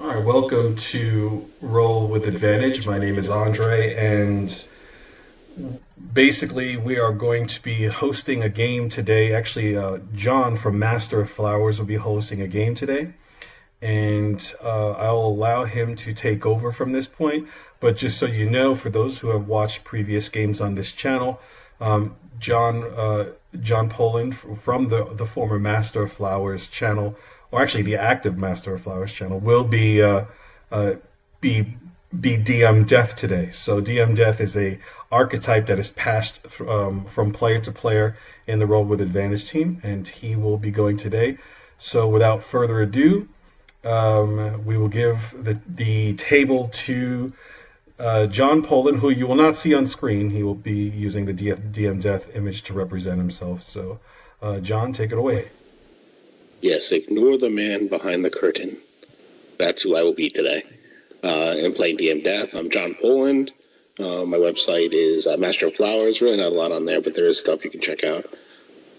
All right, welcome to Roll with Advantage. My name is Andre, and basically, we are going to be hosting a game today. Actually, John from Master of Flowers will be hosting a game today, and I'll allow him to take over from this point. But just so you know, for those who have watched previous games on this channel, John Poland from the former Master of Flowers channel, or actually the active Master of Flowers channel, will uh, be be DM Death today. So DM Death is a archetype that is passed from player to player in the Roll with Advantage team, and he will be going today. So without further ado, we will give the table to John Poland, who you will not see on screen. He will be using the DM Death image to represent himself. So, John, take it away. Yes, ignore the man behind the curtain. That's who I will be today. I'm playing DM Death. I'm John Poland. My website is Master of Flowers. Really not a lot on there, but there is stuff you can check out.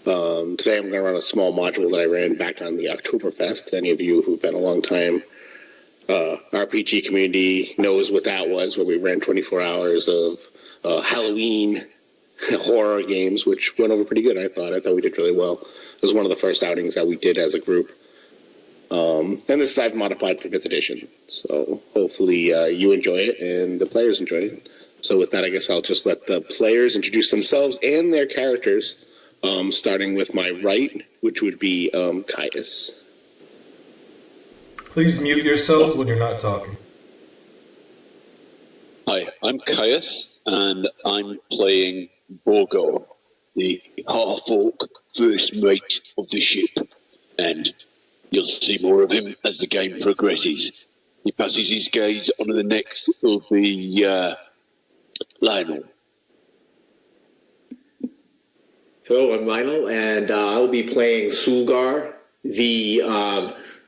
Today I'm going to run a small module that I ran back on the Oktoberfest. Any of you who've been a long time RPG community knows what that was, where we ran 24 hours of Halloween horror games, which went over pretty good, I thought. I thought we did really well. It was one of the first outings that we did as a group. And this is I've modified for 5th edition. So hopefully you enjoy it and the players enjoy it. So with that, I guess I'll just let the players introduce themselves and their characters, starting with my right, which would be Caius. Please mute yourselves when you're not talking. Hi, I'm Caius, and I'm playing Borgo, the half-orc first mate of the ship. And you'll see more of him as the game progresses. He passes his gaze on to the next will be Lionel. Hello, I'm Lionel, and I'll be playing Sulgar, the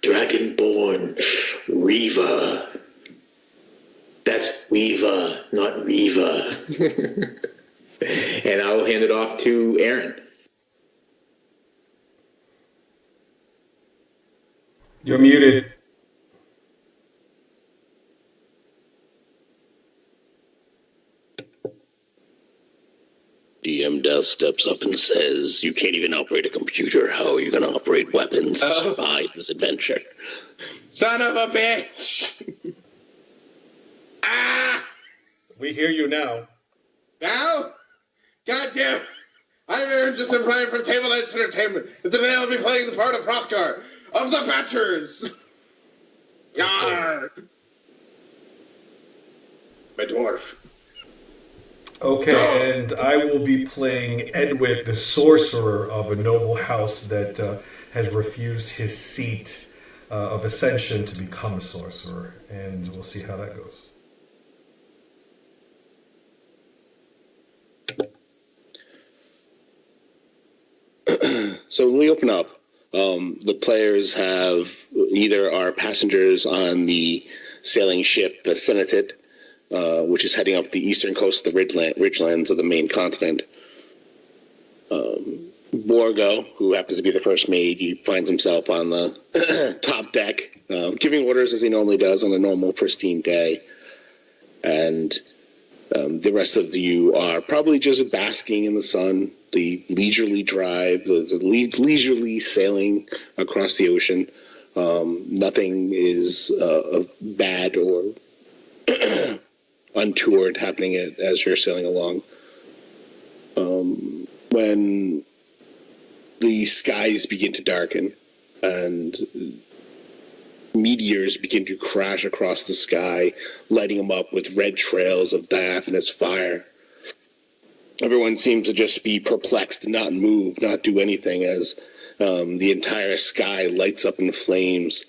Dragonborn Reaver. That's Weaver, not Reaver. And I'll hand it off to Aaron. You're muted. DM Death steps up and says, "You can't even operate a computer. How are you going to operate weapons to survive this adventure?" Son of a bitch! Ah! We hear you now. Now? Goddamn! I'm Aaron, just in prime for Table Knights Entertainment, and today I'll be playing the part of Hrothgar of the Batchers! Yarr! My dwarf. Okay, and I will be playing Edwick, the sorcerer of a noble house that has refused his seat of ascension to become a sorcerer, and we'll see how that goes. So when we open up, the players have either our passengers on the sailing ship, the Senated, which is heading up the eastern coast of the ridgelands of the main continent. Borgo, who happens to be the first mate, he finds himself on the top deck, giving orders as he normally does on a normal, pristine day. And the rest of you are probably just basking in the sun, the leisurely drive, the leisurely sailing across the ocean. Nothing is bad or untoward happening as you're sailing along. When the skies begin to darken and meteors begin to crash across the sky, lighting them up with red trails of diaphanous fire, everyone seems to just be perplexed, not move, not do anything, as the entire sky lights up in flames.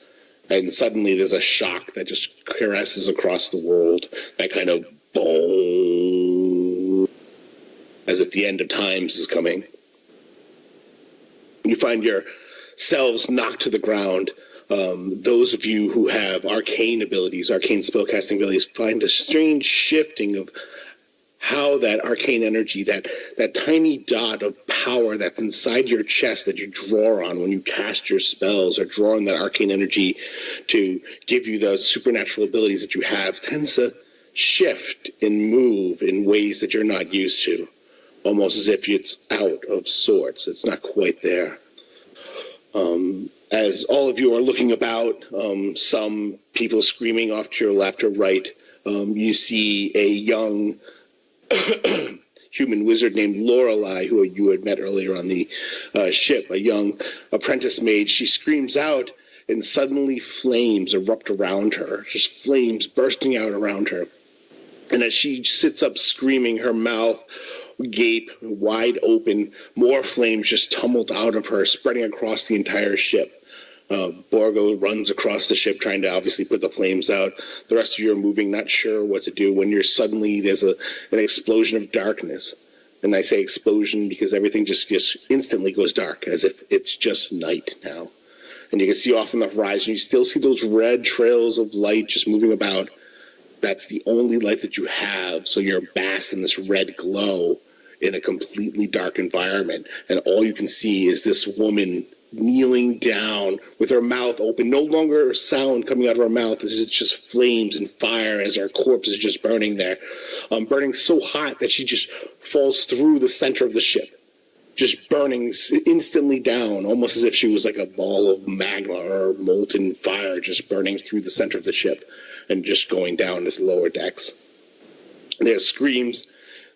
And suddenly there's a shock that just caresses across the world, that kind of boom, as if the end of times is coming. You find yourselves knocked to the ground. Those of you who have arcane abilities, arcane spellcasting abilities, find a strange shifting of how that arcane energy, that tiny dot of power that's inside your chest that you draw on when you cast your spells or draw on that arcane energy to give you the supernatural abilities that you have, tends to shift and move in ways that you're not used to, almost as if it's out of sorts. It's not quite there. As all of you are looking about, some people screaming off to your left or right, you see a young human wizard named Lorelei, who you had met earlier on the ship, a young apprentice mage. She screams out, and suddenly flames erupt around her, just flames bursting out around her. And as she sits up screaming, her mouth gape wide open, more flames just tumbled out of her, spreading across the entire ship. Borgo runs across the ship, trying to obviously put the flames out. The rest of you are moving, not sure what to do, when there's an explosion of darkness. And I say explosion because everything just instantly goes dark, as if it's just night now. And you can see off on the horizon, you still see those red trails of light just moving about. That's the only light that you have, so you're basked in this red glow in a completely dark environment. And all you can see is this woman kneeling down with her mouth open, no longer sound coming out of her mouth. It's just flames and fire as her corpse is just burning there, burning so hot that she just falls through the center of the ship, just burning instantly down, almost as if she was like a ball of magma or molten fire just burning through the center of the ship and just going down to the lower decks. There's screams,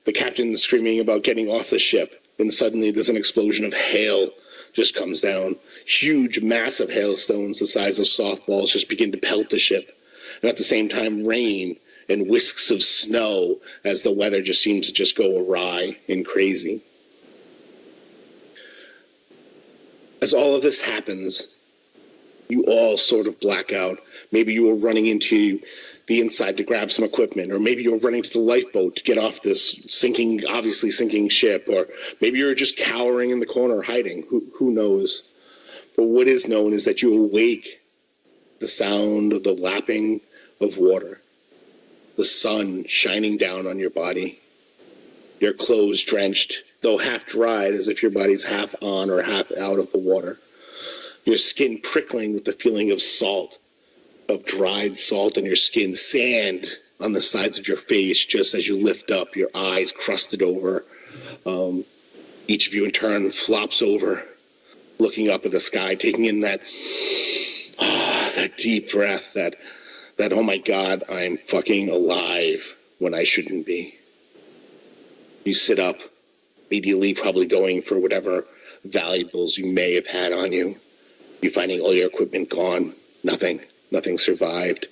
the captain is screaming about getting off the ship, and suddenly there's an explosion of hail just comes down. Huge, massive hailstones the size of softballs just begin to pelt the ship. And at the same time, rain and whisks of snow as the weather just seems to just go awry and crazy. As all of this happens, you all sort of black out. Maybe you were running into the inside to grab some equipment, or maybe you were running to the lifeboat to get off this obviously sinking ship, or maybe you were just cowering in the corner hiding. Who knows? But what is known is that you awake the sound of the lapping of water, the sun shining down on your body, your clothes drenched, though half dried, as if your body's half on or half out of the water, your skin prickling with the feeling of salt, of dried salt on your skin, sand on the sides of your face just as you lift up, your eyes crusted over. Each of you in turn flops over, looking up at the sky, taking in that deep breath, that oh my God, I'm fucking alive when I shouldn't be. You sit up, immediately probably going for whatever valuables you may have had on you. You're finding all your equipment gone, Nothing survived.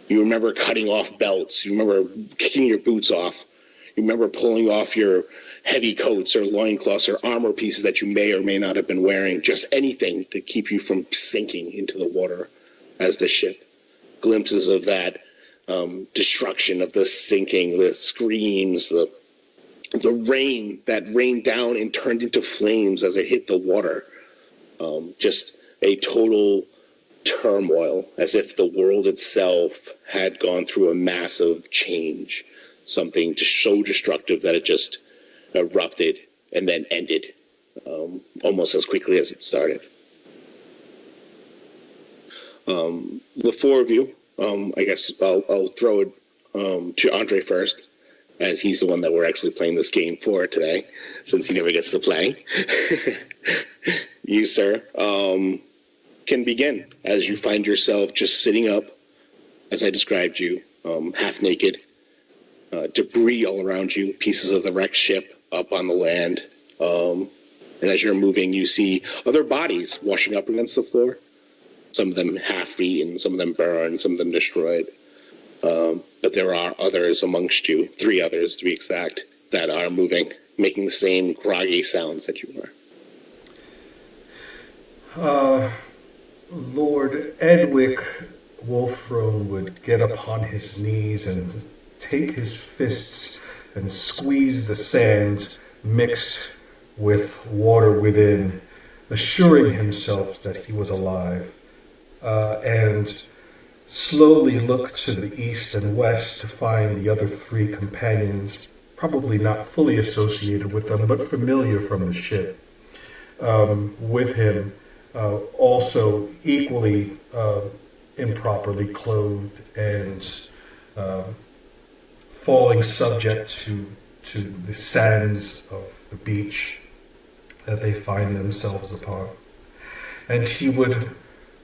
You remember cutting off belts. You remember kicking your boots off. You remember pulling off your heavy coats or loincloths or armor pieces that you may or may not have been wearing. Just anything to keep you from sinking into the water as the ship. Glimpses of that destruction, of the sinking, the screams, the rain that rained down and turned into flames as it hit the water. Just a total turmoil, as if the world itself had gone through a massive change, something just so destructive that it just erupted and then ended almost as quickly as it started. The four of you, I guess I'll throw it to Andre first, as he's the one that we're actually playing this game for today, since he never gets to play. You, sir, can begin as you find yourself just sitting up, as I described you, half naked, debris all around you, pieces of the wrecked ship up on the land. And as you're moving, you see other bodies washing up against the floor. Some of them half-eaten, some of them burned, some of them destroyed. But there are others amongst you, 3 others to be exact, that are moving, making the same groggy sounds that you are. Lord Edwick Wolfrone would get upon his knees and take his fists and squeeze the sand mixed with water within, assuring himself that he was alive, and slowly look to the east and west to find the other 3 companions probably not fully associated with them, but familiar from the ship, with him, also equally improperly clothed and falling subject to the sands of the beach that they find themselves upon. And he would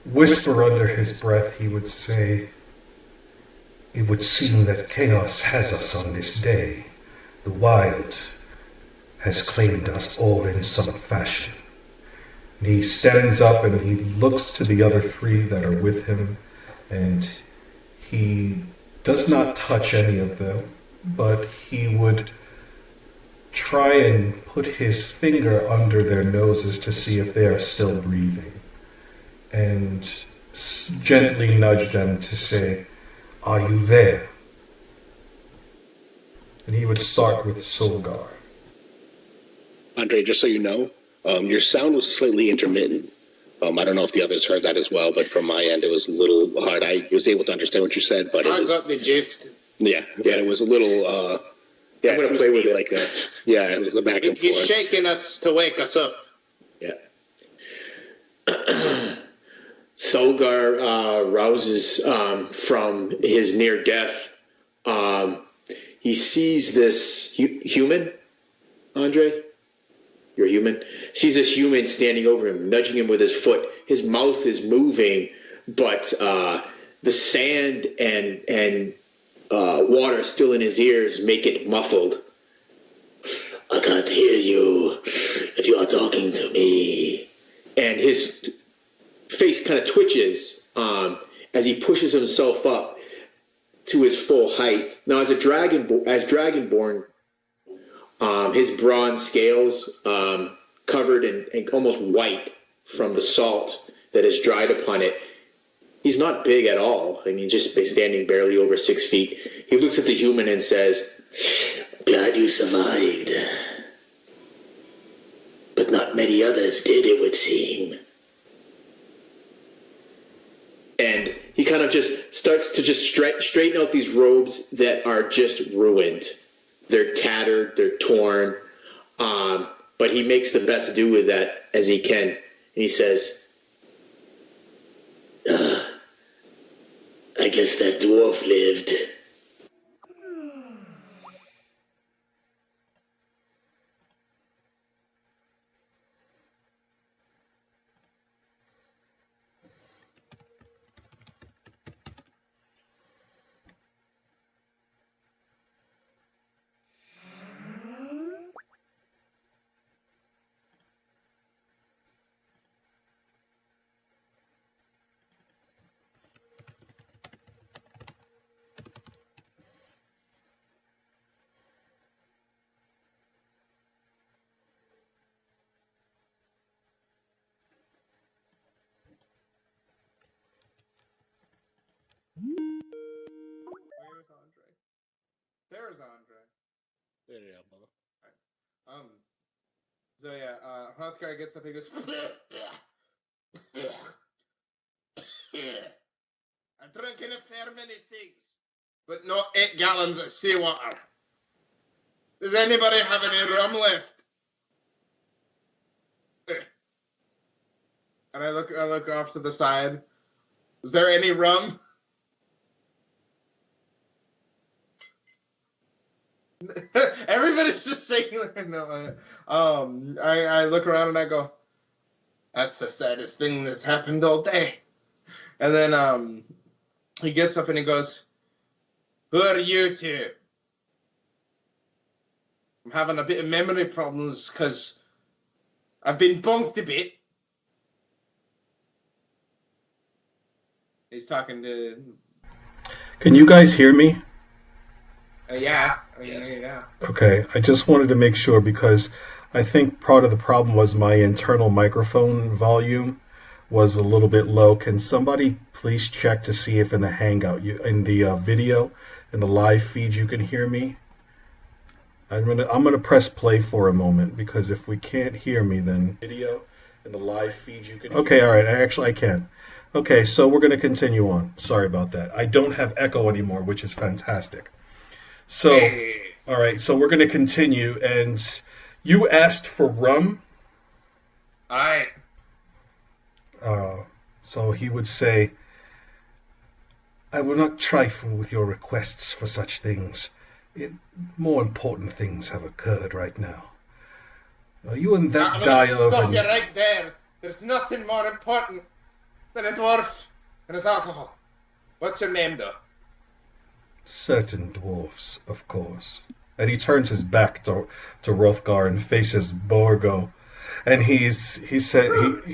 whisper under his breath, he would say, "It would seem that chaos has us on this day. The wild has claimed us all in some fashion." And he stands up and he looks to the other three that are with him, and he does not touch any of them, but he would try and put his finger under their noses to see if they are still breathing, and gently nudge them to say, "Are you there?" And he would start with Sulgar. Andre, just so you know, your sound was slightly intermittent. I don't know if the others heard that as well, but from my end, it was a little hard. I was able to understand what you said, but I got the gist. Yeah, it was a little. I'm gonna play with it like a. Yeah, it was a back and forth. He's shaking us to wake us up. Yeah. Sulgar rouses from his near death. He sees this human, Andre. You're human. Sees this human standing over him, nudging him with his foot. His mouth is moving, but the sand and water still in his ears make it muffled. "I can't hear you if you are talking to me." And his face kind of twitches as he pushes himself up to his full height. Now, as Dragonborn, his bronze scales covered and almost white from the salt that has dried upon it. He's not big at all. I mean, just standing barely over 6 feet. He looks at the human and says, "Glad you survived. But not many others did, it would seem." And he kind of just starts to just straighten out these robes that are just ruined. They're tattered, they're torn, but he makes the best do with that as he can. And he says, "I guess that dwarf lived." Where's Andre? There's Andre. There you go, brother. So yeah, Hrothgar gets up and goes, "I've drunken a fair many things, but not 8 gallons of seawater. Does anybody have any rum left?" And I look off to the side. "Is there any rum?" Everybody's just shaking their no. I look around and I go, "That's the saddest thing that's happened all day." And then he gets up and he goes, "Who are you two? I'm having a bit of memory problems because I've been bonked a bit." He's talking to. Can you guys hear me? Yeah. Yes. Yeah. Okay, I just wanted to make sure because I think part of the problem was my internal microphone volume was a little bit low. Can somebody please check to see if in the Hangout, in the video, in the live feed, you can hear me? I'm gonna press play for a moment because if we can't hear me, then video in the live feed you can. Okay, all right, I can. Okay, so we're gonna continue on. Sorry about that. I don't have echo anymore, which is fantastic. So, Hey. All right, so we're going to continue, and you asked for rum. Aye. So he would say, I will not trifle with your requests for such things. More important things have occurred right now. You and that dire Stop you right there. There's nothing more important than a dwarf and his alcohol. What's your name, though? Certain dwarfs, of course. And he turns his back to Hrothgar and faces Borgo. And he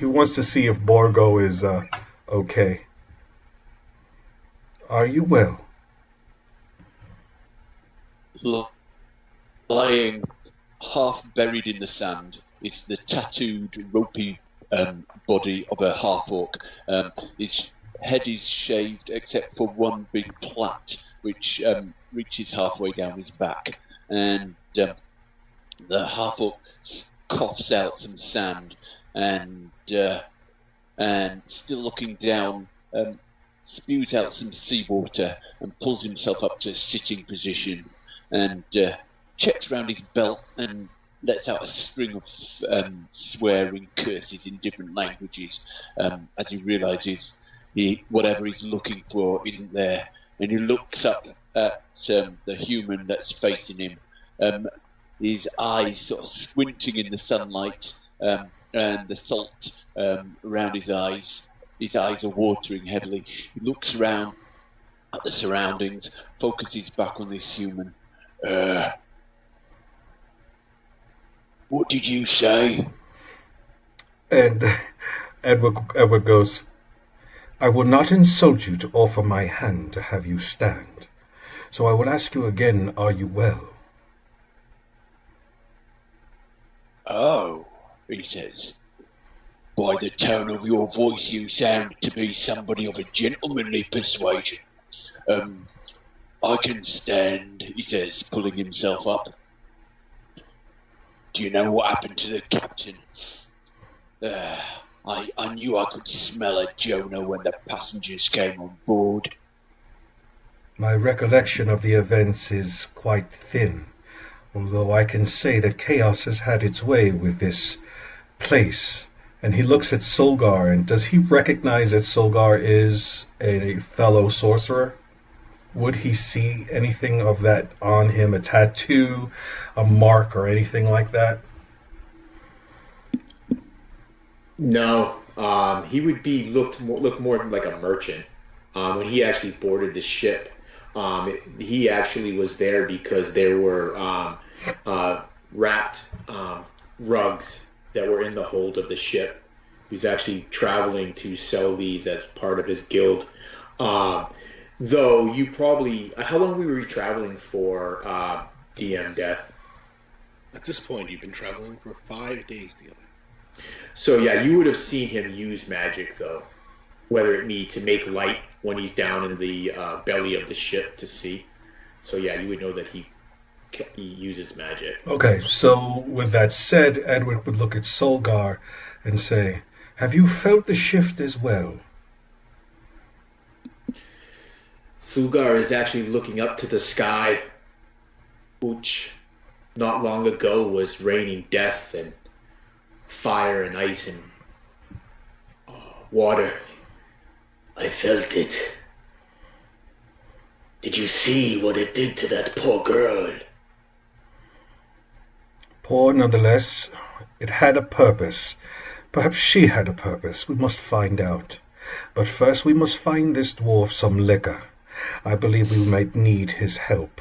wants to see if Borgo is okay. Are you well? Lying half buried in the sand is the tattooed, ropey body of a half-orc. His head is shaved except for one big plait, which reaches halfway down his back. And the half-orc coughs out some sand and still looking down, spews out some seawater and pulls himself up to a sitting position and checks round his belt and lets out a string of swearing curses in different languages as he realises whatever he's looking for isn't there. And he looks up at the human that's facing him, his eyes sort of squinting in the sunlight and the salt around his eyes. His eyes are watering heavily. He looks around at the surroundings, focuses back on this human. What did you say? And Edward goes, I will not insult you to offer my hand to have you stand. So I will ask you again, are you well? Oh, he says. By the tone of your voice, you sound to be somebody of a gentlemanly persuasion. I can stand, he says, pulling himself up. Do you know what happened to the captain? I knew I could smell a Jonah when the passengers came on board. My recollection of the events is quite thin, although I can say that chaos has had its way with this place. And he looks at Sulgar, and does he recognize that Sulgar is a fellow sorcerer? Would he see anything of that on him, a tattoo, a mark, or anything like that? No, he would look more like a merchant. When he actually boarded the ship, he actually was there because there were wrapped rugs that were in the hold of the ship. He was actually traveling to sell these as part of his guild. Though you probably, how long were you traveling for, DM Death? At this point, you've been traveling for 5 days together. So yeah, you would have seen him use magic, though, whether it be to make light when he's down in the belly of the ship to see. So yeah, you would know that he uses magic. Okay, so with that said, Edward would look at Sulgar and say, have you felt the shift as well? Sulgar is actually looking up to the sky, which not long ago was raining death and fire and ice and water. I felt it. Did you see what it did to that poor girl? Poor nonetheless. It had a purpose. Perhaps she had a purpose. We must find out. But first we must find this dwarf some liquor. I believe we might need his help.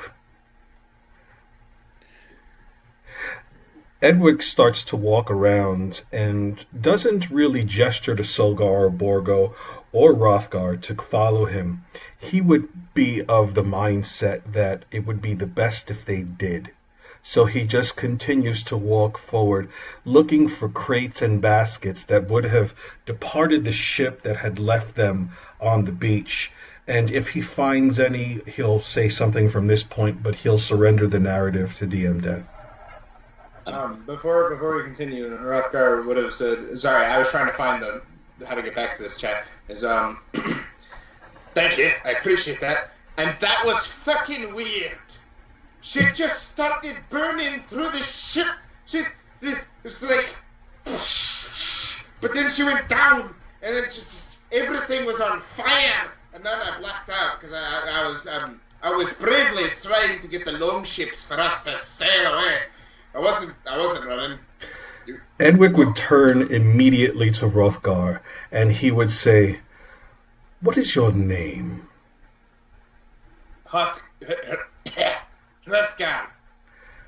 Edwick starts to walk around and doesn't really gesture to Sulgar or Borgo or Hrothgar to follow him. He would be of the mindset that it would be the best if they did. So he just continues to walk forward, looking for crates and baskets that would have departed the ship that had left them on the beach. And if he finds any, he'll say something from this point, but he'll surrender the narrative to DM Death. Before we continue, Hrothgar would have said, sorry, I was trying to find how to get back to this chat, thank you, I appreciate that. And that was fucking weird. she just started burning through the ship. It's like, but then she went down, and then everything was on fire, and then I blacked out because I was bravely trying to get the longships for us to sail away. I wasn't running. Edwick would turn immediately to Hrothgar, and he would say, "What is your name?" Hrothgar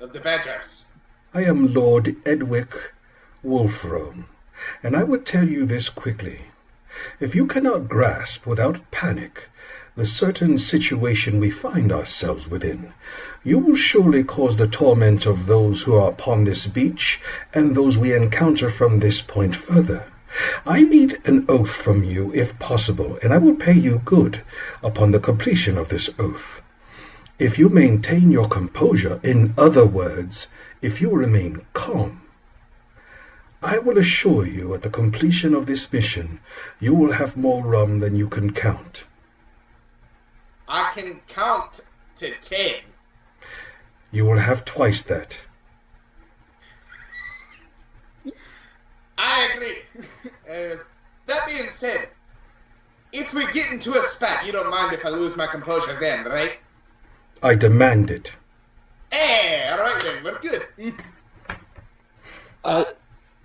of the Badgers. "I am Lord Edwick Wolfrone, and I would tell you this quickly. If you cannot grasp without panic the certain situation we find ourselves within, you will surely cause the torment of those who are upon this beach and those we encounter from this point further. I need an oath from you, if possible, and I will pay you good upon the completion of this oath. If you maintain your composure, in other words, if you remain calm, I will assure you at the completion of this mission, you will have more rum than you can count." I can count to 10. "You will have twice that." I agree. That being said, if we get into a spat, you don't mind if I lose my composure then, right? "I demand it." Hey, all right then, we're good.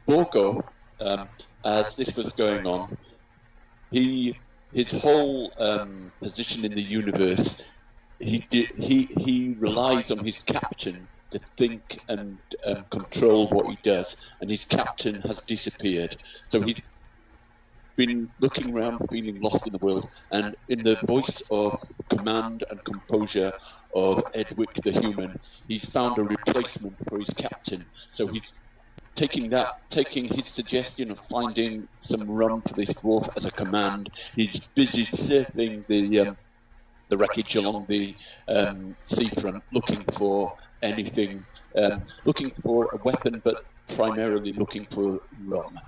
Borgo, as this was going on, his whole position in the universe, he relies on his captain to think and control what he does, and his captain has disappeared. So he's been looking around, feeling lost in the world, and in the voice of command and composure of Edwick the human, he's found a replacement for his captain. So he's taking his suggestion of finding some rum for this dwarf as a command. He's busy surfing the wreckage along the seafront, looking for anything, looking for a weapon, but primarily looking for rum.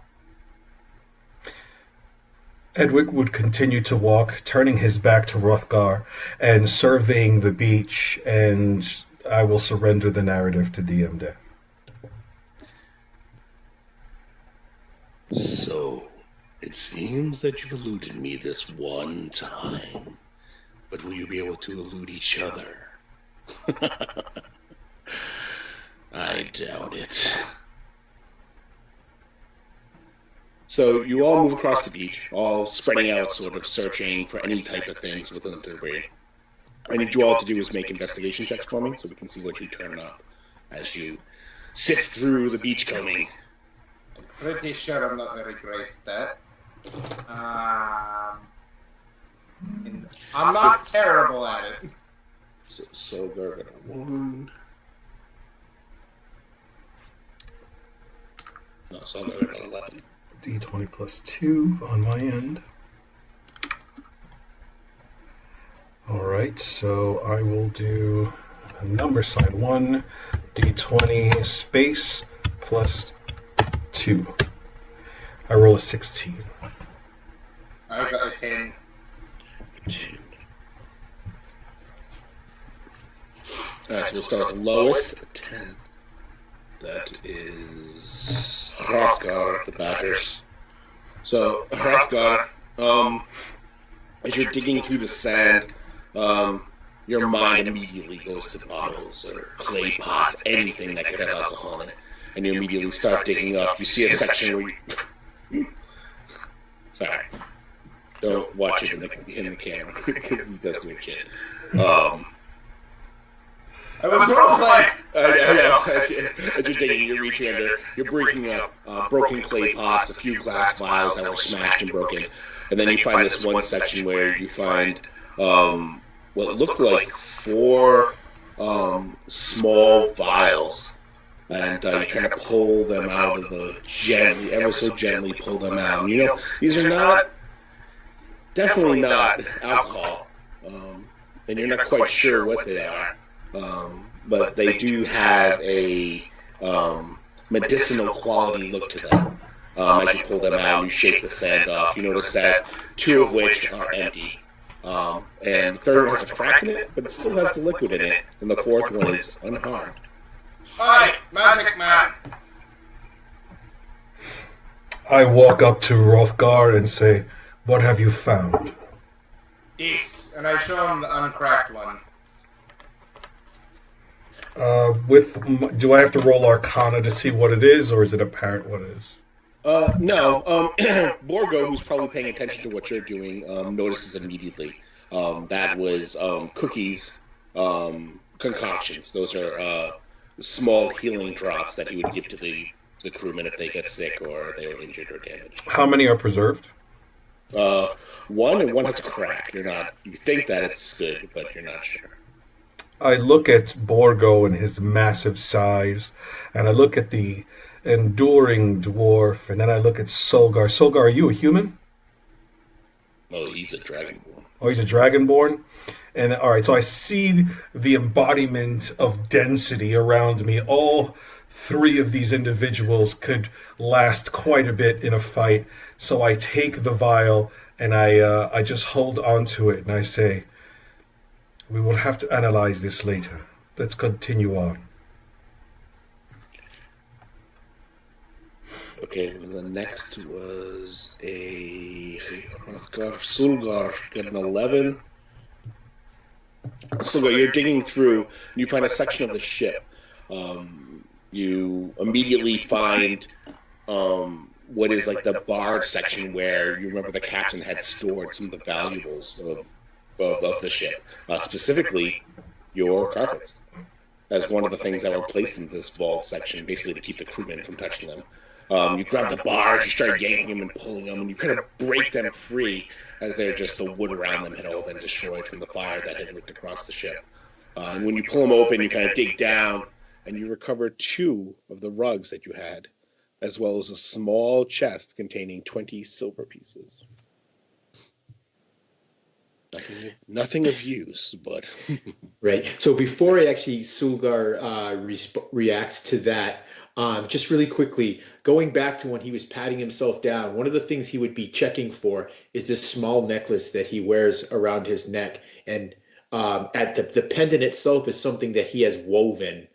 Edwick would continue to walk, turning his back to Hrothgar and surveying the beach, and I will surrender the narrative to DM Death. So, it seems that you've eluded me this one time, but will you be able to elude each other? I doubt it. So you all move across the beach, all spreading out, sort of searching for any type of things within the debris. I need you all to do is make investigation checks for me, so we can see what you turn up as you sift through the beachcombing. I'm pretty sure I'm not very great at that. I'm not terrible at it. So Sulgar got a 1. No, Sulgar got an 11. D20 plus 2 on my end. Alright, so I will do a number sign 1, D20 space plus 2. I roll a 16. I got a 10. 10. Alright, so we'll start at the lowest, 10. That is Hrothgar of the Badgers. So, Hrothgar, as you're digging through the sand, your mind immediately goes to bottles or clay pots, anything that could have alcohol in it. And you immediately start digging up. You see a section where you... Sorry. Don't watch it in the camera, because he does weird shit. I was roleplaying! I know. As you're digging, you're reaching under, you're breaking up broken clay pots, a few glass vials that were smashed and broken, and then you find this one section where you find what looked like 4 small vials, and you kind of pull them out of the gently, ever so gently pull them out. And, you know, these are definitely not alcohol, and you're not quite sure what they are. But they do have a medicinal quality look to them. As you pull them out, you shake the sand off. You notice that 2 of which are empty. And the third one has a crack in it, but it still has the liquid in it. And the fourth one is unharmed. Hi, Magic Man. I walk up to Hrothgar and say, "What have you found?" This, and I show him the uncracked one. Do I have to roll Arcana to see what it is, or is it apparent what it is? No. Borgo, who's probably paying attention to what you're doing, notices immediately. That was cookies, concoctions. Those are small healing drops that he would give to the crewmen if they get sick or they were injured or damaged. How many are preserved? One, and one has a crack. You think that it's good, but you're not sure. I look at Borgo and his massive size, and I look at the enduring dwarf, and then I look at Sulgar. Sulgar, are you a human? Oh, he's a dragonborn. Oh, he's a dragonborn? And all right, so I see the embodiment of density around me. All three of these individuals could last quite a bit in a fight. So I take the vial and I just hold onto it and I say, "We will have to analyze this later. Let's continue on." Okay, the next was a Sulgar, got an 11. Sulgar, you're digging through, you find a section of the ship. You immediately find what is like the bar section where you remember the captain had stored some of the valuables of the ship, specifically your carpets, as one of the things that were placed in this vault section, basically to keep the crewmen from touching them. You grab the bars, you start yanking them and pulling them, and you kind of break them free as they're just the wood around them had all been destroyed from the fire that had licked across the ship. And when you pull them open, you kind of dig down, and you recover 2 of the rugs that you had, as well as a small chest containing 20 silver pieces. Nothing of use, but... Right. So before Sulgar reacts to that, just really quickly, going back to when he was patting himself down, one of the things he would be checking for is this small necklace that he wears around his neck. And at the pendant itself is something that he has woven.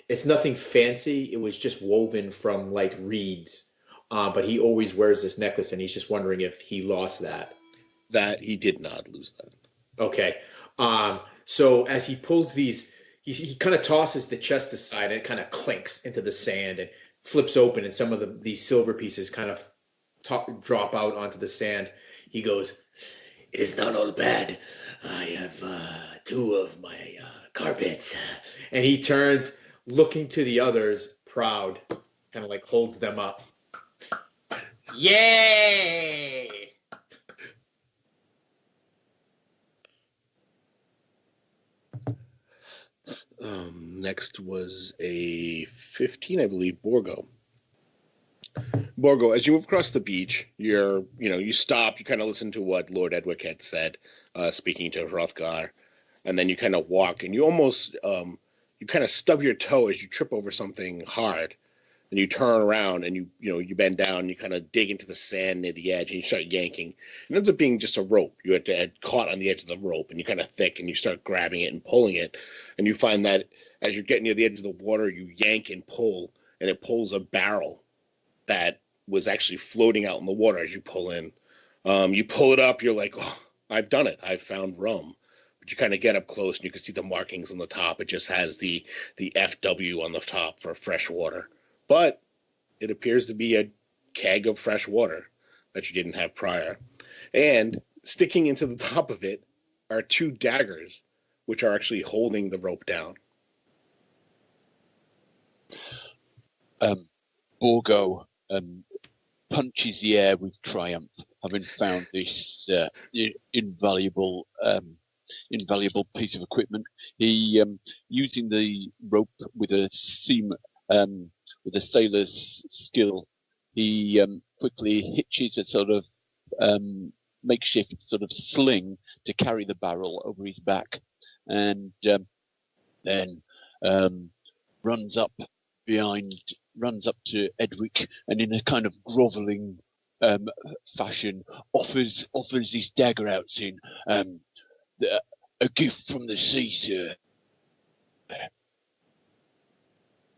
It's nothing fancy. It was just woven from like reeds. But he always wears this necklace, and he's just wondering if he lost that. That he did not lose that. Okay. So as he pulls these, he kind of tosses the chest aside, and it kind of clinks into the sand and flips open, and some of these silver pieces kind of drop out onto the sand. He goes, "It is not all bad. I have 2 of my carpets." And he turns, looking to the others, proud, kind of like holds them up. Yay! Next was a 15, I believe, Borgo. Borgo, as you move across the beach, you stop, you kind of listen to what Lord Edwick had said, speaking to Hrothgar, and then you kind of walk, and you almost, you kind of stub your toe as you trip over something hard, and you turn around, and you bend down, and you kind of dig into the sand near the edge, and you start yanking. It ends up being just a rope. You had caught on the edge of the rope, and you kind of thick, and you start grabbing it and pulling it, and you find that as you're getting near the edge of the water, you yank and pull, and it pulls a barrel that was actually floating out in the water as you pull in. You pull it up, you're like, "Oh, I've done it. I've found rum." But you kind of get up close, and you can see the markings on the top. It just has the FW on the top for fresh water. But it appears to be a keg of fresh water that you didn't have prior. And sticking into the top of it are 2 daggers, which are actually holding the rope down. Borgo punches the air with triumph, having found this invaluable piece of equipment. He, using the rope with a sailor's skill, he quickly hitches a sort of makeshift sort of sling to carry the barrel over his back, and then runs up to Edwick, and in a kind of groveling fashion, offers his dagger out, saying, "A gift from the sea, sir."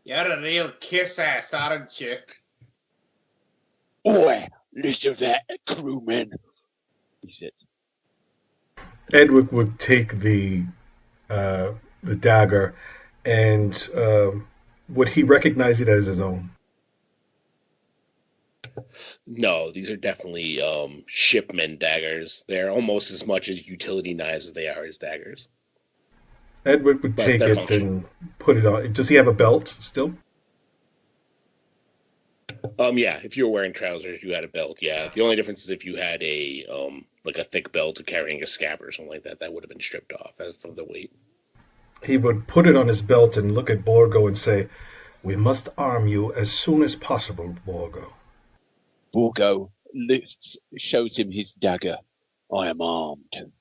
You're a real kiss ass, aren't you? "Oi, listen to that, crewman," he said. Edwick would take the dagger, and would he recognize it as his own? No, these are definitely shipmen daggers. They're almost as much as utility knives as they are as daggers. Edwick would But take they're it functional. and put it on. Does he have a belt still? Yeah, if you were wearing trousers, you had a belt. Yeah, the only difference is if you had a like a thick belt carrying a scabbard or something like that, that would have been stripped off from the weight. He would put it on his belt and look at Borgo and say, "We must arm you as soon as possible, Borgo." Borgo shows him his dagger. "I am armed."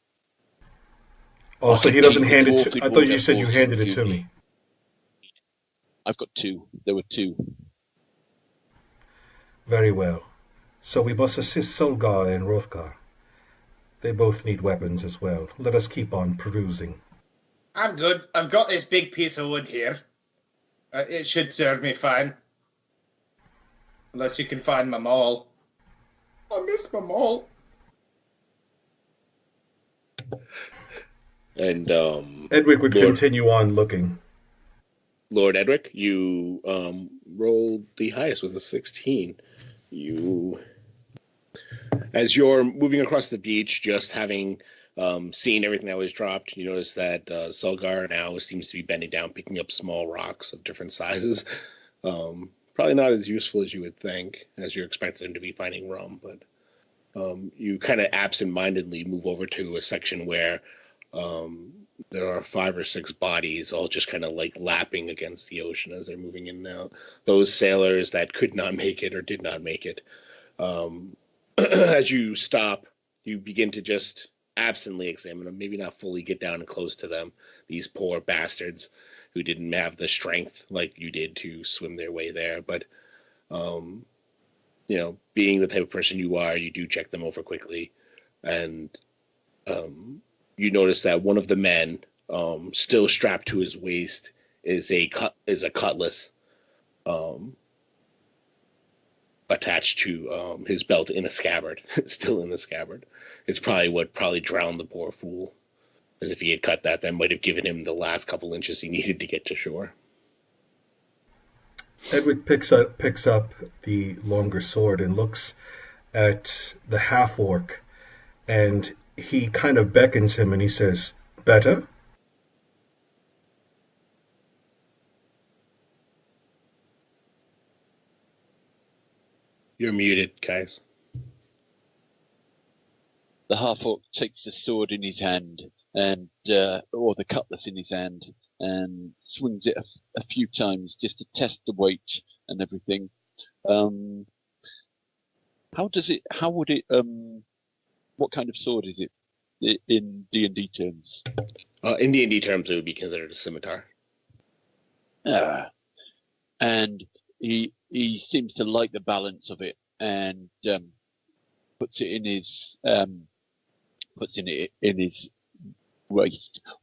Oh, so he doesn't hand it to... I thought you said you Borgo handed it to me. I've got two. There were two. Very well. So we must assist Sulgar and Hrothgar. They both need weapons as well. Let us keep on perusing. I'm good. I've got this big piece of wood here. It should serve me fine. Unless you can find my maul. I miss my maul. And Edwick would continue on looking. Lord Edwick, you rolled the highest with a 16. As you're moving across the beach, just having seen everything that was dropped, you notice that Sulgar now seems to be bending down, picking up small rocks of different sizes. Probably not as useful as you would think, as you expected him to be finding rum, but you kind of absent-mindedly move over to a section where there are 5 or 6 bodies all just kind of like lapping against the ocean as they're moving in and out. Those sailors that could not make it or did not make it. As you stop, you begin to just absently examine them, maybe not fully get down and close to them. These poor bastards who didn't have the strength like you did to swim their way there. But, being the type of person you are, you do check them over quickly. And you notice that one of the men, still strapped to his waist, is a cutlass attached to his belt in a scabbard, still in the scabbard. It's probably what drowned the poor fool. As if he had cut that might have given him the last couple inches he needed to get to shore. Edwick picks up the longer sword and looks at the half-orc, and he kind of beckons him and he says, "Better?" You're muted, Caius. The half-orc takes the sword in his hand, and or the cutlass in his hand, and swings it a few times just to test the weight and everything. How would it? What kind of sword is it in D&D terms? In D&D terms, it would be considered a scimitar. And he seems to like the balance of it, and puts it in his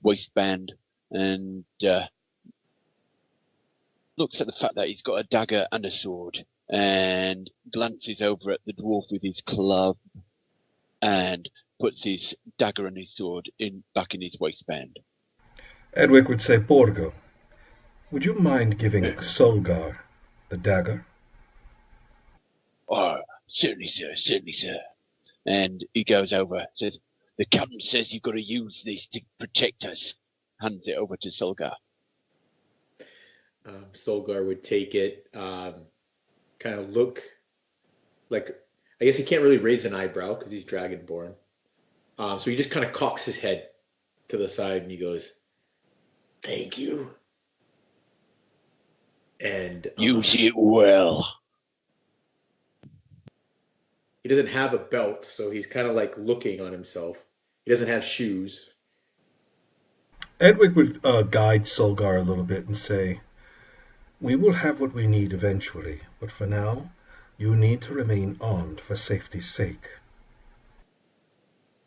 waistband, and looks at the fact that he's got a dagger and a sword, and glances over at the dwarf with his club, and puts his dagger and his sword back in his waistband. Edwick would say, "Borgo, would you mind giving Sulgar the dagger?" "Oh, certainly, sir. And he goes over, says, "The captain says you've got to use this to protect us." Hands it over to Sulgar. Sulgar would take it, kind of look like, I guess he can't really raise an eyebrow because he's Dragonborn. So he just kind of cocks his head to the side and he goes, "Thank you." And use it well. He doesn't have a belt, so he's kind of like looking on himself. He doesn't have shoes. Edwick would guide Sulgar a little bit and say, "We will have what we need eventually, but for now, You need to remain armed for safety's sake.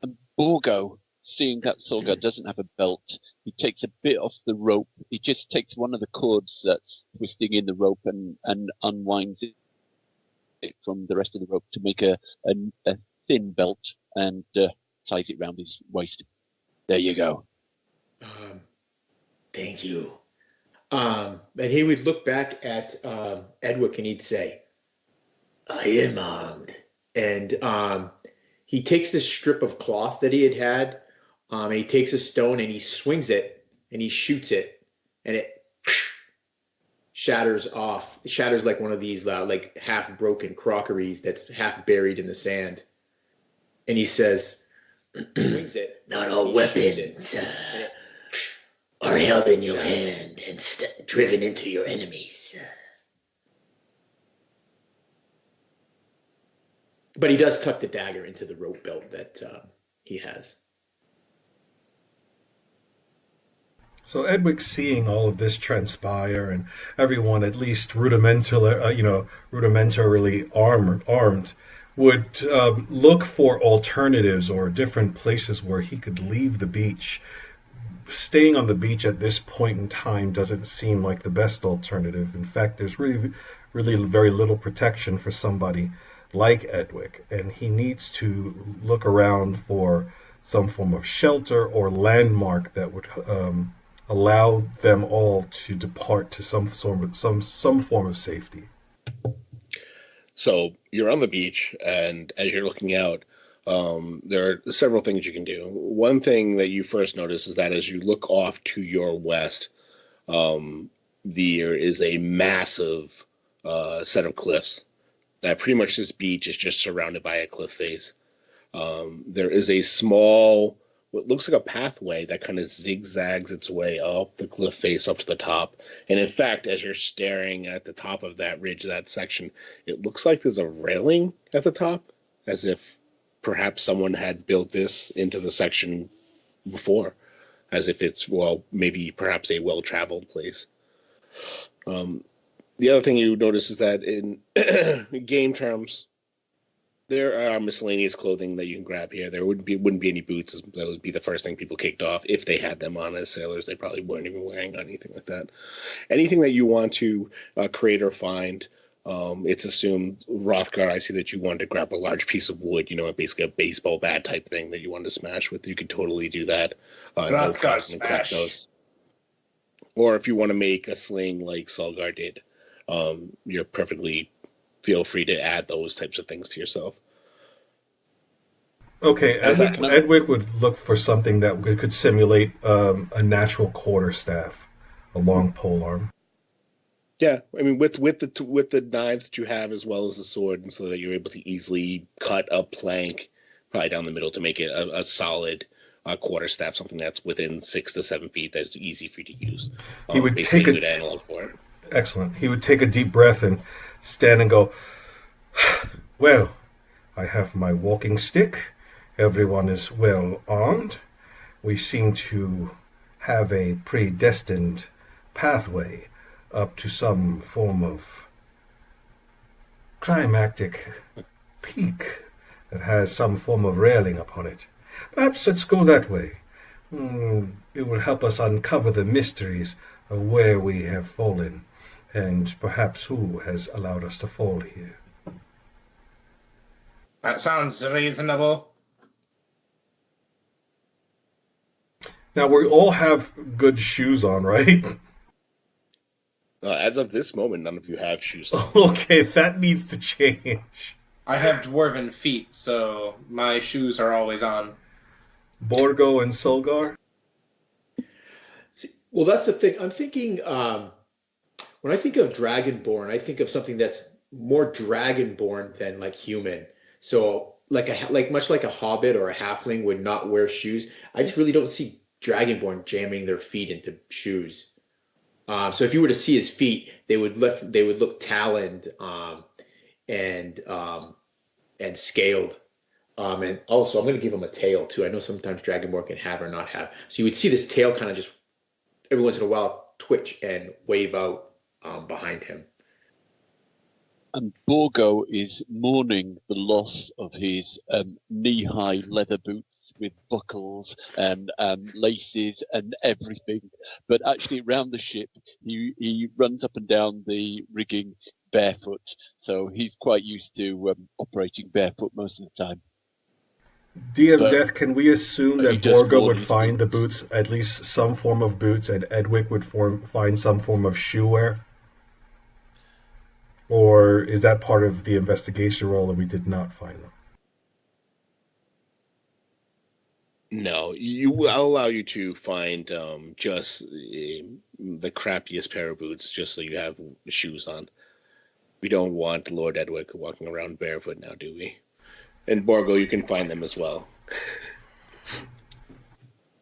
And Borgo, seeing that Sulgar doesn't have a belt, he takes a bit off the rope. He just takes one of the cords that's twisting in the rope and unwinds it from the rest of the rope to make a thin belt and ties it round his waist. There you go. Thank you. And he would look back at Edwick and he'd say, I am armed. And he takes this strip of cloth that he had, and he takes a stone and he swings it and he shoots it, and it shatters off. It shatters like one of these like half broken crockeries that's half buried in the sand. And he says, swings it. Not all weapons are held in your hand and driven into your enemies. But he does tuck the dagger into the rope belt that he has. So Edwick, seeing all of this transpire and everyone at least rudimentarily armed, would look for alternatives or different places where he could leave the beach. Staying on the beach at this point in time doesn't seem like the best alternative. In fact, there's really very little protection for somebody like Edwick, and he needs to look around for some form of shelter or landmark that would allow them all to depart to some form of safety. So you're on the beach, and as you're looking out, there are several things you can do. One thing that you first notice is that as you look off to your west, there is a massive set of cliffs. That pretty much this beach is just surrounded by a cliff face. There is a small, what looks like a pathway that kind of zigzags its way up the cliff face up to the top. And in fact, as you're staring at the top of that ridge, that section, it looks like there's a railing at the top, as if perhaps someone had built this into the section before, as if it's, well, maybe perhaps a well-traveled place. The other thing you notice is that in game terms, there are miscellaneous clothing that you can grab here. There wouldn't be any boots. That would be the first thing people kicked off. If they had them on as sailors, they probably weren't even wearing anything like that. Anything that you want to create or find, it's assumed, Hrothgar, I see that you wanted to grab a large piece of wood, basically a baseball bat type thing that you wanted to smash with. You could totally do that. Hrothgar smash. Those. Or if you want to make a sling like Sulgar did, you're perfectly feel free to add those types of things to yourself. Okay, Edwick would look for something that could simulate a natural quarterstaff, a long pole arm. Yeah, I mean, with the knives that you have as well as the sword, and so that you're able to easily cut a plank probably down the middle to make it a solid quarterstaff, something that's within 6 to 7 feet that's easy for you to use. He would take a good analog for it. Excellent. He would take a deep breath and stand and go, well, I have my walking stick. Everyone is well armed. We seem to have a predestined pathway up to some form of climactic peak that has some form of railing upon it. Perhaps let's go that way. It will help us uncover the mysteries of where we have fallen, and perhaps who has allowed us to fall here. That sounds reasonable. Now, we all have good shoes on, right? As of this moment, none of you have shoes on. Okay, that needs to change. I have dwarven feet, so my shoes are always on. Borgo and Sulgar? See, well, that's the thing. I'm thinking, when I think of Dragonborn, I think of something that's more Dragonborn than like human. So much like a hobbit or a halfling would not wear shoes. I just really don't see Dragonborn jamming their feet into shoes. So if you were to see his feet, they would look taloned and scaled. And also, I'm going to give him a tail too. I know sometimes Dragonborn can have or not have. So you would see this tail kind of just every once in a while twitch and wave out behind him. And Borgo is mourning the loss of his knee-high leather boots with buckles and laces and everything. But actually, around the ship, he runs up and down the rigging barefoot. So he's quite used to operating barefoot most of the time. DM But Death, can we assume he that does Borgo mourn would his find the boots. boots, at least some form of boots, and Edwick would find some form of shoe wear? Or is that part of the investigation role that we did not find them? No, I'll allow you to find just the crappiest pair of boots, just so you have shoes on. We don't want Lord Edwick walking around barefoot now, do we? And Borgo, you can find them as well.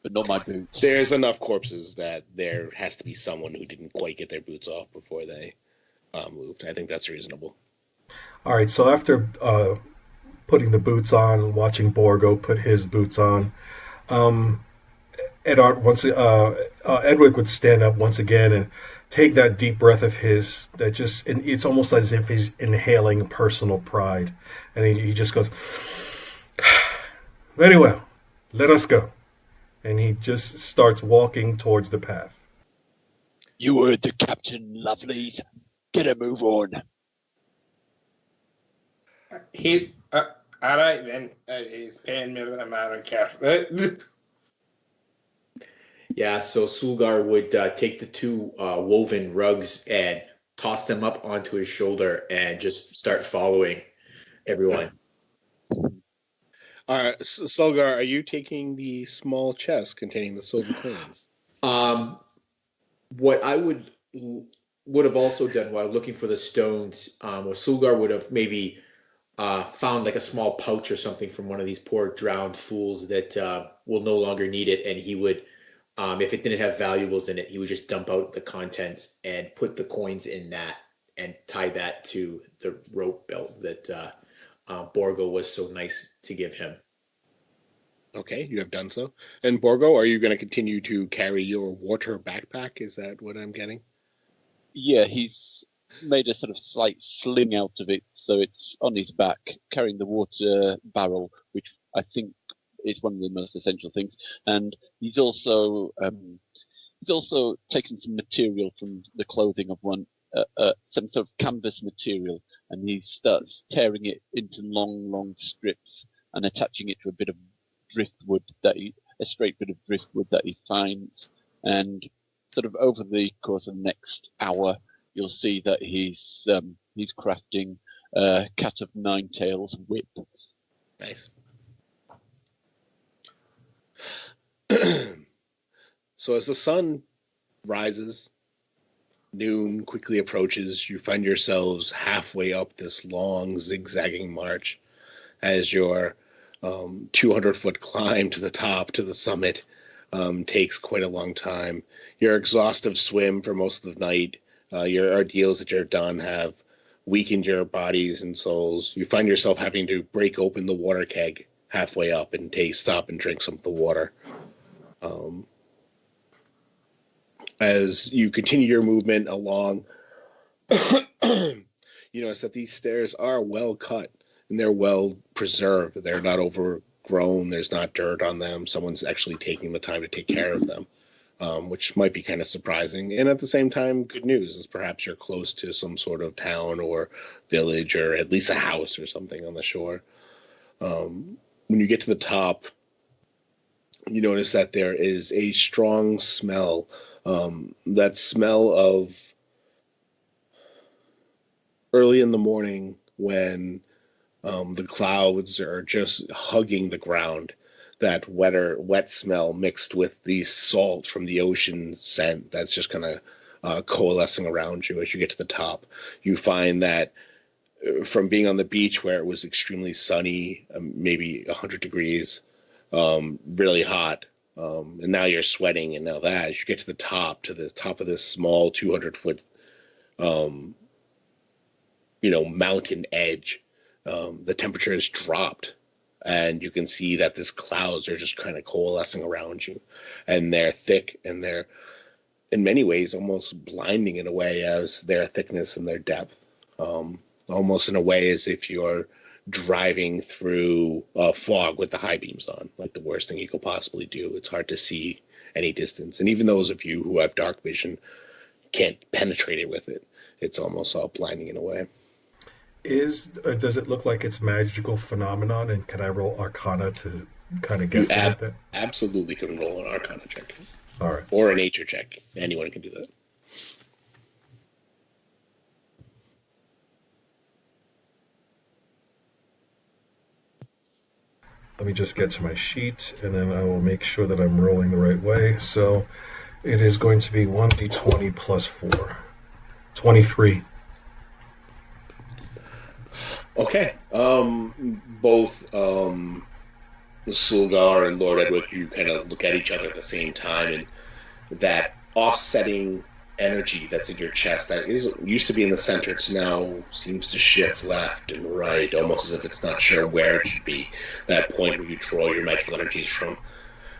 But not my boots. There's enough corpses that there has to be someone who didn't quite get their boots off before they moved. I think that's reasonable. All right, so after putting the boots on, watching Borgo put his boots on, Edwick would stand up once again and take that deep breath of his. It's almost as if he's inhaling personal pride, and he just goes, "Very well, let us go," and he just starts walking towards the path. You heard the captain, lovelies. Get a move on. All right then. He's paying me, but I don't care. Yeah, so Sulgar would take the two woven rugs and toss them up onto his shoulder and just start following everyone. All right, Sulgar, are you taking the small chest containing the silver coins? What I would have also done while looking for the stones, Sulgar would have maybe found like a small pouch or something from one of these poor drowned fools that will no longer need it, and he would, if it didn't have valuables in it, he would just dump out the contents and put the coins in that and tie that to the rope belt that Borgo was so nice to give him. Okay, you have done so. And Borgo, are you going to continue to carry your water backpack? Is that what I'm getting? Yeah, he's made a sort of slight sling out of it, so it's on his back, carrying the water barrel, which I think is one of the most essential things. And he's also taken some material from the clothing of one, some sort of canvas material, and he starts tearing it into long strips and attaching it to a bit of driftwood a straight bit of driftwood that he finds. And sort of over the course of the next hour, you'll see that he's crafting a cat of nine tails whip. Nice. So as the sun rises, noon quickly approaches, you find yourselves halfway up this long zigzagging march as your 200-foot climb to the top, to the summit, takes quite a long time. Your exhaustive swim for most of the night, your ordeals that you're done have weakened your bodies and souls. You find yourself having to break open the water keg halfway up and stop and drink some of the water. As you continue your movement along, you notice that these stairs are well cut and they're well preserved. They're not overgrown. There's not dirt on them. Someone's actually taking the time to take care of them, which might be kind of surprising. And at the same time, good news is perhaps you're close to some sort of town or village or at least a house or something on the shore. When you get to the top, you notice that there is a strong smell. That smell of early in the morning when the clouds are just hugging the ground. That wet smell mixed with the salt from the ocean scent that's just kind of coalescing around you as you get to the top. You find that from being on the beach where it was extremely sunny, maybe 100 degrees, really hot, and now you're sweating, and now that as you get to the top of this small 200-foot mountain edge, the temperature has dropped, and you can see that these clouds are just kind of coalescing around you, and they're thick, and they're in many ways almost blinding in a way as their thickness and their depth. almost in a way as if you're driving through fog with the high beams on, like the worst thing you could possibly do. It's hard to see any distance, and even those of you who have dark vision can't penetrate it with it. It's almost all blinding in a way. Does it look like it's magical phenomenon, and can I roll Arcana to kind of guess at that? Absolutely can roll an Arcana check. All right. Or a nature check. Anyone can do that. Let me just get to my sheet, and then I will make sure that I'm rolling the right way. So it is going to be 1d20 plus 4. 23. Okay. Both Sulgar and Lord Edwick, you kind of look at each other at the same time, and that offsetting energy that's in your chest that used to be in the center, it's now seems to shift left and right, almost as if it's not sure where it should be. That point where you draw your magical energies from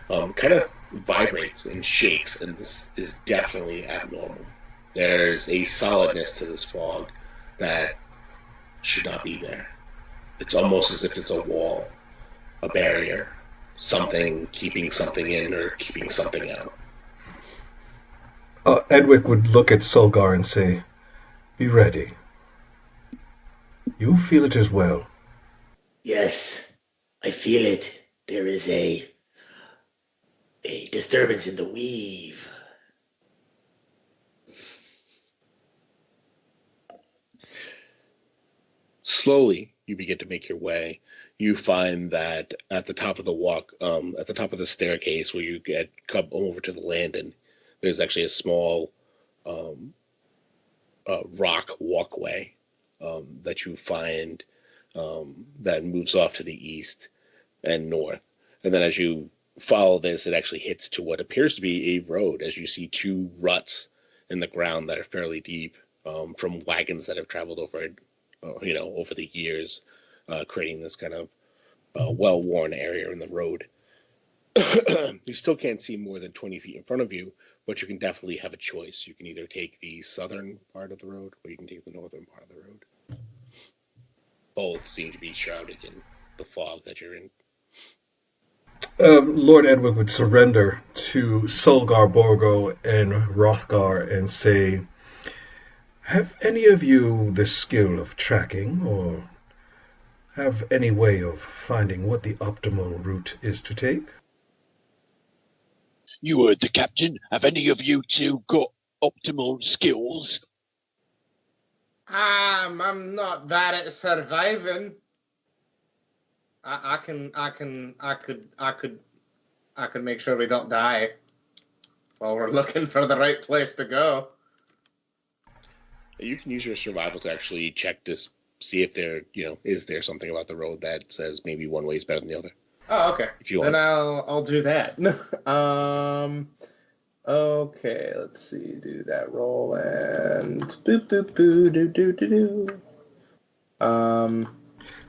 kind of vibrates and shakes, and this is definitely abnormal. There's a solidness to this fog that should not be there. It's almost as if it's a wall, a barrier, something keeping something in or keeping something out. Edwick would look at Sulgar and say, "Be ready. You feel it as well." Yes, I feel it. There is a disturbance in the weave. Slowly, you begin to make your way. You find that at the top of the at the top of the staircase where you come over to the landing, there's actually a small rock walkway that you find that moves off to the east and north. And then as you follow this, it actually hits to what appears to be a road, as you see two ruts in the ground that are fairly deep from wagons that have traveled over it, over the years, creating this kind of well-worn area in the road. You still can't see more than 20 feet in front of you, but you can definitely have a choice. You can either take the southern part of the road, or you can take the northern part of the road. Both seem to be shrouded in the fog that you're in. Lord Edwick would surrender to Sulgar, Borgo, and Hrothgar and say, "Have any of you the skill of tracking, or have any way of finding what the optimal route is to take?" You heard the captain. Have any of you two got optimal skills? I'm not bad at surviving. I could make sure we don't die while we're looking for the right place to go. You can use your survival to actually check this, see if is there something about the road that says maybe one way is better than the other. Oh, okay. If you want. Then I'll do that. Okay, let's see. Do that roll and boop boop boo do do do do.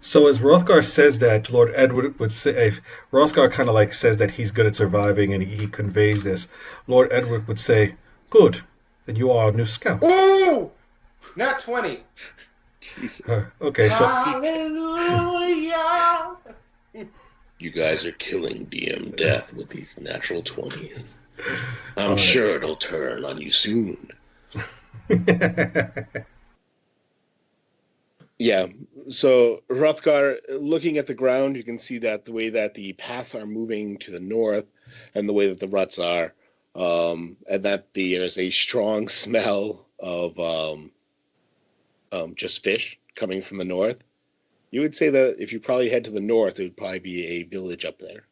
So as Hrothgar says that, Lord Edward would say, Hrothgar kind of like says that he's good at surviving and he conveys this. Lord Edward would say, "Good, then you are a new scout." Ooh! Not 20. Jesus. Okay, so Hallelujah! You guys are killing DM Death with these natural 20s. I'm sure it'll turn on you soon. Yeah, so Hrothgar, looking at the ground, you can see that the way that the paths are moving to the north and the way that the ruts are, and that there's a strong smell of just fish coming from the north. You would say that if you probably head to the north, it would probably be a village up there,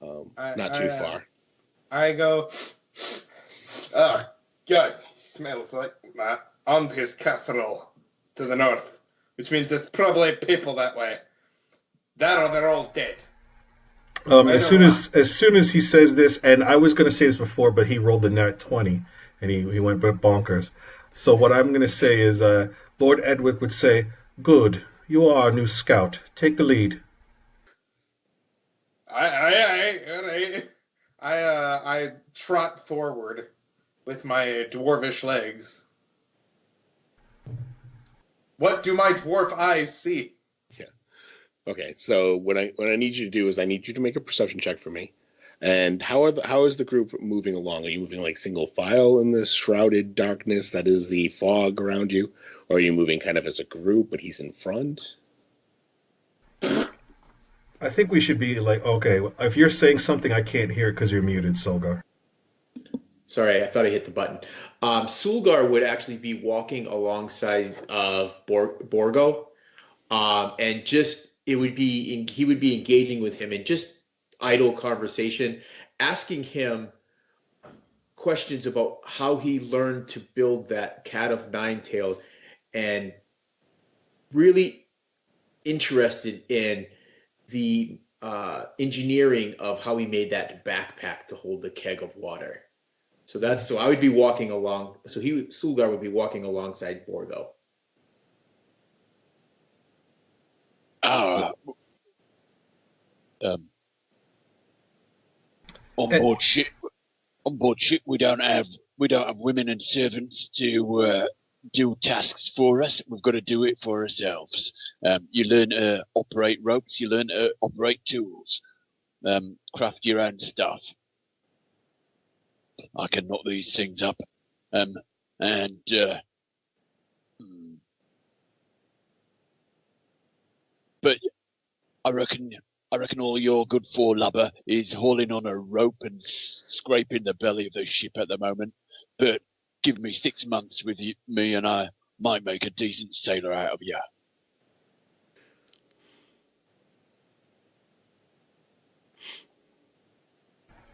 not too far. I go, oh, God, smells like my auntie's casserole to the north, which means there's probably people that way. That or they're all dead. As soon as he says this, and I was going to say this before, but he rolled the nat 20, and he went bonkers. So what I'm going to say is, Lord Edwick would say, "Good, you are a new scout. Take the lead." I trot forward with my dwarvish legs. What do my dwarf eyes see? Yeah. Okay. So what I need you to do is I need you to make a perception check for me. And how is the group moving along? Are you moving like single file in this shrouded darkness that is the fog around you, or are you moving kind of as a group, but he's in front? I think we should be like, okay, if you're saying something, I can't hear it because you're muted, Sulgar. Sorry, I thought I hit the button. Sulgar would actually be walking alongside of Borgo, and just he would be engaging with him in just idle conversation, asking him questions about how he learned to build that cat of nine tails, and really interested in the engineering of how he made that backpack to hold the keg of water. So I would be walking along. So Sulgar would be walking alongside Borgo. On board ship, we don't have women and servants to do tasks for us. We've got to do it for ourselves. You learn to operate ropes. You learn to operate tools. Craft your own stuff. I can knock these things up, but I reckon all you're good for, lubber, is hauling on a rope and scraping the belly of the ship at the moment. But give me 6 months with me, and I might make a decent sailor out of you.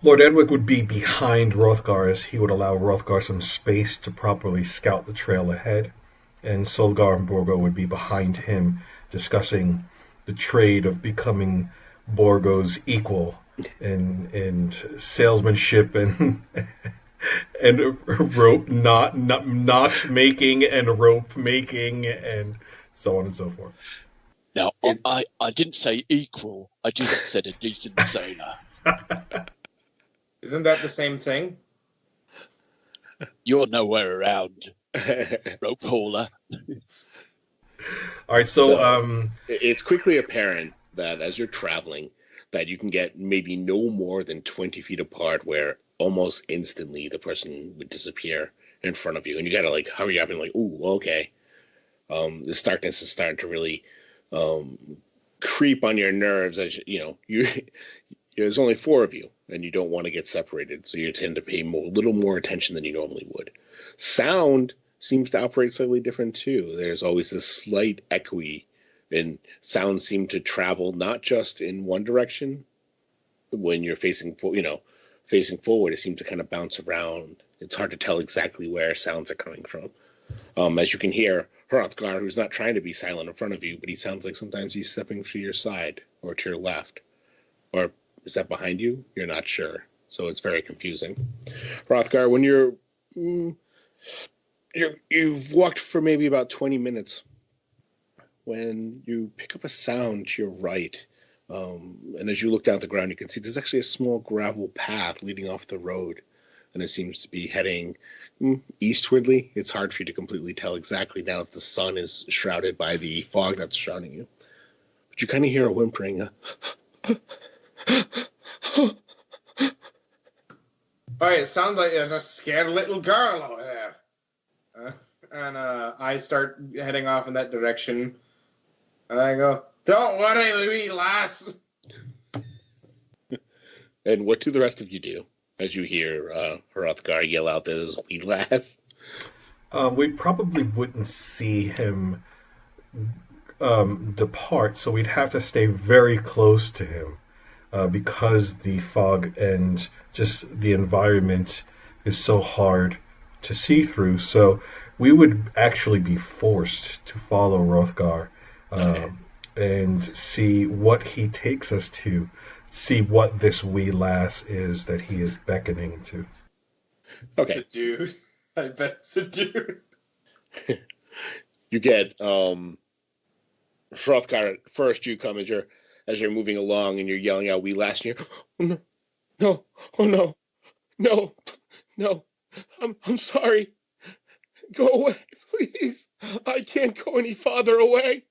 Lord Edwick would be behind Hrothgar as he would allow Hrothgar some space to properly scout the trail ahead, and Sulgar and Borgo would be behind him discussing the trade of becoming Borgo's equal in salesmanship and rope not making and rope making and so on and so forth. Now, I didn't say equal. I just said a decent sailor. Isn't that the same thing? You're nowhere around, rope hauler. All right, so it's quickly apparent that as you're traveling, that you can get maybe no more than 20 feet apart, where almost instantly the person would disappear in front of you, and you gotta like hurry up and like, ooh, okay. This darkness is starting to really creep on your nerves as there's only 4 of you, and you don't want to get separated, so you tend to pay a little more attention than you normally would. Sound seems to operate slightly different too. There's always this slight echoey, and sounds seem to travel not just in one direction. When you're facing forward, it seems to kind of bounce around. It's hard to tell exactly where sounds are coming from. As you can hear, Hrothgar, who's not trying to be silent in front of you, but he sounds like sometimes he's stepping to your side or to your left. Or is that behind you? You're not sure. So it's very confusing. Hrothgar, when you've walked for maybe about 20 minutes, when you pick up a sound to your right, and as you look down at the ground, you can see there's actually a small gravel path leading off the road, and it seems to be heading eastwardly. It's hard for you to completely tell exactly now that the sun is shrouded by the fog that's shrouding you. But you kind of hear a whimpering. It sounds like there's a scared little girl over there. And I start heading off in that direction. And I go, "Don't worry, wee lass." And what do the rest of you do as you hear Hrothgar yell out this wee lass? We probably wouldn't see him depart, so we'd have to stay very close to him because the fog and just the environment is so hard to see through. So we would actually be forced to follow Hrothgar and see what he takes us to, see what this wee lass is that he is beckoning to. Okay. It's a dude. I bet it's a dude. You get Hrothgar first. You come as you're moving along and you're yelling out "wee lass," and you're, "Oh no, I'm sorry. Go away, Please, I can't go any farther away.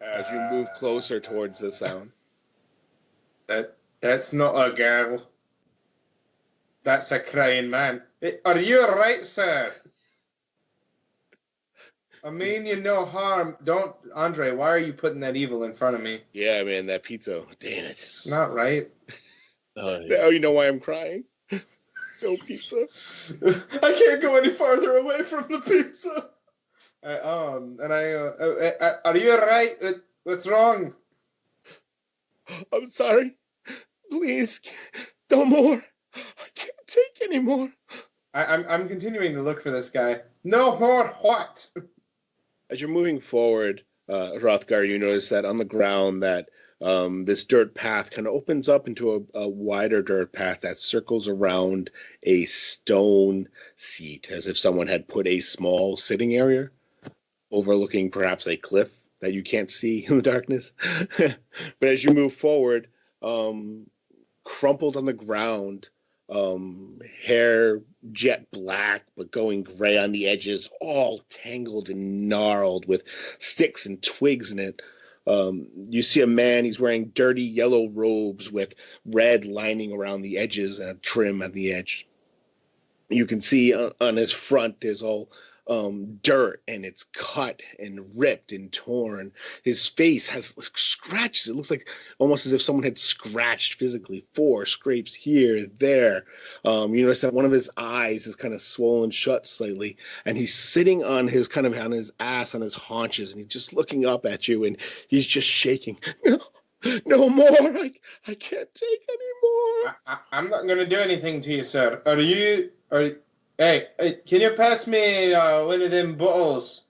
As you move closer towards the sound. That's not a girl. That's a crying man. Are you alright, sir? I mean you no harm. Don't, Andre, why are you putting that evil in front of me? Yeah, man, that pizza. Damn it. It's not right. Now you know why I'm crying. No pizza. I can't go any farther away from the pizza. Are you alright? What's wrong? I'm sorry. Please, no more. I can't take any more. I'm continuing to look for this guy. No more what? As you're moving forward, Hrothgar, you notice that on the ground that this dirt path kind of opens up into a wider dirt path that circles around a stone seat, as if someone had put a small sitting area overlooking perhaps a cliff that you can't see in the darkness. But as you move forward, crumpled on the ground, hair jet black but going gray on the edges, all tangled and gnarled with sticks and twigs in it. You see a man, he's wearing dirty yellow robes with red lining around the edges and a trim at the edge. You can see on his front there's all dirt, and it's cut and ripped and torn. His face has scratches. It looks like almost as if someone had scratched physically. 4 scrapes here, there. You notice that one of his eyes is kind of swollen shut slightly, and he's sitting on his on his ass, on his haunches, and he's just looking up at you, and he's just shaking. No more. I can't take any more. I'm not going to do anything to you, sir. Hey, can you pass me one of them bottles?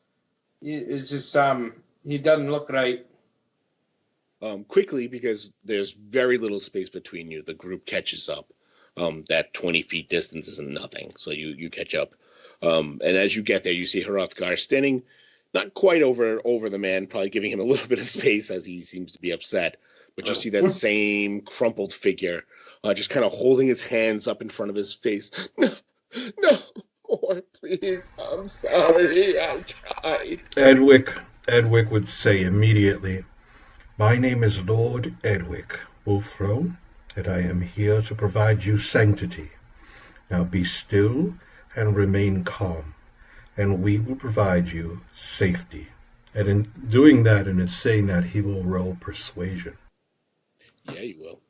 It's just, he doesn't look right. Quickly, because there's very little space between you, the group catches up. That 20 feet distance isn't nothing, so you catch up. And as you get there, you see Hrothgar standing not quite over the man, probably giving him a little bit of space as he seems to be upset. But you see that same crumpled figure just kind of holding his hands up in front of his face. No more, please. I'm sorry. I tried. Edwick would say immediately, "My name is Lord Edwick Bullthrow, and I am here to provide you sanctity. Now be still and remain calm, and we will provide you safety." And in doing that and in saying that, he will roll persuasion. Yeah, you will.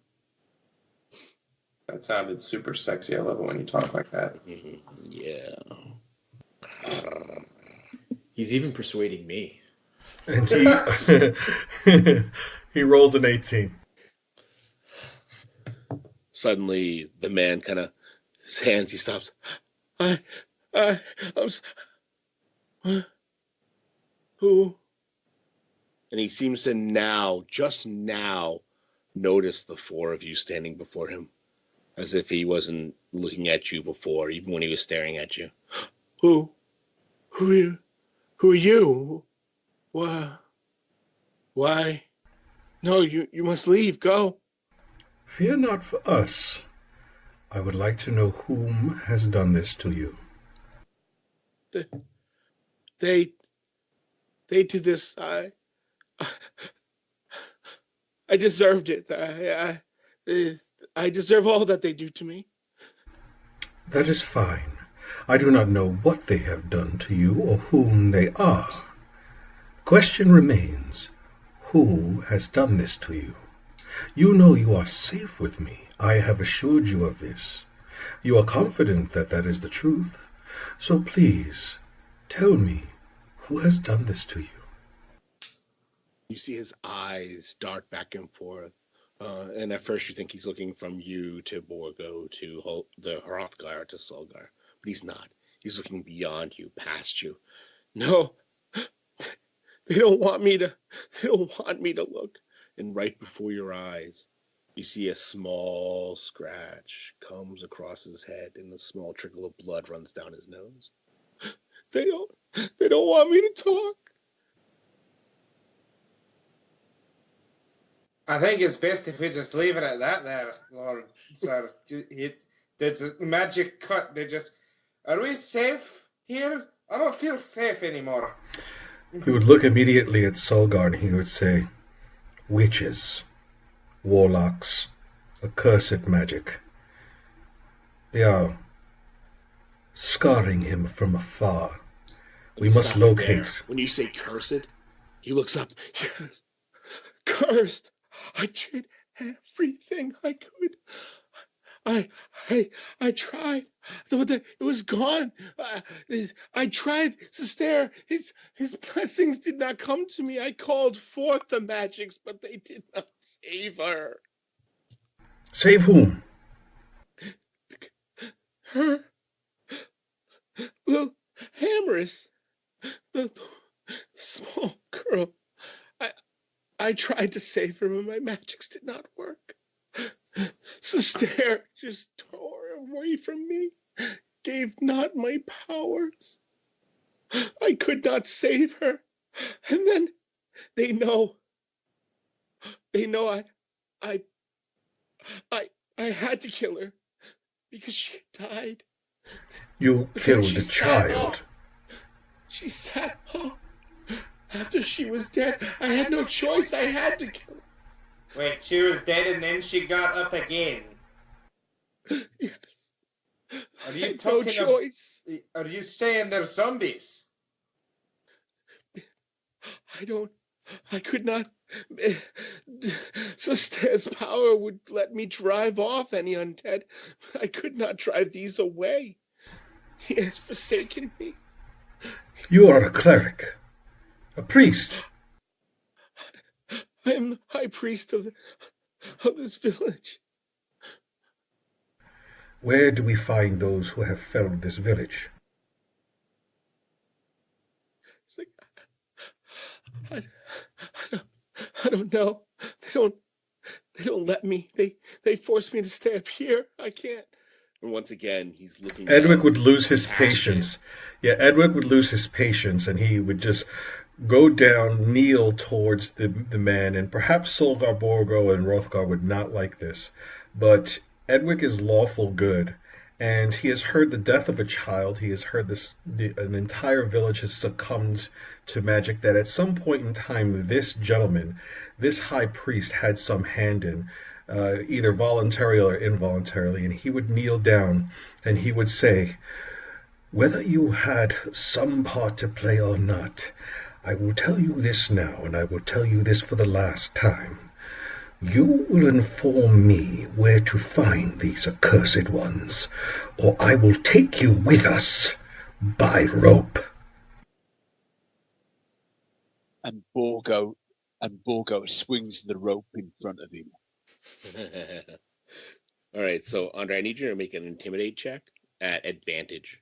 That sounded super sexy. I love it when you talk like that. Mm-hmm. Yeah. He's even persuading me. And he rolls an 18. Suddenly, the man kind of, his hands, he stops. I'm who? And he seems to just now, notice the 4 of you standing before him. As if he wasn't looking at you before, even when he was staring at you. Who are you? Who are you? Why? No, you must leave. Go. Fear not for us. I would like to know whom has done this to you. They did this. I deserved it. I deserve all that they do to me. That is fine. I do not know what they have done to you or whom they are. The question remains, who has done this to you? You know you are safe with me. I have assured you of this. You are confident that that is the truth. So please, tell me, who has done this to you? You see his eyes dart back and forth. And at first you think he's looking from you to Borgo to the Hrothgar to Sulgar. But he's not. He's looking beyond you, past you. No, they don't want me to look. And right before your eyes, you see a small scratch comes across his head and a small trickle of blood runs down his nose. They don't want me to talk. I think it's best if we just leave it at that there, Lord, sir. It's a magic cut. Are we safe here? I don't feel safe anymore. He would look immediately at Sulgar and he would say, witches, warlocks, accursed magic. They are scarring him from afar. We must Stop it locate. there. When you say cursed, he looks up. Yes, cursed. I did everything I could. I tried. It was gone. I tried to stare. His blessings did not come to me. I called forth the magics, but they did not save her. Save whom? Her little Hammerus, the small girl. I tried to save her, but my magics did not work. Sister just tore away from me, gave not my powers. I could not save her. And then they know I had to kill her because she died. You killed the child. She sat up. After she was dead, I had no choice. I had to kill her. Wait, she was dead and then she got up again. Yes. Are you no talking choice. Are you saying they're zombies? I could not. Sister's power would let me drive off any undead. I could not drive these away. He has forsaken me. You are a cleric. A priest. I am the high priest of this village. Where do we find those who have felled this village? It's like, I don't know. They don't let me. They force me to stay up here. I can't. And once again, he's looking. Edwick would lose his patience. Yeah, Edwick would lose his patience, and he would just go down, kneel towards the man, and perhaps Sulgar, Borgo, and Hrothgar would not like this. But Edwick is lawful good, and he has heard the death of a child. He has heard an entire village has succumbed to magic that at some point in time, this gentleman, this high priest, had some hand in, either voluntarily or involuntarily, and he would kneel down and he would say, whether you had some part to play or not, I will tell you this now, and I will tell you this for the last time. You will inform me where to find these accursed ones, or I will take you with us by rope. And Borgo swings the rope in front of him. All right, so Andre, I need you to make an intimidate check at advantage.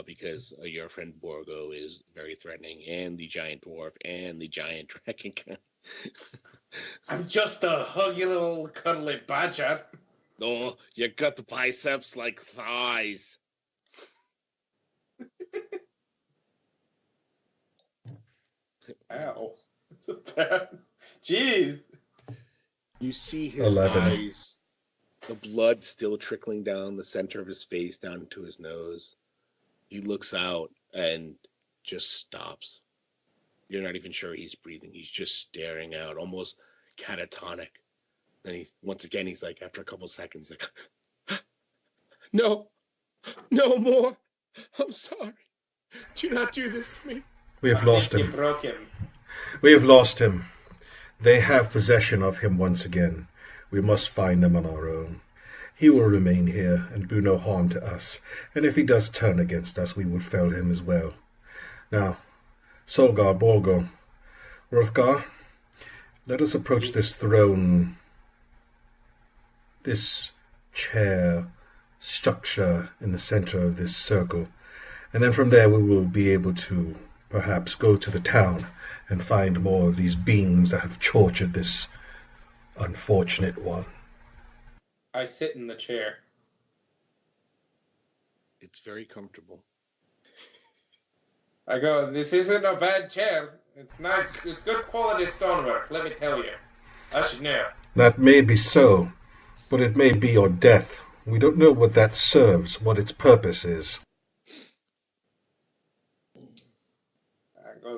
Because your friend Borgo is very threatening, and the giant dwarf, and the giant dragon. I'm just a huggy little cuddly badger. Oh, you got the biceps like thighs. Ow. It's a bad. Jeez. You see his 11. eyes, the blood still trickling down the center of his face, down to his nose. He looks out and just stops. You're not even sure he's breathing. He's just staring out, almost catatonic. Then he's like, after a couple seconds, like, No more. I'm sorry. Do not do this to me. We have lost You him. broke him. We have lost him. They have possession of him once again. We must find them on our own. He will remain here and do no harm to us, and if he does turn against us, we will fell him as well. Now, Sulgar, Borgo, Hrothgar, let us approach this throne, this chair structure in the center of this circle, and then from there we will be able to perhaps go to the town and find more of these beings that have tortured this unfortunate one. I sit in the chair. it's very comfortable. I go, this isn't a bad chair. It's nice. It's good quality stonework, let me tell you. I should know. That may be so, but it may be your death. We don't know what that serves, what its purpose is.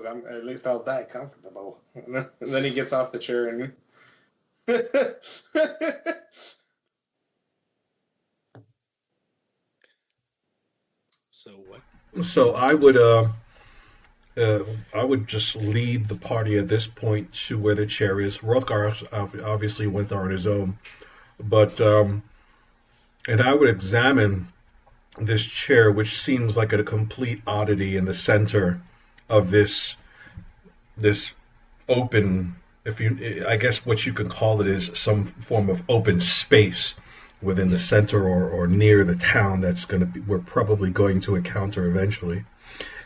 At least I'll die comfortable. And then he gets off the chair and. So what? So I would just lead the party at this point to where the chair is. Hrothgar obviously went there on his own, but and I would examine this chair, which seems like a complete oddity in the center of this open, I guess what you can call it is some form of open space within the center or near the town we're probably going to encounter eventually.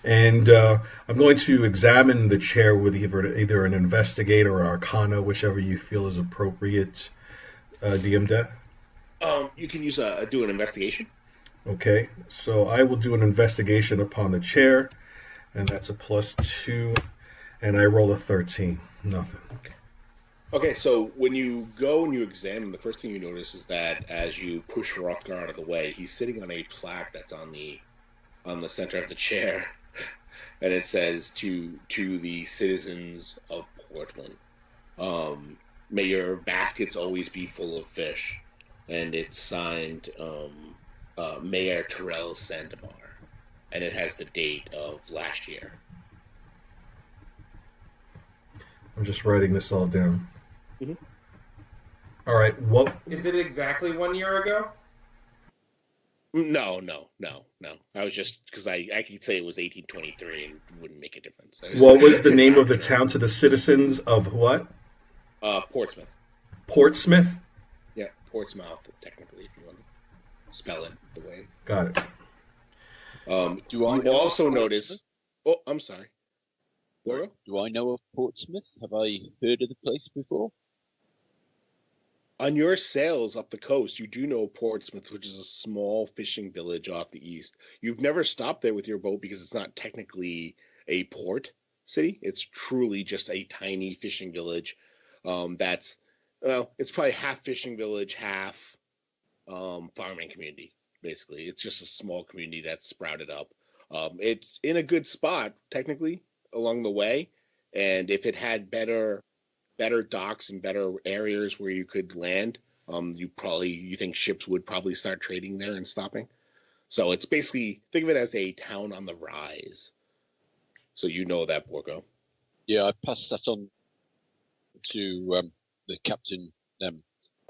And I'm going to examine the chair with either an investigator or arcana, whichever you feel is appropriate. DM Death. You can use do an investigation. Okay, so I will do an investigation upon the chair, and that's a +2, and I roll a 13. Nothing. Okay, so when you go and you examine, the first thing you notice is that as you push Hrothgar out of the way, he's sitting on a plaque that's on the center of the chair, and it says to the citizens of Portland, may your baskets always be full of fish, and it's signed Mayor Terrell Sandamar, and it has the date of last year. I'm just writing this all down. Mm-hmm. All right, what Is it exactly 1 year ago? No. I was just because I could say it was 1823 and it wouldn't make a difference. What was the name of the town to the citizens of what? Portsmouth. Portsmouth? Yeah, Portsmouth, technically, if you want to spell it the way. Got it. Do I You also notice... Oh, I'm sorry. Borgo? Do I know of Portsmouth? Have I heard of the place before? On your sails up the coast, you do know Portsmouth, which is a small fishing village off the east. You've never stopped there with your boat because it's not technically a port city. It's truly just a tiny fishing village it's probably half fishing village, half farming community, basically. It's just a small community that's sprouted up. It's in a good spot, technically, along the way, and if it had better docks and better areas where you could land, you think ships would probably start trading there and stopping. So it's basically, think of it as a town on the rise. So you know that, Borgo. Yeah, I passed that on to the captain,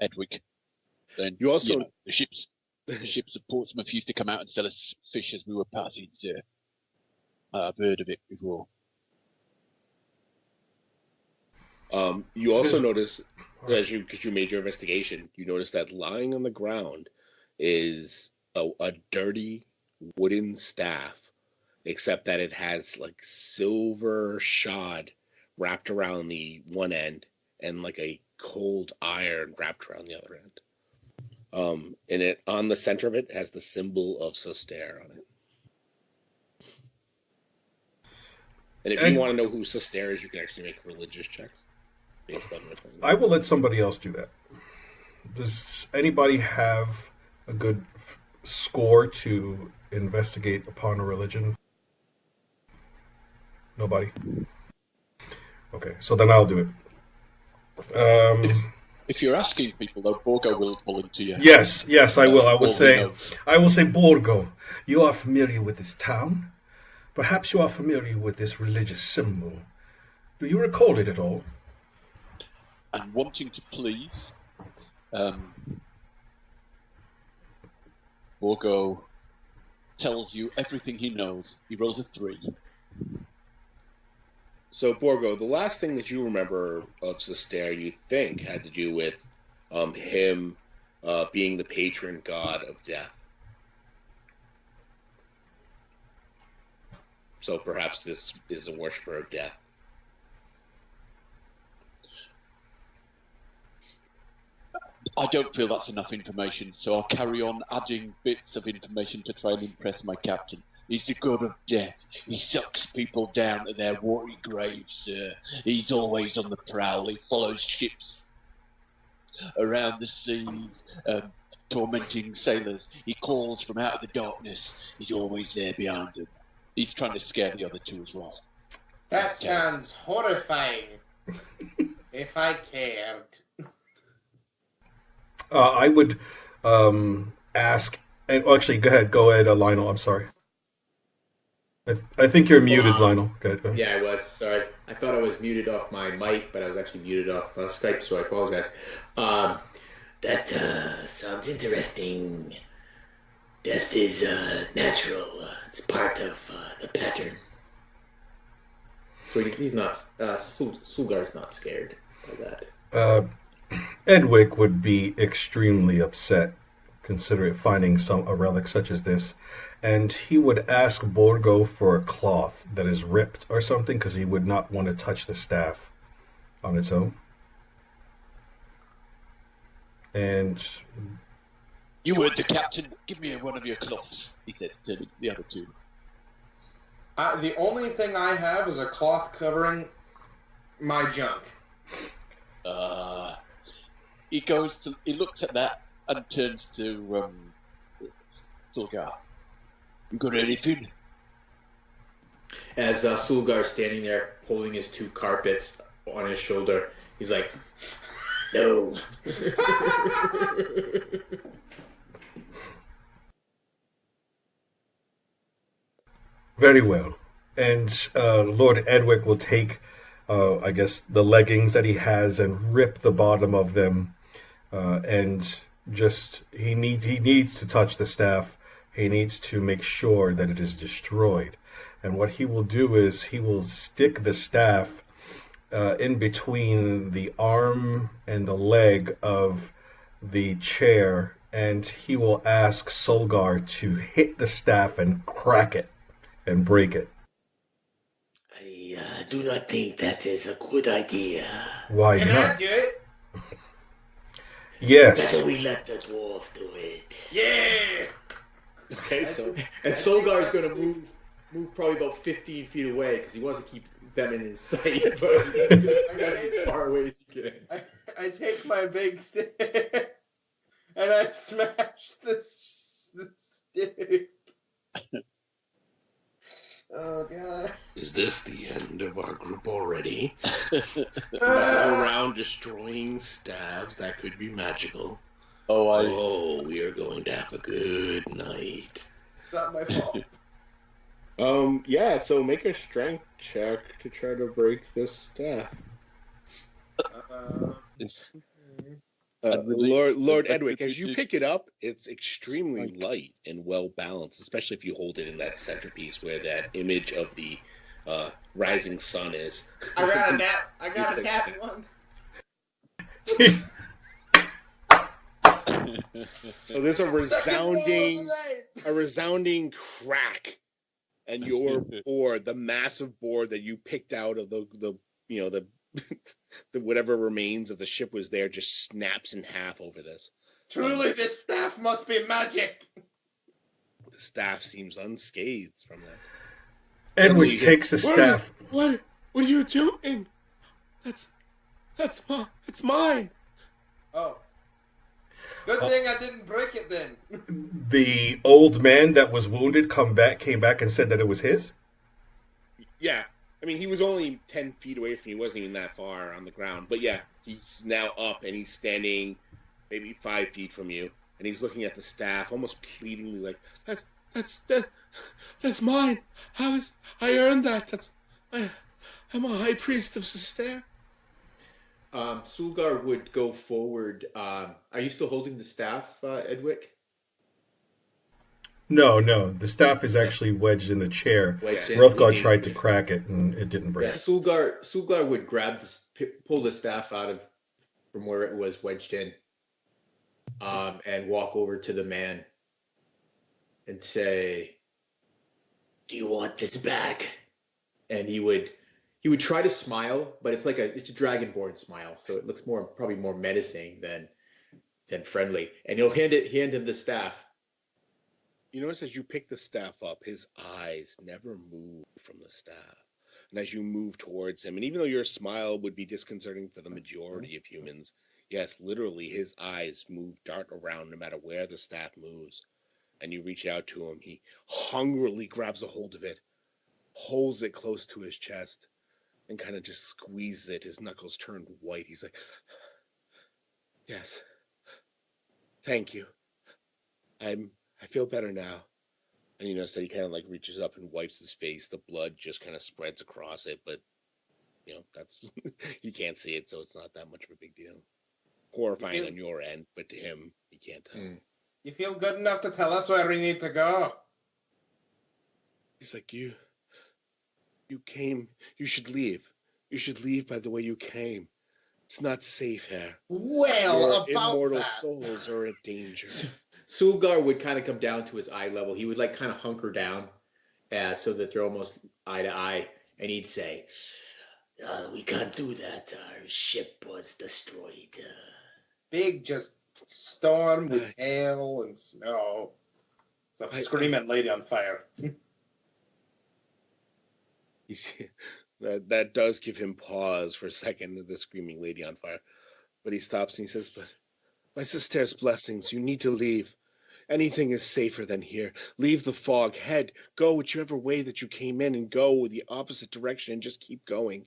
Edwick. Then You also the ships at Portsmouth used to come out and sell us fish as we were passing, sir. I've heard of it before. You also notice, because you made your investigation, you notice that lying on the ground is a dirty wooden staff, except that it has like silver shod wrapped around the one end and like a cold iron wrapped around the other end. And it on the center of it has the symbol of Sustair on it. And if you want to know who Sustair is, you can actually make religious checks. Based on I will let somebody else do that. Does anybody have a good score to investigate upon a religion? Nobody? Okay, so then I'll do it. If you're asking people, though, Borgo will volunteer. Yes, I will. I will say, Borgo, you are familiar with this town. Perhaps you are familiar with this religious symbol. Do you recall it at all? And wanting to please, Borgo tells you everything he knows. He rolls a 3. So, Borgo, the last thing that you remember of Sustair, you think, had to do with him being the patron god of death. So perhaps this is a worshiper of death. I don't feel that's enough information, so I'll carry on adding bits of information to try and impress my captain. He's the god of death. He sucks people down to their watery graves, sir. He's always on the prowl. He follows ships around the seas, tormenting sailors. He calls from out of the darkness. He's always there behind them. He's trying to scare the other two as well. That sounds horrifying. If I cared. I would ask. And actually, go ahead, Lionel. I'm sorry. I think you're muted, Lionel. Go ahead. Yeah, I was. Sorry. I thought I was muted off my mic, but I was actually muted off Skype, so I apologize. That sounds interesting. Death is natural. It's part of the pattern. So he's not. Sulgar's not scared by that. Edwick would be extremely upset, considering finding a relic such as this, and he would ask Borgo for a cloth that is ripped or something, because he would not want to touch the staff on its own. And You heard the captain. Give me one of your cloths, he says to the other two. The only thing I have is a cloth covering my junk. He looks at that and turns to Sulgar. You got anything? As Sulgar's standing there holding his two carpets on his shoulder, he's like, No. very well. And Lord Edwick will take, I guess, the leggings that he has and rip the bottom of them. And just he needs to touch the staff. He needs to make sure that it is destroyed. And what he will do is he will stick the staff in between the arm and the leg of the chair, and he will ask Sulgar to hit the staff and crack it and break it. I do not think that is a good idea. Why Can not? I do it? Yes. Better we let the dwarf do it. Yeah! okay, so and Sulgar's gonna move probably about 15 feet away because he wants to keep them in his sight, but I got as far away as he can. I take my big stick and I smash the stick. Oh god. Is this the end of our group already? Go around destroying staves that could be magical. Oh, we are going to have a good night. It's not my fault. Yeah, so make a strength check to try to break this staff. Lord Edwick, as you pick it up, it's extremely light and well balanced, especially if you hold it in that centerpiece where that image of the rising sun is. I got a nappy one. So there's a resounding crack, and your board, the massive board that you picked out of the the whatever remains of the ship was there, just snaps in half over this. Truly, this staff must be magic. The staff seems unscathed from that. Edwick takes the staff. What are you doing? That's mine. Oh. Good thing I didn't break it then. The old man that was wounded came back and said that it was his? Yeah. I mean, he was only 10 feet away from you. He wasn't even that far on the ground. But yeah, he's now up and he's standing maybe 5 feet from you. And he's looking at the staff almost pleadingly like, that's mine. I earned that. I'm a high priest of Sister. Sulgar would go forward. Are you still holding the staff, Edwick? No. The staff is actually wedged in the chair. Hrothgar tried to crack it, and it didn't break. Yeah, Sulgar would pull the staff out from where it was wedged in, and walk over to the man and say, Do you want this back? And he would try to smile, but it's a Dragonborn smile, so it looks probably more menacing than friendly. And he'll hand him the staff. You notice as you pick the staff up, his eyes never move from the staff. And as you move towards him, and even though your smile would be disconcerting for the majority of humans, yes, literally his eyes dart around no matter where the staff moves. And you reach out to him, he hungrily grabs a hold of it, holds it close to his chest, and kind of just squeezes it. His knuckles turned white. He's like, yes, thank you. I feel better now. And you notice that he kind of like reaches up and wipes his face. The blood just kind of spreads across it, but that's you can't see it, so it's not that much of a big deal. Horrifying on your end, but to him, he can't tell. You feel good enough to tell us where we need to go? He's like, you came. You should leave. You should leave by the way you came. It's not safe here. Well, your about immortal that. souls are in danger. Sulgar would kind of come down to his eye level. He would like kind of hunker down so that they're almost eye to eye. And he'd say, We can't do that. Our ship was destroyed. Big just storm with hail and snow. It's a screaming lady on fire. That does give him pause for a second, the screaming lady on fire. But he stops and he says, but my sister's blessings, you need to leave. Anything is safer than here. Leave the fog. Head. Go whichever way that you came in and go the opposite direction and just keep going.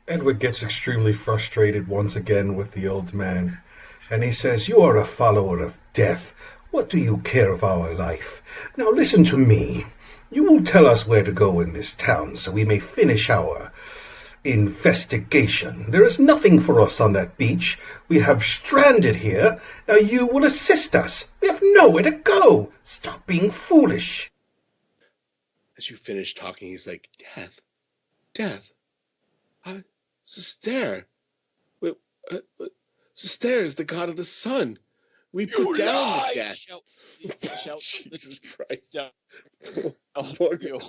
Edwick gets extremely frustrated once again with the old man, and he says, "You are a follower of death. What do you care of our life? Now listen to me. You will tell us where to go in this town so we may finish our investigation. There is nothing for us on that beach. We have stranded here. Now you will assist us. We have nowhere to go. Stop being foolish." As you finish talking, he's like, Death. Sister. Sister is the god of the sun. We put down the death. Shout Jesus Christ. Borgo.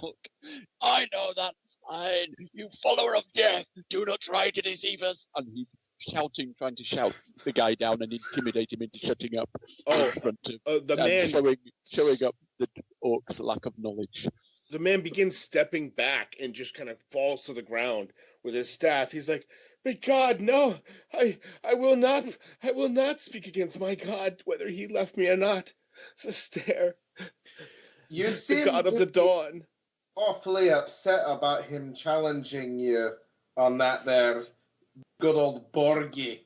I know that sign. You follower of death. Do not try to deceive us. And he's shouting, trying to shout the guy down and intimidate him into shutting up. In front of the man showing up the orc's lack of knowledge. The man begins stepping back and just kind of falls to the ground with his staff. He's like, "But God, no! I will not speak against my God, whether he left me or not. Sister, You the seem God of the dawn." Awfully upset about him challenging you on that there good old Borgie.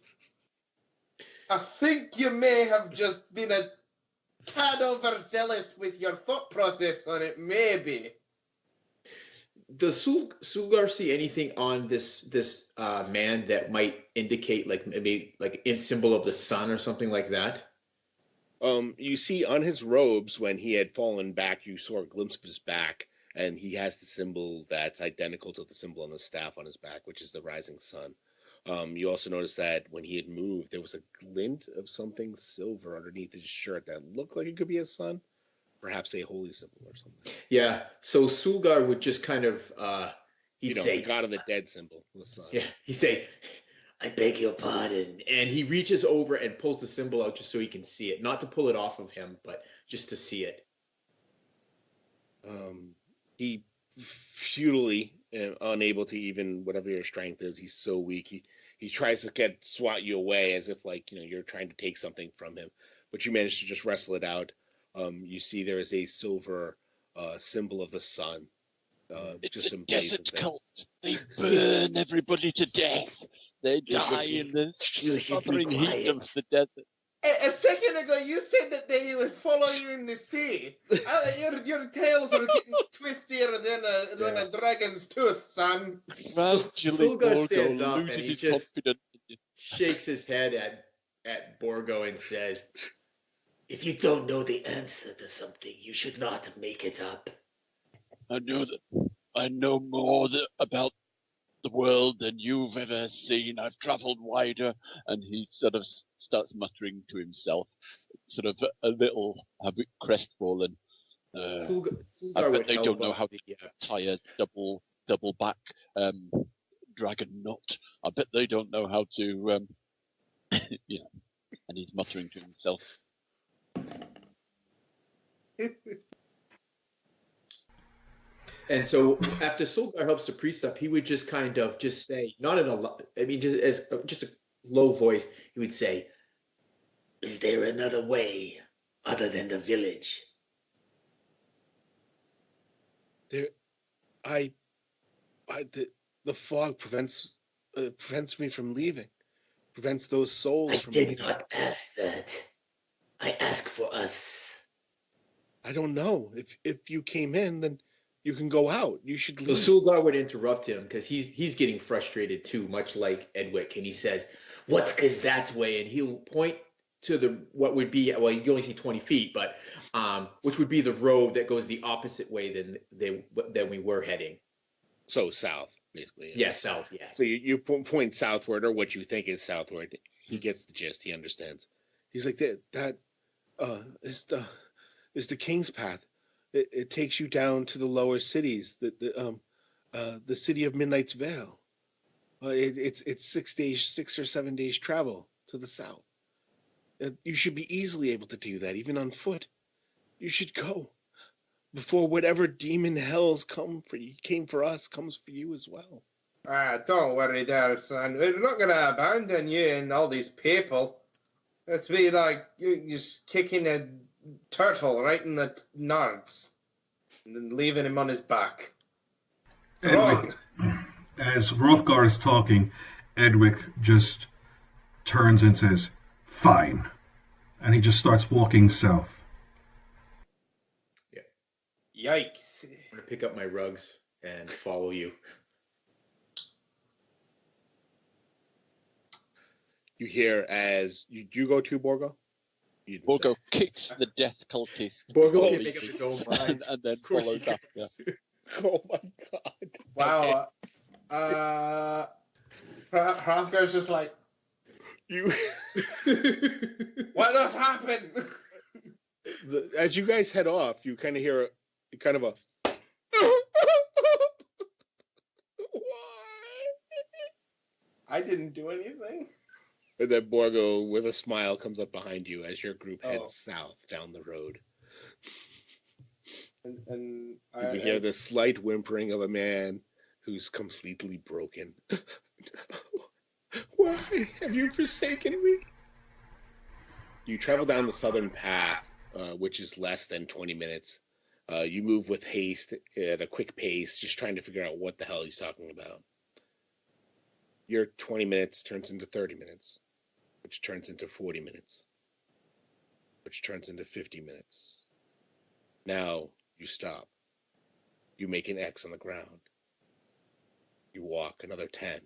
I think you may have just been a tad overzealous with your thought process on it, maybe. does Sulgar see anything on this man that might indicate like maybe like a symbol of the sun or something like that? You see on his robes when he had fallen back, you saw a glimpse of his back, and he has the symbol that's identical to the symbol on the staff on his back, which is the rising sun. You also notice that when he had moved, there was a glint of something silver underneath his shirt that looked like it could be a sun, perhaps a holy symbol or something. Yeah. So Sulgar would just kind of he'd say the god of the dead symbol, the sun. Yeah. He'd say, I beg your pardon. and he reaches over and pulls the symbol out just so he can see it, not to pull it off of him, but just to see it. He futilely, unable to even whatever your strength is, he's so weak. He tries to swat you away as if like you're trying to take something from him, but you manage to just wrestle it out. You see there is a silver symbol of the sun. It's just a emblazoned desert there. cult. They burn everybody to death. They die in the smothering heat of the desert. A second ago, you said that they would follow you in the sea. Your tails are getting twistier than a dragon's tooth, son. Gradually, Sulgar stands Borgo up and loses he his just confidence. shakes his head at Borgo and says, If you don't know the answer to something, you should not make it up. I know more about the world than you've ever seen. I've traveled wider. And he sort of starts muttering to himself, sort of a little a bit crestfallen. Sulgar I bet would they help don't know him. how to tie a double back dragon knot. I bet they don't know how to, and he's muttering to himself. And so after Sulgar helps the priest up, he would just kind of just say, not in just a low voice, he would say, Is there another way other than the village? I The fog prevents me from leaving. Prevents those souls I from did leaving. not ask that. I asked for us. I don't know. If you came in, then you can go out. You should So leave. Sulgar would interrupt him because he's getting frustrated too, much like Edwick, and he says, "What's is that way?" And he'll point to what would be, well, you only see 20 feet, but which would be the road that goes the opposite way than we were heading. So south, basically. Yeah, south. Yeah. So you point southward, or what you think is southward. He gets the gist. He understands. He's like, that is the King's Path. It takes you down to the lower cities. The city of Midnight's Vale. It's 6 or 7 days travel to the south. You should be easily able to do that, even on foot. You should go before whatever demon hells came for us comes for you as well. Don't worry there, son. We're not going to abandon you and all these people. It's be like you just kicking a turtle right in the nards and then leaving him on his back. It's wrong. As Hrothgar is talking, Edwick just turns and says, "Fine." And he just starts walking south. Yeah. Yikes. I'm going to pick up my rugs and follow you. You hear as you go to Borgo? Borgo kicks the death cultist. Borgo before can he make up his sees- own mind. and then Of course he follows after. can. Oh my god. Wow. Hrothgar's just like, You what has happened? as you guys head off, you kind of hear a I didn't do anything. and then Borgo with a smile comes up behind you as your group heads south down the road. And You hear the slight whimpering of a man who's completely broken. Why have you forsaken me? You travel down the southern path, which is less than 20 minutes. You move with haste at a quick pace, just trying to figure out what the hell he's talking about. Your 20 minutes turns into 30 minutes, which turns into 40 minutes, which turns into 50 minutes. Now you stop. You make an X on the ground. You walk another 10,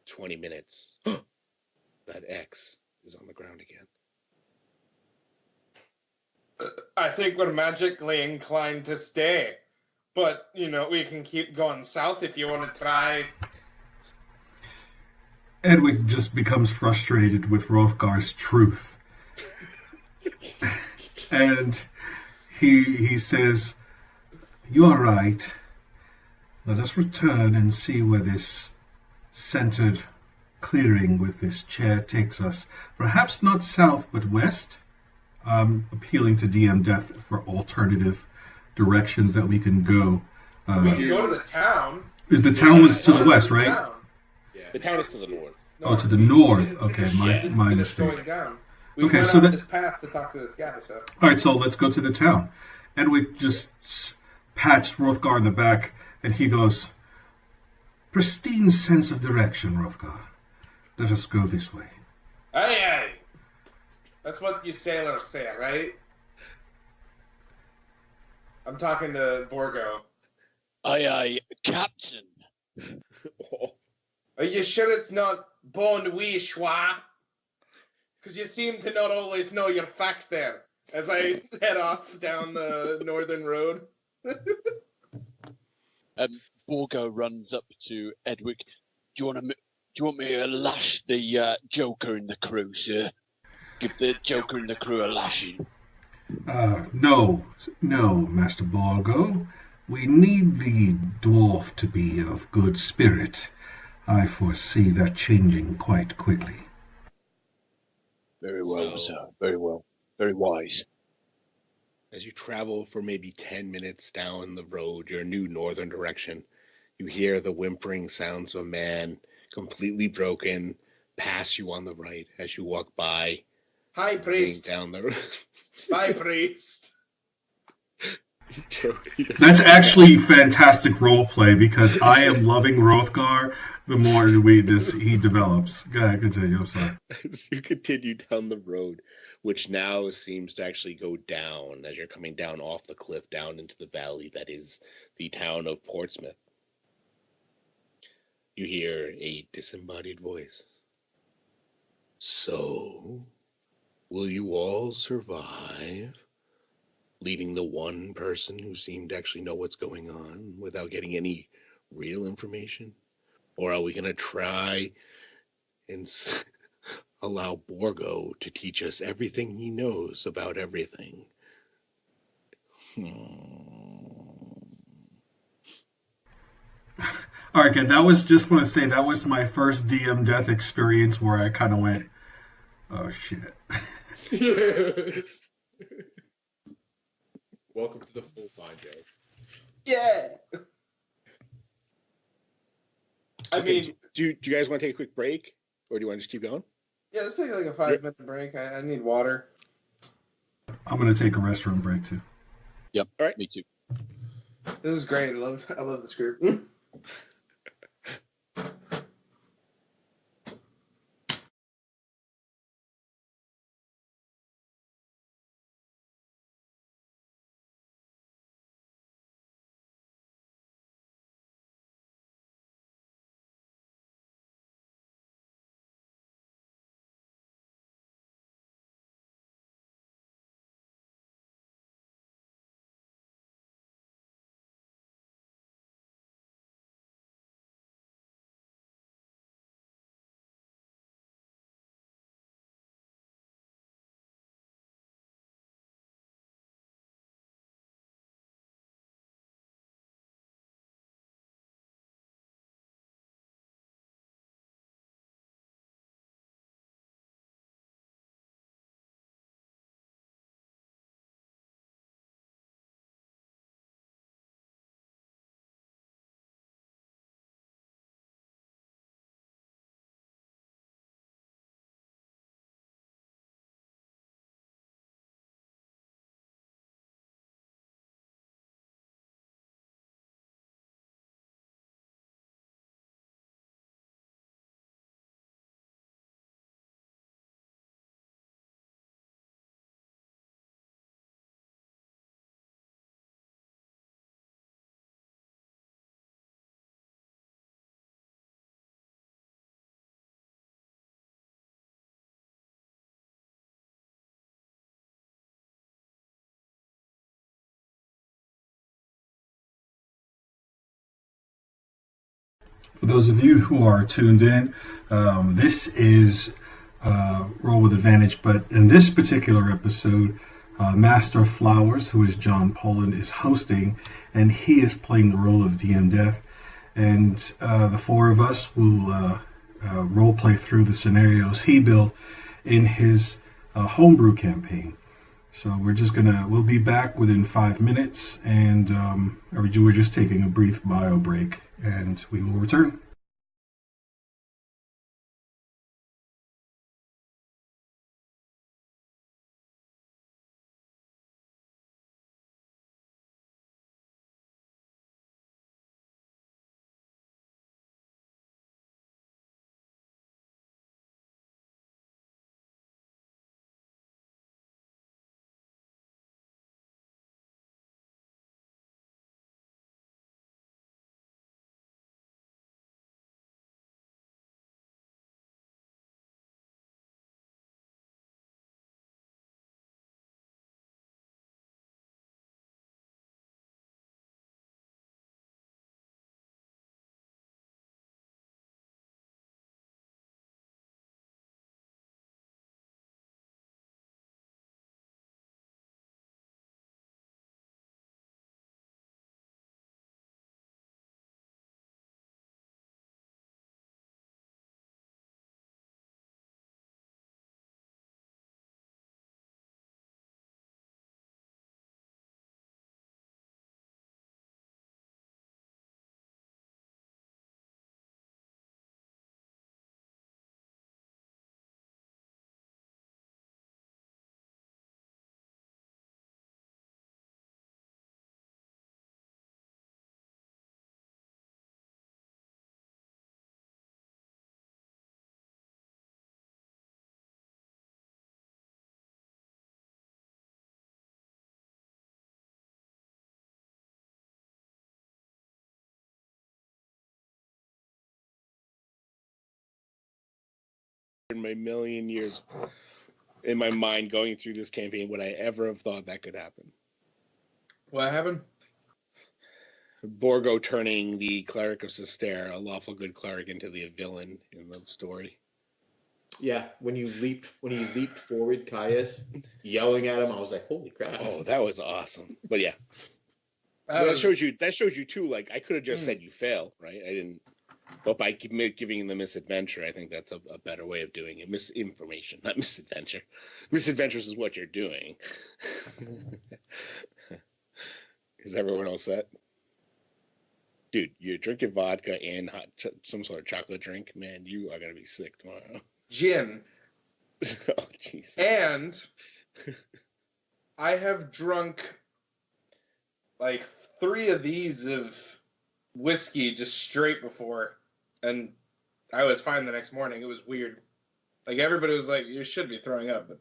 20 minutes. That X is on the ground again. I think we're magically inclined to stay. But, we can keep going south if you want to try. Edwick just becomes frustrated with Hrothgar's truth. And he says, "You are right. Let us return and see where this centered clearing with this chair takes us. Perhaps not south, but west." Appealing to DM Death for alternative directions that we can go. We can go to the town. Is the town was to the west, right? Town. Yeah. The town is to the north. Oh, to the north. Okay, my mistake. Going down. We Okay, went so on that- this path to talk to this guy, so. All right, so let's go to the town. Edwick just pats Hrothgar in the back, and he goes, "Pristine sense of direction, Hrothgar. Let us go this way." Aye. That's what you sailors say, right? I'm talking to Borgo. Aye, Captain. Are you sure it's not Bon Oui Schwa? Because you seem to not always know your facts there. As I head off down the northern road. Borgo runs up to Edwick. Do you want me to lash the Joker in the crew, sir? Give the Joker and the crew a lashing. No, Master Borgo. We need the dwarf to be of good spirit. I foresee that changing quite quickly. Very well, sir. Very well. Very wise. As you travel for maybe 10 minutes down the road, your new northern direction, you hear the whimpering sounds of a man, completely broken, pass you on the right as you walk by. Hi, priest. Down the road. Hi, priest. That's actually fantastic role play because I am loving Hrothgar the more he develops. Go ahead, continue. I'm sorry. As you continue down the road, which now seems to actually go down as you're coming down off the cliff down into the valley that is the town of Portsmouth. You hear a disembodied voice. So, will you all survive? Leaving the one person who seemed to actually know what's going on without getting any real information? Or are we going to try and allow Borgo to teach us everything he knows about everything? All right, kid. That was just want to say that was my first DM death experience where I kind of went, "Oh shit." Yes. Welcome to the full time, Joe. Yeah. I mean, do you guys want to take a quick break, or do you want to just keep going? yeah, let's take like a 5-minute break. I need water. I'm gonna take a restroom break too. Yep. All right. Me too. This is great. I love this group. For those of you who are tuned in, this is Roll with Advantage, but in this particular episode, MasterOfFlowers, who is John Poland, is hosting, and he is playing the role of DM Death. And the four of us will role play through the scenarios he built in his homebrew campaign. So we'll be back within 5 minutes, and we're just taking a brief bio break, and we will return. in my million years in my mind going through this campaign would I ever have thought that could happen. What happened? Borgo turning the cleric of Sister, a lawful good cleric, into the villain in the story. Yeah, when he leaped forward, Caius, yelling at him, I was like, "Holy crap!" Oh, that was awesome. But yeah, That shows you too. Like I could have just said you fail, right? I didn't. But by giving the misadventure, I think that's a better way of doing it. Misinformation, not misadventure. Misadventures is what you're doing. Is everyone all set? Dude, you're drinking vodka and some sort of chocolate drink. Man, you are going to be sick tomorrow. gin. Oh, jeez. And I have drunk like 3 of these of whiskey just straight before, and I was fine the next morning. It was weird. Like, everybody was like, you should be throwing up, but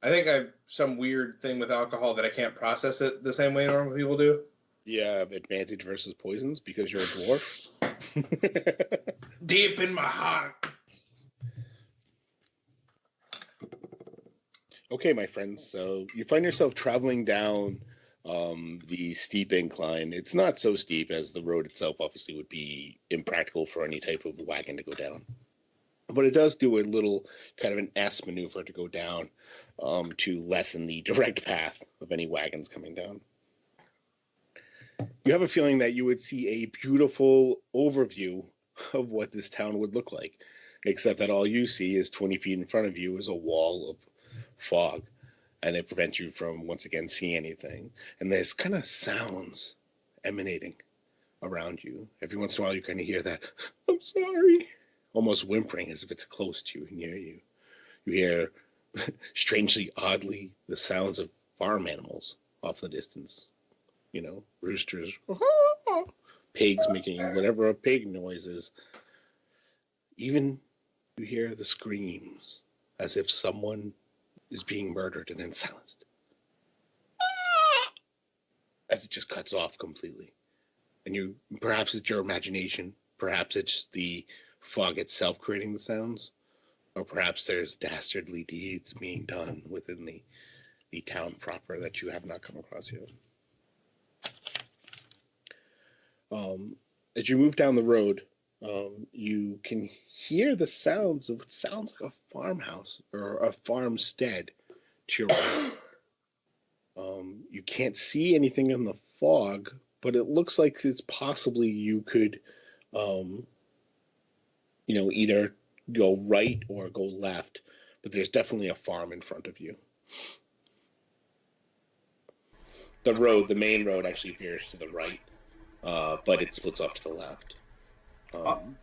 I think I have some weird thing with alcohol that I can't process it the same way normal people do. Yeah, advantage versus poisons because you're a dwarf. Deep in my heart. Okay, my friends. So you find yourself traveling down the steep incline. It's not so steep as the road itself obviously would be impractical for any type of wagon to go down. But it does do a little kind of an S maneuver to go down to lessen the direct path of any wagons coming down. You have a feeling that you would see a beautiful overview of what this town would look like, except that all you see is 20 feet in front of you is a wall of fog, and it prevents you from once again seeing anything. And there's kind of sounds emanating around you. Every once in a while you kind of hear that, "I'm sorry," almost whimpering as if it's close to you and near you. You hear, strangely, oddly, the sounds of farm animals off the distance. You know, roosters, pigs making whatever a pig noise is. Even you hear the screams as if someone is being murdered and then silenced. As it just cuts off completely. And perhaps it's your imagination, perhaps it's the fog itself creating the sounds, or perhaps there's dastardly deeds being done within the town proper that you have not come across yet. As you move down the road, you can hear the sounds of what sounds like a farmhouse or a farmstead to your right. You can't see anything in the fog, but it looks like it's possibly you could, either go right or go left, but there's definitely a farm in front of you. The main road actually veers to the right. But it splits off to the left.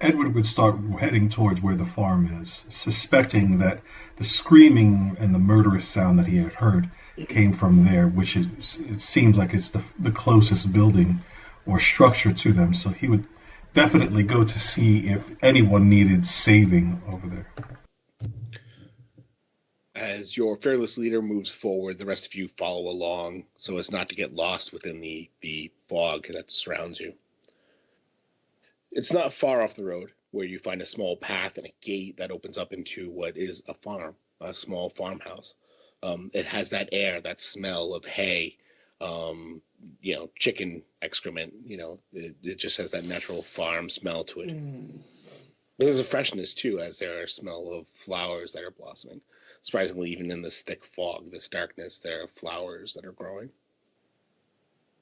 Edward would start heading towards where the farm is, suspecting that the screaming and the murderous sound that he had heard came from there, which it seems like it's the closest building or structure to them. So he would definitely go to see if anyone needed saving over there. As your fearless leader moves forward, the rest of you follow along so as not to get lost within the fog that surrounds you. It's not far off the road where you find a small path and a gate that opens up into what is a farm, a small farmhouse. It has that air, that smell of hay, chicken excrement. It just has that natural farm smell to it. But there's a freshness too, as there are smell of flowers that are blossoming. Surprisingly, even in this thick fog, this darkness, there are flowers that are growing.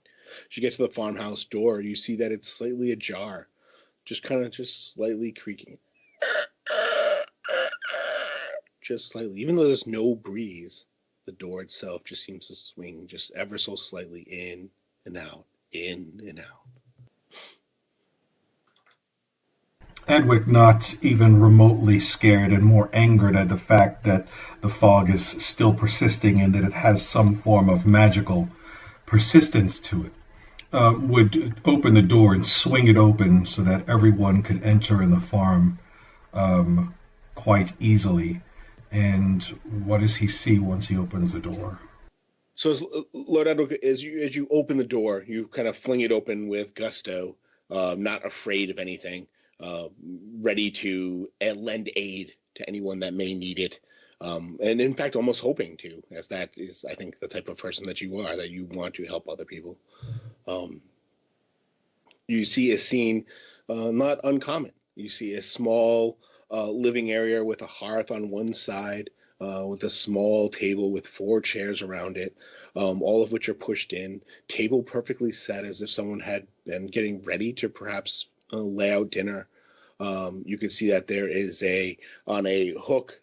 As you get to the farmhouse door, you see that it's slightly ajar, just slightly creaking. Just slightly. Even though there's no breeze, the door itself just seems to swing just ever so slightly in and out, in and out. Edwick, not even remotely scared and more angered at the fact that the fog is still persisting and that it has some form of magical persistence to it, would open the door and swing it open so that everyone could enter in the farm quite easily. And what does he see once he opens the door? So, Lord Edwick, as you open the door, you kind of fling it open with gusto, not afraid of anything. ready to lend aid to anyone that may need it. And in fact, almost hoping to, as that is, I think, the type of person that you are, that you want to help other people. You see a scene not uncommon. You see a small living area with a hearth on one side, with a small table with 4 chairs around it, all of which are pushed in. Table perfectly set as if someone had been getting ready to perhaps lay out dinner. You can see that there is on a hook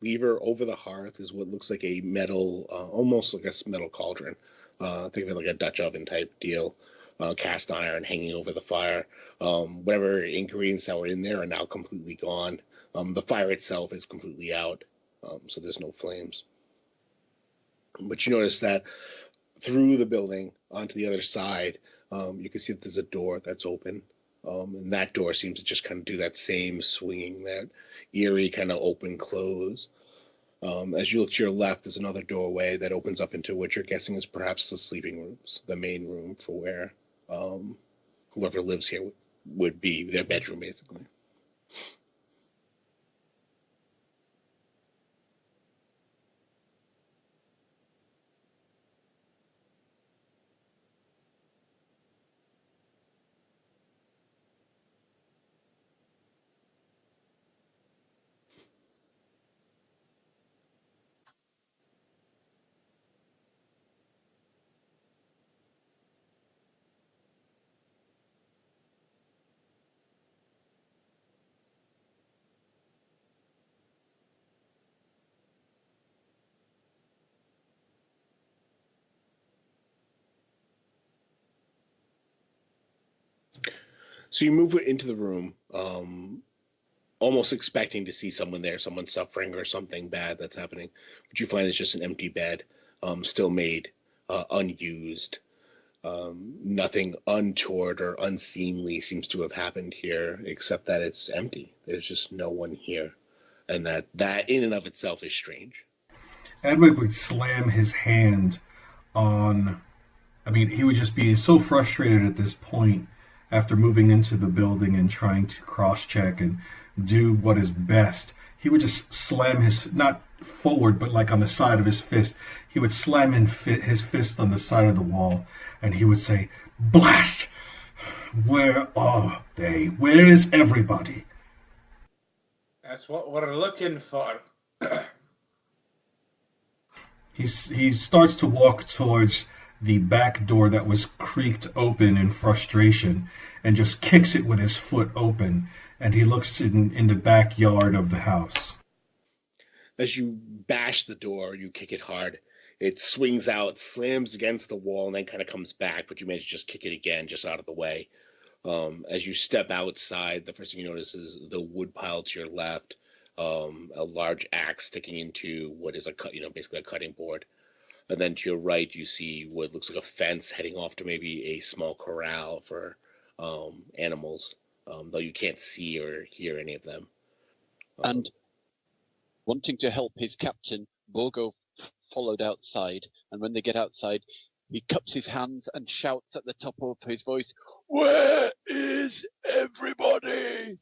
lever over the hearth is what looks like a metal, almost like a metal cauldron. Think of it like a Dutch oven type deal. Cast iron hanging over the fire. Whatever ingredients that were in there are now completely gone. The fire itself is completely out, so there's no flames. But you notice that through the building onto the other side, you can see that there's a door that's open. And that door seems to just kind of do that same swinging, that eerie kind of open close. As you look to your left, there's another doorway that opens up into what you're guessing is perhaps the sleeping rooms, the main room for where whoever lives here would be their bedroom, basically. So you move into the room, almost expecting to see someone there, someone suffering or something bad that's happening. But you find it's just an empty bed, still made, unused. Nothing untoward or unseemly seems to have happened here, except that it's empty. There's just no one here. And that in and of itself is strange. Edwick would slam his hand on. I mean, he would just be so frustrated at this point after moving into the building and trying to cross-check and do what is best. He would just slam not forward, but like on the side of his fist. He would slam his fist on the side of the wall, and he would say, "Blast! Where are they? Where is everybody?" That's what we're looking for. He starts to walk towards the back door that was creaked open in frustration and just kicks it with his foot open, and he looks in the backyard of the house. As you bash the door, you kick it hard. It swings out, slams against the wall, and then kind of comes back, but you manage to just kick it again, just out of the way. As you step outside, the first thing you notice is the wood pile to your left, a large axe sticking into what is basically a cutting board. And then to your right, you see what looks like a fence heading off to maybe a small corral for animals, though you can't see or hear any of them. And wanting to help his captain, Borgo followed outside, and when they get outside, he cups his hands and shouts at the top of his voice, "Where is everybody?"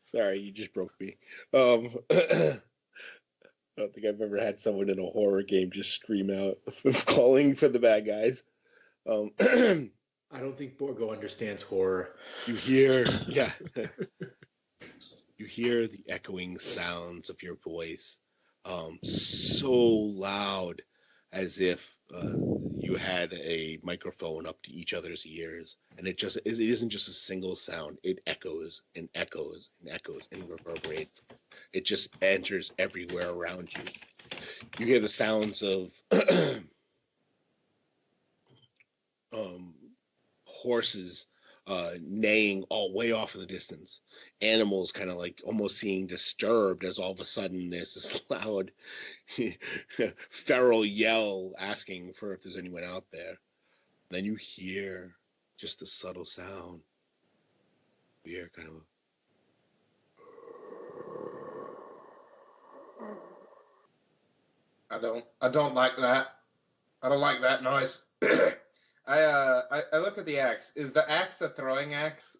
Sorry, you just broke me. I don't think I've ever had someone in a horror game just scream out of calling for the bad guys. I don't think Borgo understands horror. You hear, yeah. You hear the echoing sounds of your voice, so loud as if you had a microphone up to each other's ears, and it isn't just a single sound. It echoes and echoes and echoes and reverberates. It just enters everywhere around you. You hear the sounds of horses neighing all way off in the distance. Animals kind of like almost seeming disturbed as all of a sudden there's this loud feral yell asking for if there's anyone out there. Then you hear just a subtle sound. You hear kind of I don't like that. I don't like that noise. I look at the axe. Is the axe a throwing axe?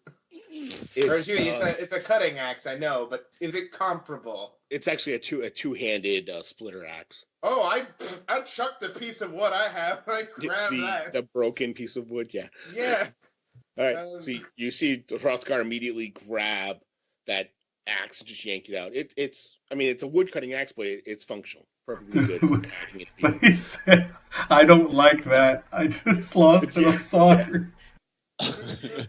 It's a cutting axe, I know, but is it comparable? It's actually a two-handed splitter axe. Oh, I chucked the piece of wood I have. I grabbed that. The broken piece of wood, yeah. Yeah. All right. So you see Hrothgar immediately grab that axe and just yank it out. It's a wood cutting axe, but it's functional. Perfectly good for hacking it. But he said, "I don't like that. I just lost it. I'm sorry."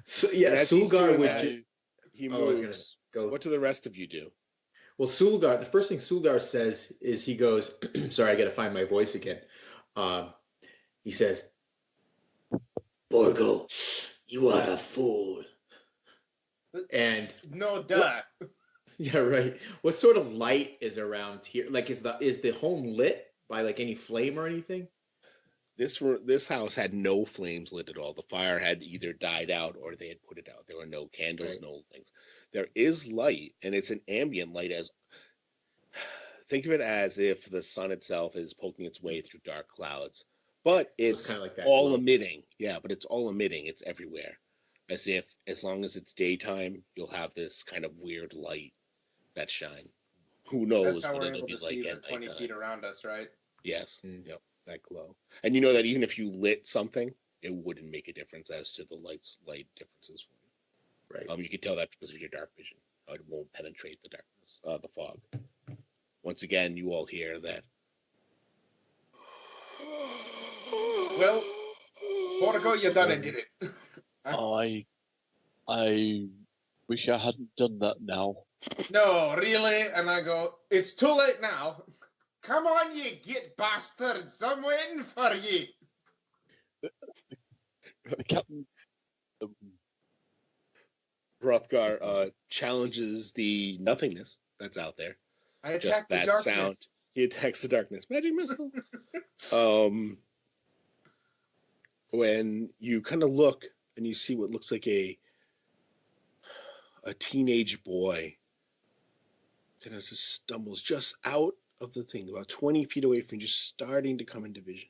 So yeah, Sulgar would. He moves. What do the rest of you do? Well, Sulgar. The first thing Sulgar says is he goes. Sorry, I got to find my voice again. He says, Borgo, you are a fool. And no, duh. Yeah, right. What sort of light is around here? Like, is the home lit by like any flame or anything? This house had no flames lit at all. The fire had either died out or they had put it out. There were no candles, no things. There is light, and it's an ambient light. Think of it as if the sun itself is poking its way through dark clouds, but it's kind of like all emitting. Yeah, but it's all emitting. It's everywhere, as long as it's daytime, you'll have this kind of weird light that shine. Who knows That's how what we're it'll able be to like see at the 20 nighttime. feet around us, right? Yes. Yep. That glow. And you know that even if you lit something, it wouldn't make a difference as to the light differences for you. Right. You can tell that because of your dark vision. It won't penetrate the darkness, the fog. Once again, you all hear that. Well, Borgo, you done it, did it? I wish I hadn't done that now. No, really? And I go, it's too late now. Come on, you git bastards. I'm waiting for you. Captain. Hrothgar challenges the nothingness that's out there. I attack Just the that darkness. sound. He attacks the darkness. Magic missile. When you kind of look and you see what looks like a teenage boy kind of just stumbles just out of the thing, about 20 feet away from you, just starting to come into vision.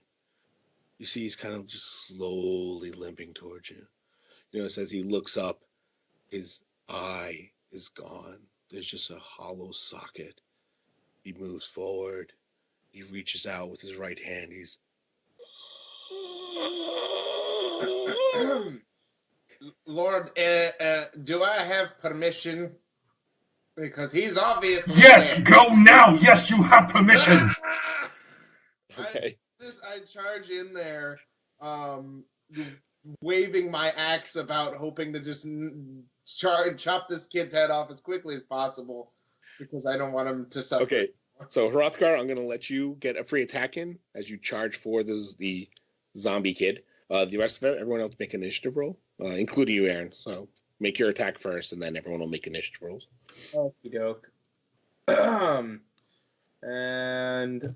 You see he's kind of just slowly limping towards you. You notice as he looks up, his eye is gone. There's just a hollow socket. He moves forward. He reaches out with his right hand. He's... Lord, do I have permission? Because he's obviously... Yes, go now. Yes, you have permission. Okay. I charge in there, waving my axe about, hoping to just chop this kid's head off as quickly as possible, because I don't want him to suffer. Okay, so Hrothgar, I'm going to let you get a free attack in as you charge for the zombie kid. The rest of it, everyone else make an initiative roll, including you, Aaron. So make your attack first, and then everyone will make initiative rolls. Okie doke. And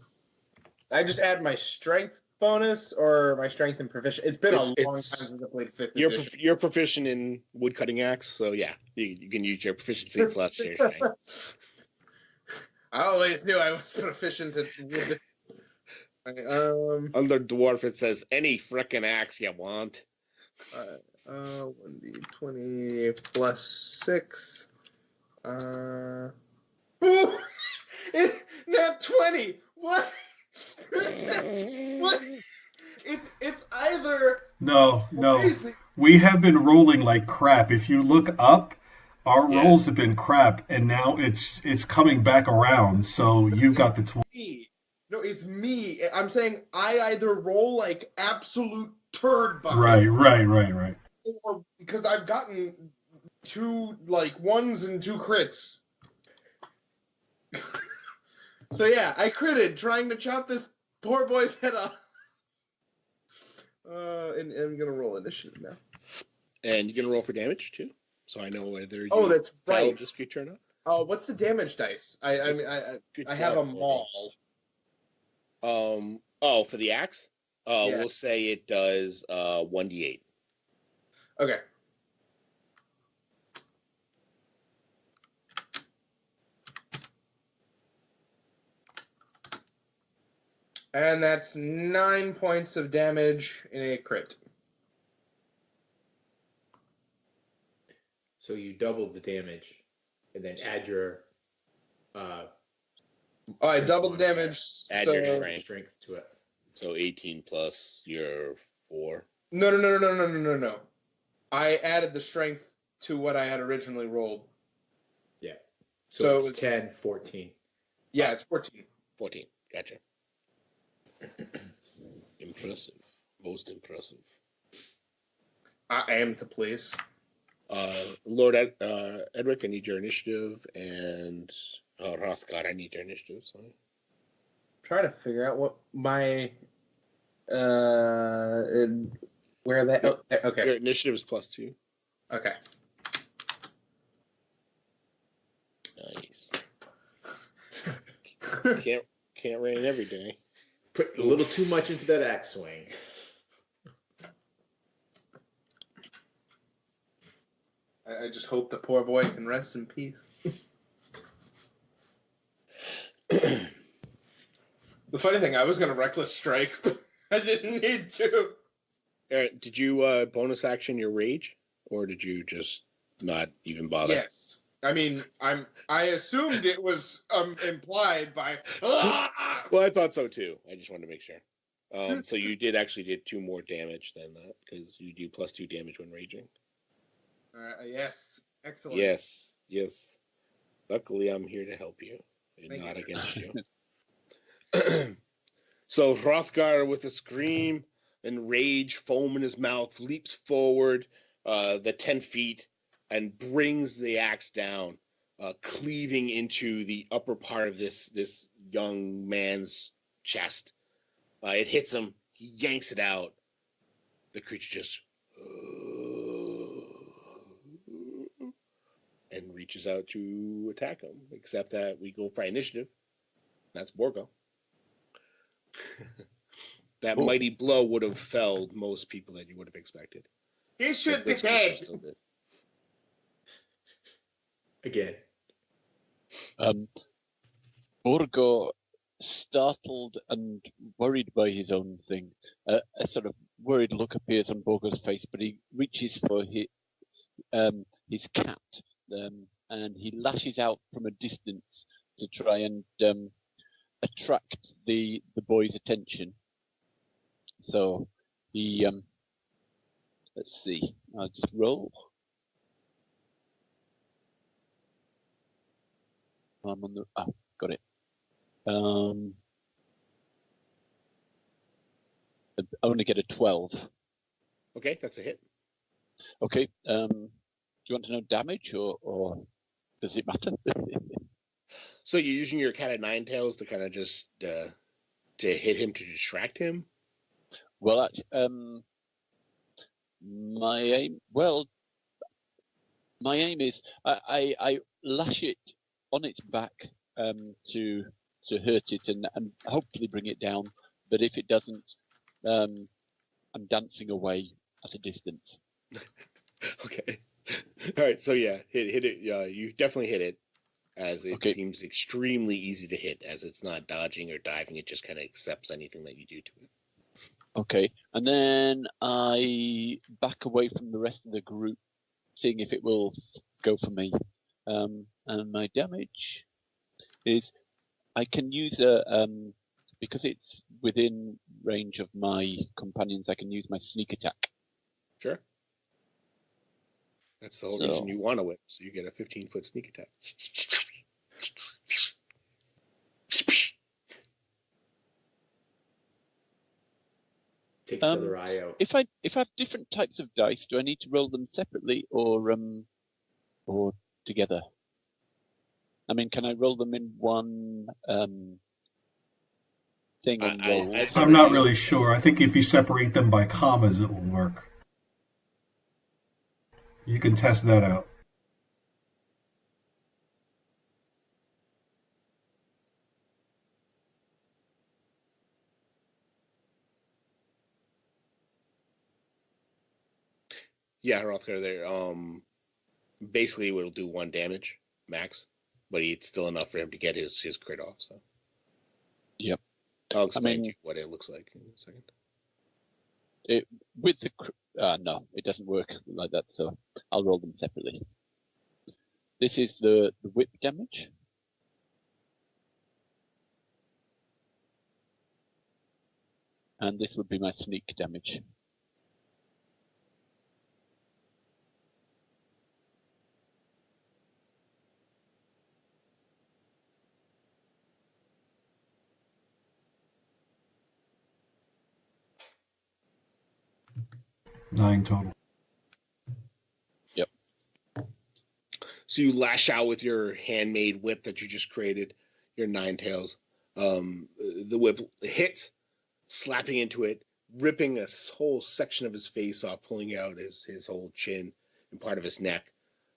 I just add my strength bonus or my strength and proficient. It's been a long time since I played 5th edition. You're proficient in wood cutting axe, so yeah, you can use your proficiency plus your strength. I always knew I was proficient at wood. Under dwarf, it says any frickin' axe you want. 1d20 plus 6. Not 20. What? What? It's either. No. We have been rolling like crap. If you look up, our rolls have been crap, and now it's coming back around. So you've got the 20. No, it's me. I'm saying I either roll like absolute turd bucket. Right. Or because I've gotten 2 like 1s and 2 crits. So yeah, I critted trying to chop this poor boy's head off. And I'm gonna roll initiative now. And you're gonna roll for damage too, so I know whether you that's right. this creature or not. Oh, what's the damage dice? I have a maul. For the axe, we'll say it does 1d8. Okay. And that's 9 points of damage in a crit. So you double the damage, and then add your. I double the damage. Add so... your strength to it. So 18 plus your 4. No. I added the strength to what I had originally rolled. Yeah. So it's it was 10, 14. Yeah, it's 14. 14. Gotcha. Impressive. Most impressive. I am to please. Lord Edwick, I need your initiative, and Hrothgar, I need your initiative. Sorry. Trying to figure out what my where that. Oh, okay. Your initiative is +2. Okay. Nice. Can't rain every day. Put a little too much into that axe swing. I just hope the poor boy can rest in peace. The funny thing, I was going to reckless strike, but I didn't need to. Did you bonus action your rage, or did you just not even bother? Yes. I mean, I assumed it was implied by. Well, I thought so too. I just wanted to make sure. So you did 2 more damage than that, because you do +2 damage when raging. Yes. Excellent. Yes. Luckily, I'm here to help you, and Thank not you. against you. So Hrothgar, with a scream and rage, foam in his mouth, leaps forward the 10 feet and brings the axe down, cleaving into the upper part of this young man's chest. It hits him. He yanks it out. The creature just and reaches out to attack him. Except that we go for initiative. That's Borgo. That mighty blow would have felled most people that you would have expected. He should be dead. Again. Borgo, startled and worried by his own thing, a sort of worried look appears on Borgo's face, but he reaches for his cat, and he lashes out from a distance to try and attract the boy's attention. So he let's see, I'll just roll. I'm on the got it. I only get a 12. Okay, that's a hit. Okay. Do you want to know damage or does it matter? So you're using your cat of nine tails to kind of just to hit him, to distract him? Well, my aim is I lash it on its back to hurt it and hopefully bring it down. But if it doesn't, I'm dancing away at a distance. Okay. All right. So yeah, hit it. You definitely hit it, as it seems extremely easy to hit, as it's not dodging or diving. It just kind of accepts anything that you do to it. Okay, and then I back away from the rest of the group, seeing if it will go for me. And my damage is I can use because it's within range of my companions, I can use my sneak attack. Sure. That's the whole reason you want to whip, so you get a 15-foot sneak attack. Take the other eye out. If I have different types of dice, do I need to roll them separately or together? I mean, can I roll them in one thing and roll? I'm not really sure. I think if you separate them by commas, it will work. You can test that out. Yeah, Hrothgar there. Basically, it'll do 1 damage max, but it's still enough for him to get his crit off. So. Yep. I'll explain mean- to you what it looks like in a second. With the no, it doesn't work like that. So I'll roll them separately. This is the whip damage. And this would be my sneak damage. Nine total. Yep. So you lash out with your handmade whip that you just created, your nine tails. The whip hits, slapping into it, ripping a whole section of his face off, pulling out his whole chin and part of his neck.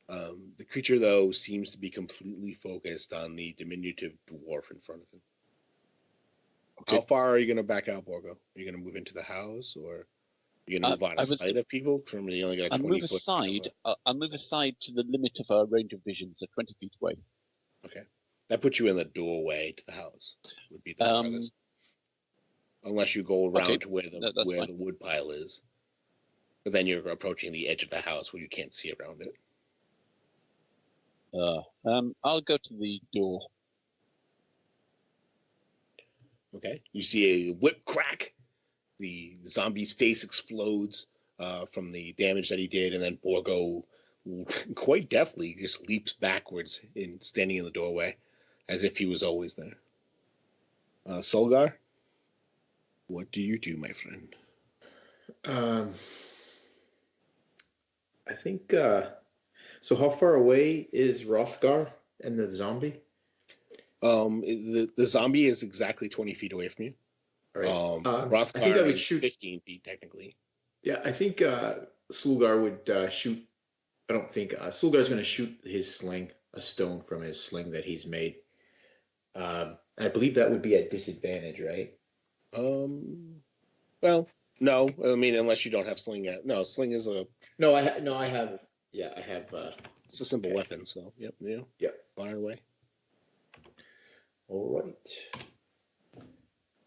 The creature, though, seems to be completely focused on the diminutive dwarf in front of him. Okay. How far are you going to back out, Borgo? Are you going to move into the house, or are you going to move out of sight of people? Remember, you only got a I'll 20 move foot aside. I'll move aside to the limit of our range of vision, so 20 feet away. Okay. That puts you in the doorway to the house. Would be the farthest. Unless you go around to where the wood pile is. But then you're approaching the edge of the house where you can't see around it. I'll go to the door. Okay. You see a whip crack. The zombie's face explodes from the damage that he did, and then Borgo quite deftly just leaps backwards standing in the doorway as if he was always there. Sulgar, what do you do, my friend? I think. So, how far away is Hrothgar and the zombie? The zombie is exactly 20 feet away from you. All right. Hrothgar I think I would is shoot 15 feet technically. Yeah, I think Sulgar would shoot. I don't think Sulgar's going to shoot his sling, a stone from his sling that he's made. And I believe that would be at disadvantage, right? Well, no. I mean, unless you don't have sling yet. No, sling is a. No, I have. Yeah, I have. It's a simple weapon, so yep. Fire away. All right.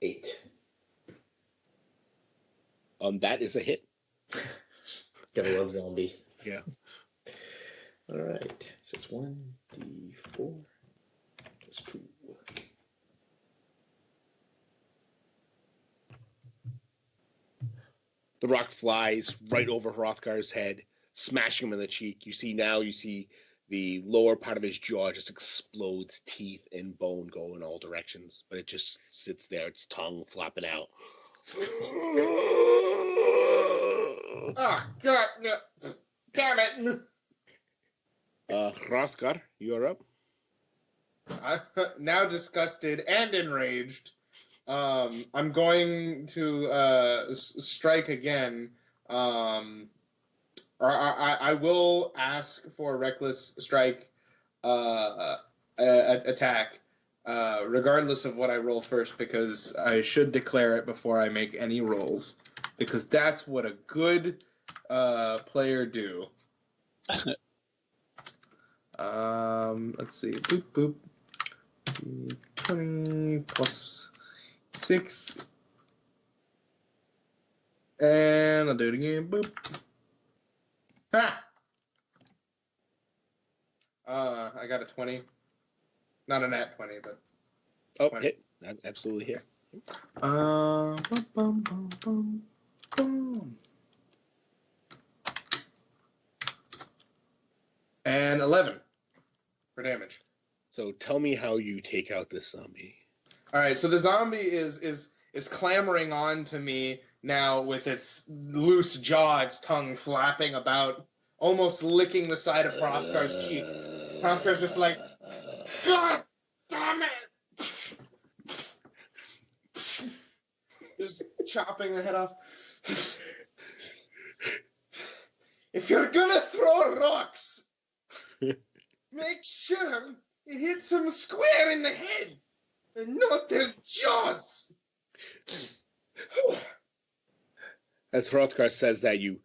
8. That is a hit. Gotta love zombies. Yeah. All right. So it's 1d4 plus 2. The rock flies right over Hrothgar's head, smashing him in the cheek. You see the lower part of his jaw just explodes, teeth and bone go in all directions, but it just sits there, its tongue flapping out. Oh, God, no. Damn it. Hrothgar, you're up. Now disgusted and enraged, I'm going to strike again. I will ask for a reckless strike attack, regardless of what I roll first, because I should declare it before I make any rolls, because that's what a good player do. Let's see. Boop, boop. 20 plus 6. And I'll do it again. Boop. Ha! I got a 20. Not a nat 20, but. Oh, 20. hit. Absolutely hit. Bum, bum, bum, bum, bum. And 11 for damage. So tell me how you take out this zombie. All right, so the zombie is clamoring on to me now with its loose jaw, its tongue flapping about, almost licking the side of Hrothgar's cheek. Hrothgar's just like, God damn it! Just chopping the head off. If you're gonna throw rocks, make sure it hits them square in the head and not their jaws. As Hrothgar says that, you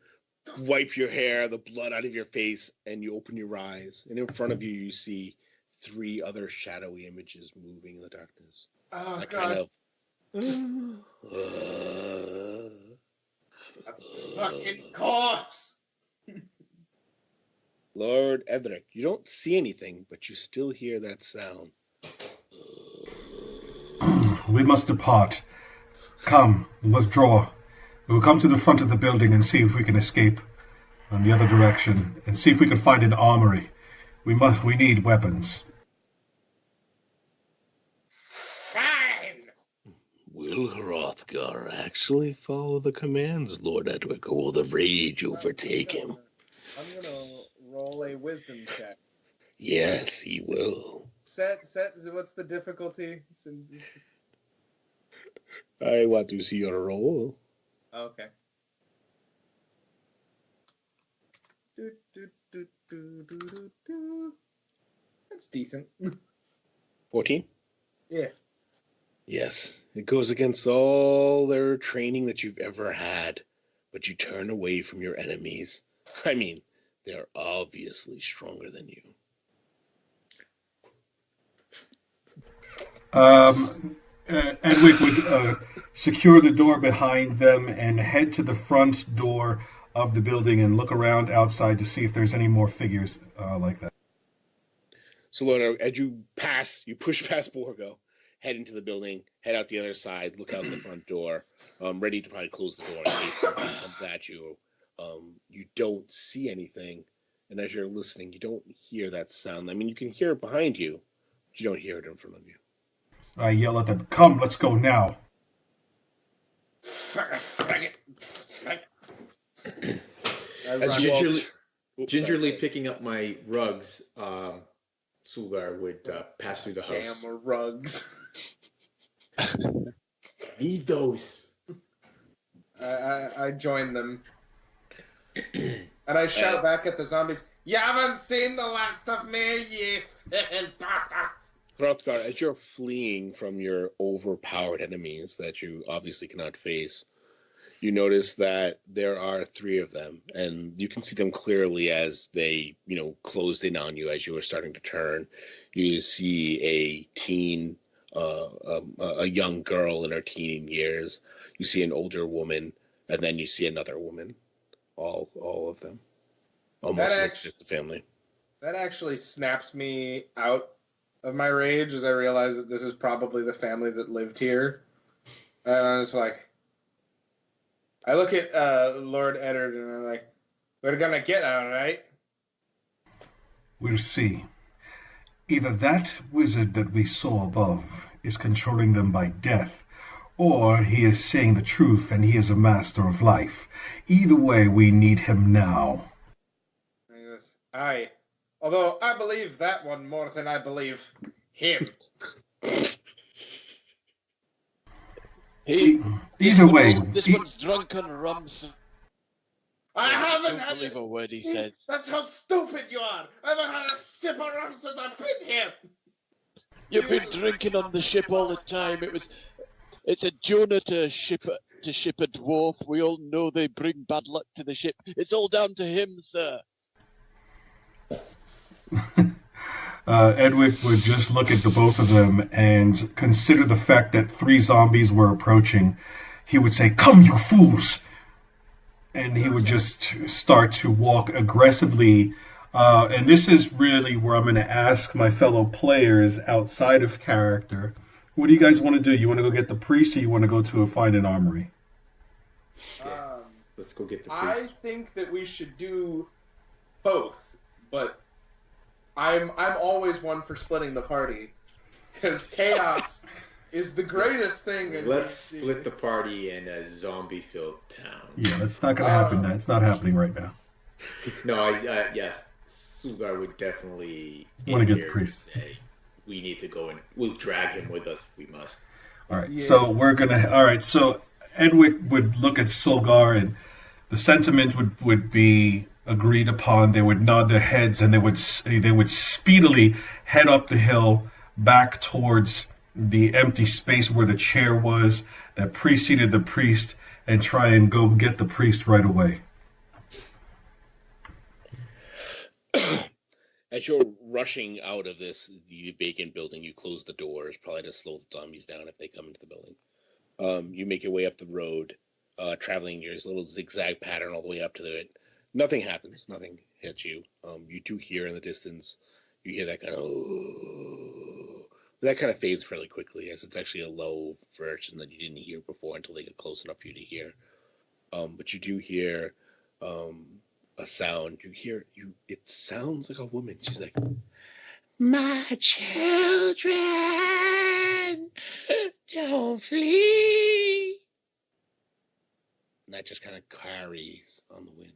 wipe your hair, the blood out of your face, and you open your eyes. And in front of you, you see 3 other shadowy images moving in the darkness. Oh, that God. kind of Fucking corpse! Lord Edric, you don't see anything, but you still hear that sound. We must depart. Come, withdraw. We will come to the front of the building and see if we can escape on the other direction, and see if we can find an armory. We need weapons. Fine! Will Hrothgar actually follow the commands, Lord Edwick, or will the rage overtake him? I'm gonna roll a wisdom check. Yes, he will. Set. What's the difficulty? I want to see your roll. Okay. That's decent. 14? Yeah. Yes, it goes against all their training that you've ever had, but you turn away from your enemies. I mean, they're obviously stronger than you. Edwick would secure the door behind them and head to the front door of the building and look around outside to see if there's any more figures like that. So, Lord, as you push past Borgo, head into the building, head out the other side, look out the front door, ready to probably close the door in case something comes at you. You don't see anything, and as you're listening, you don't hear that sound. I mean, you can hear it behind you, but you don't hear it in front of you. I yell at them, "Come, let's go now." Gingerly picking up my rugs, Sulgar would pass through the house. Damn rugs. Need those. I join them. And I shout back at the zombies, "You haven't seen the last of me, ye fucking bastards!" Hrothgar, as you're fleeing from your overpowered enemies that you obviously cannot face, you notice that there are 3 of them, and you can see them clearly as they, closed in on you as you were starting to turn. You see a teen, a young girl in her teen years. You see an older woman, and then you see another woman. All of them. Almost like just a family. That actually snaps me out of my rage as I realize that this is probably the family that lived here. And I was like, I look at Lord Eddard and I'm like, we're gonna get all right. We'll see. Either that wizard that we saw above is controlling them by death, or he is saying the truth and he is a master of life. Either way, we need him now. And he goes, aye. Although I believe that one more than I believe him. Either way. This one's drunk on rum, so I haven't don't believe a word he See, said. That's how stupid you are. I haven't had a sip of rum since I've been here. You've been drinking on the ship all the time. It's a Jonah to ship a dwarf. We all know they bring bad luck to the ship. It's all down to him, sir. Edwick would just look at the both of them and consider the fact that 3 zombies were approaching. He would say, "Come, you fools!" And he would just start to walk aggressively. And this is really where I'm going to ask my fellow players outside of character. What do you guys want to do? You want to go get the priest, or you want to go to find an armory? Let's go get the priest. I think that we should do both, but I'm always one for splitting the party because chaos is the greatest thing. Let's split the party in a zombie-filled town. Yeah, that's not going to happen. It's not happening right now. No, yes, Sulgar would definitely want to get the priest. Say, we need to go and we'll drag him with us if we must. All right, so we're gonna. All right, so Edwick would look at Sulgar, and the sentiment would be agreed upon. They would nod their heads, and they would speedily head up the hill back towards the empty space where the chair was that preceded the priest, and try and go get the priest right away. As you're rushing out of the vacant building, you close the doors, probably to slow the zombies down if they come into the building. You make your way up the road, traveling your little zigzag pattern all the way up to it. Nothing happens. Nothing hits you. You do hear in the distance. You hear that kind of. Oh. That kind of fades fairly quickly, as it's actually a low version that you didn't hear before until they get close enough for you to hear. But you do hear a sound. You hear you. It sounds like a woman. She's like, "My children, don't flee." And that just kind of carries on the wind,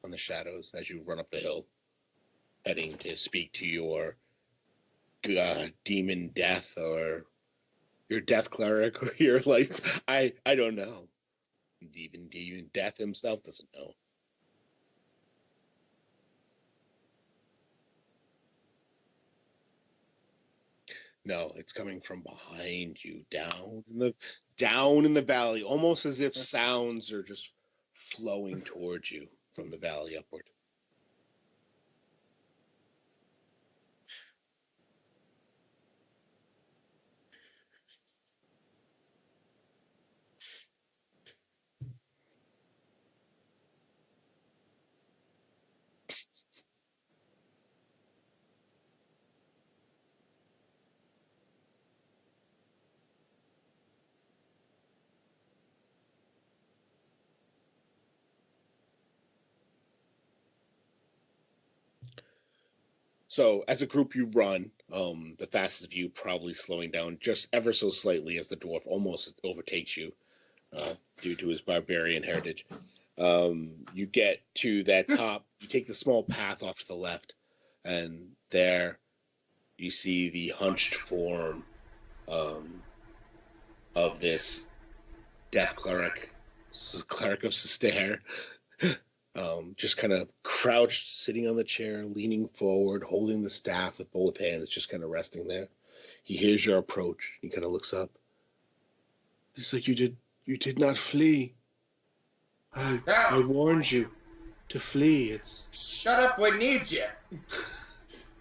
on the shadows, as you run up the hill, heading to speak to your demon death, or your death cleric, or your life. I don't know. Even demon death himself doesn't know. No, it's coming from behind you, down in the valley, almost as if sounds are just flowing towards you from the valley upward. So as a group, you run. The fastest of you probably slowing down just ever so slightly as the dwarf almost overtakes you due to his barbarian heritage. You get to that top. You take the small path off to the left, and there you see the hunched form of this death cleric of Sister. Just kind of crouched, sitting on the chair, leaning forward, holding the staff with both hands, just kind of resting there. He hears your approach. He kind of looks up. He's like, you did not flee. I warned you to flee. It's... Shut up, we need you.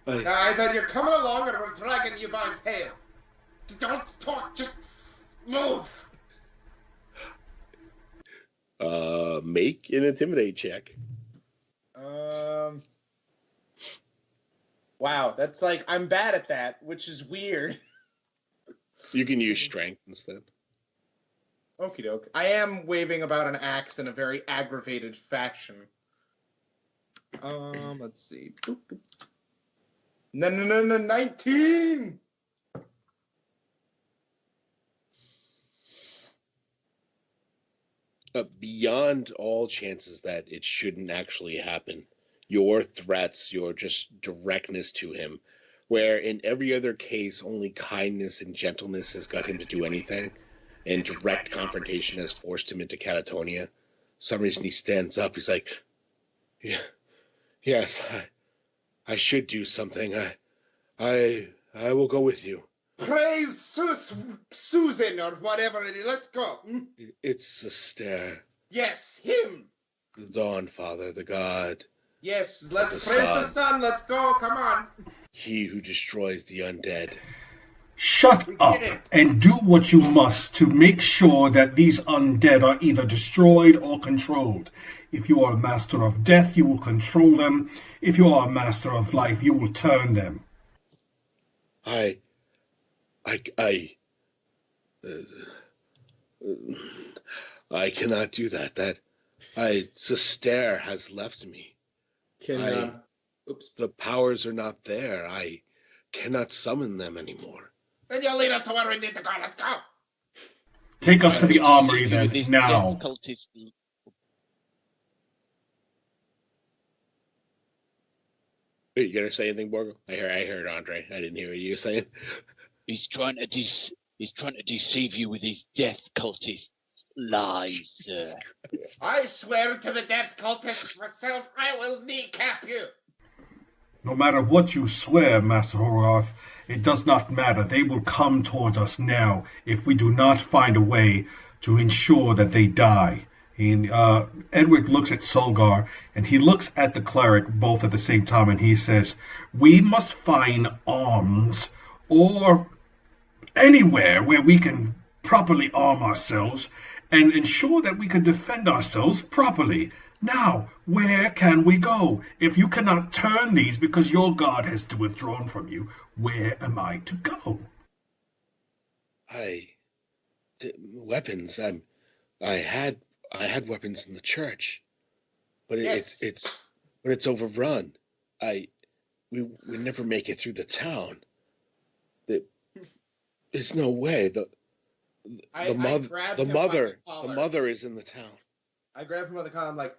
Either you're coming along or we're dragging you by tail. Don't talk, just move. Make an intimidate check. Wow, that's like, I'm bad at that, which is weird. You can use strength instead. Okie doke. I am waving about an axe in a very aggravated fashion. Let's see. 19! Beyond all chances that it shouldn't actually happen, your threats, your just directness to him, where in every other case only kindness and gentleness has got him to do anything, and direct confrontation has forced him into catatonia. For some reason he stands up. He's like, yes, I should do something. I will go with you. Praise Susan or whatever it is. Let's go. It's Sister. Yes, him. The Dawn Father, the God. Yes, let's praise the sun. Let's go. Come on. He who destroys the undead. Shut up and do what you must to make sure that these undead are either destroyed or controlled. If you are a master of death, you will control them. If you are a master of life, you will turn them. I cannot do that. Sister has left me. The powers are not there. I cannot summon them anymore. Then you'll lead us to where we need to go. Let's go. Take us to the armory then, now. Wait, you gonna say anything, Borgo? I heard Andre. I didn't hear what you were saying. He's trying to deceive you with his death cultist lies, sir. I swear to the death cultist myself, I will kneecap you. No matter what you swear, Master Hrothgar, it does not matter. They will come towards us now if we do not find a way to ensure that they die. And Edwick looks at Sulgar, and he looks at the cleric both at the same time, and he says, we must find arms or anywhere where we can properly arm ourselves and ensure that we can defend ourselves properly. Now, where can we go? If you cannot turn these because your god has withdrawn from you, where am I to go? Weapons. I had weapons in the church, but it's overrun. We never make it through the town. There's no way. The mother is in the town. I grab him by the collar. I'm like,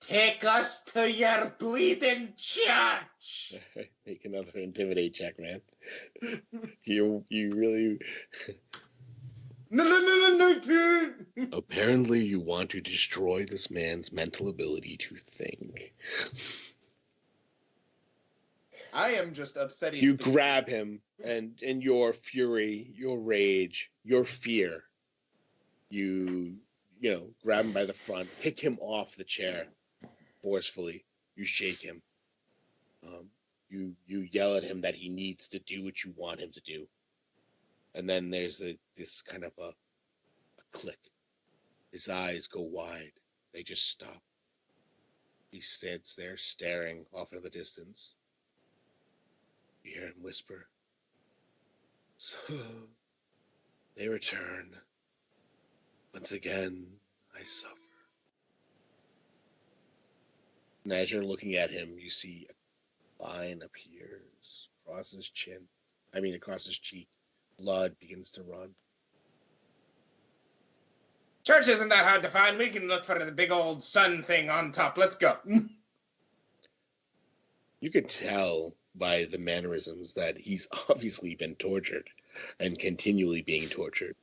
take us to your bleeding church. Make another intimidate check, man. You really. No. Apparently, you want to destroy this man's mental ability to think. I am just upset. You grab him, and in your fury, your rage, your fear, you grab him by the front, pick him off the chair forcefully. You shake him. You yell at him that he needs to do what you want him to do. And then there's this kind of a click. His eyes go wide. They just stop. He stands there staring off into the distance. You hear him whisper. So they return. Once again, I suffer. And as you're looking at him, you see a line appears across his cheek. Blood begins to run. Church isn't that hard to find. We can look for the big old sun thing on top. Let's go. You could tell by the mannerisms that he's obviously been tortured and continually being tortured.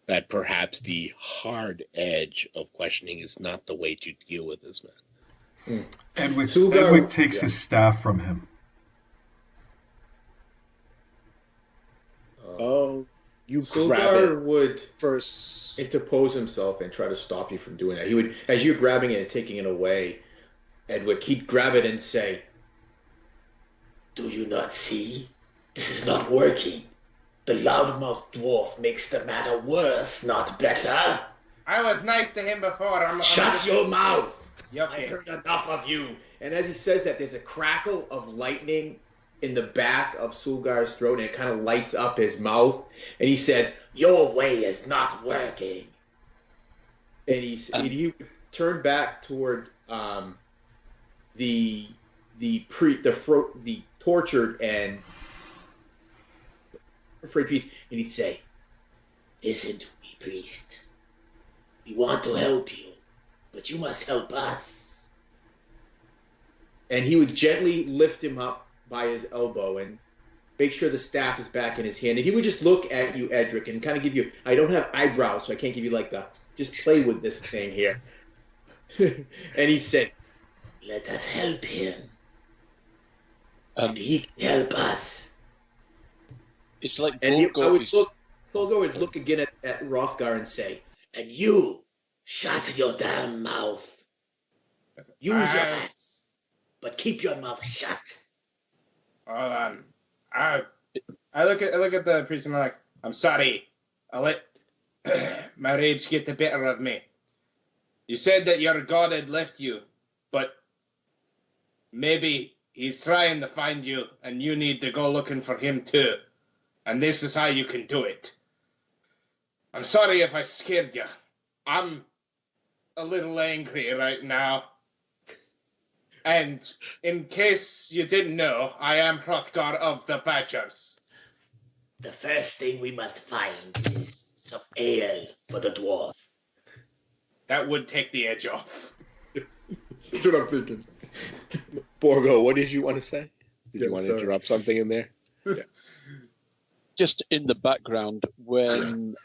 That perhaps the hard edge of questioning is not the way to deal with this man. Edwick takes his staff from him. You Sulgar grab it would first. interpose himself and try to stop you from doing that. He would, as you're grabbing it and taking it away, Edwick, he'd grab it and say, Do you not see? This is not working. The loudmouth dwarf makes the matter worse, not better. I was nice to him before. Shut your mouth. Okay. I heard enough of you. And as he says that, there's a crackle of lightning in the back of Sulgar's throat, and it kind of lights up his mouth. And he says, Your way is not working. And he turned back toward the tortured and afraid priest, and he'd say, Listen to me, priest. We want to help you, but you must help us. And he would gently lift him up by his elbow and make sure the staff is back in his hand. And he would just look at you, Edric, and kind of give you, I don't have eyebrows, so I can't give you like just play with this thing here. And he said, Let us help him. And he can help us. It's like Sulgar would look again at Hrothgar and say, And you, shut your damn mouth. Use your hands, but keep your mouth shut. Hold on. I look at the priest and I'm like, I'm sorry. I'll let my rage get the better of me. You said that your god had left you, but maybe he's trying to find you and you need to go looking for him too. And this is how you can do it. I'm sorry if I scared you. I'm a little angry right now. And in case you didn't know, I am Hrothgar of the Badgers. The first thing we must find is some ale for the dwarf. That would take the edge off. That's what I'm thinking. Borgo, what did you want to say? Did you want to interrupt something in there? Yeah. Just in the background, when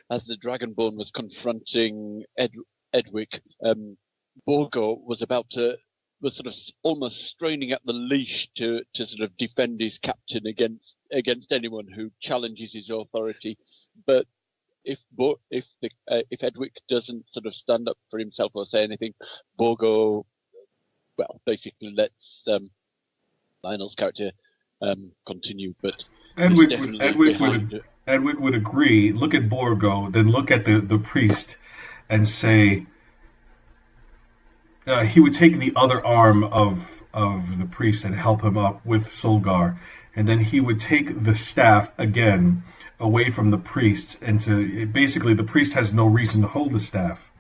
as the Dragonborn was confronting Edwick, Borgo was sort of almost straining at the leash to sort of defend his captain against anyone who challenges his authority. But if Edwick doesn't sort of stand up for himself or say anything, Borgo, well, basically lets Lionel's character continue. But There's definitely behind it. Edwick would agree. Look at Borgo, then look at the priest, and say he would take the other arm of the priest and help him up with Sulgar, and then he would take the staff again away from the priest, and basically the priest has no reason to hold the staff.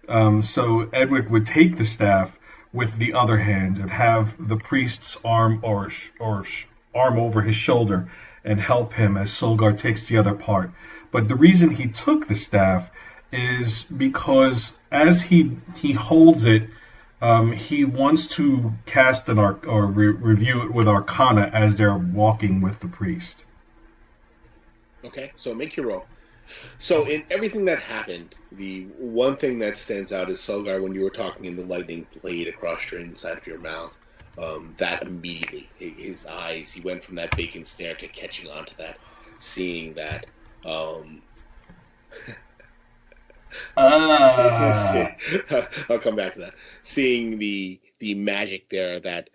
So Edwick would take the staff with the other hand and have the priest's arm or arm over his shoulder and help him as Sulgar takes the other part. But the reason he took the staff is because as he holds it, he wants to cast review it with Arcana as they're walking with the priest. Okay, so make your roll. So in everything that happened, the one thing that stands out is Sulgar, when you were talking in the lightning blade across your inside of your mouth, that immediately, his eyes, he went from that vacant stare to catching on to that, seeing that. I'll come back to that. Seeing the magic there, that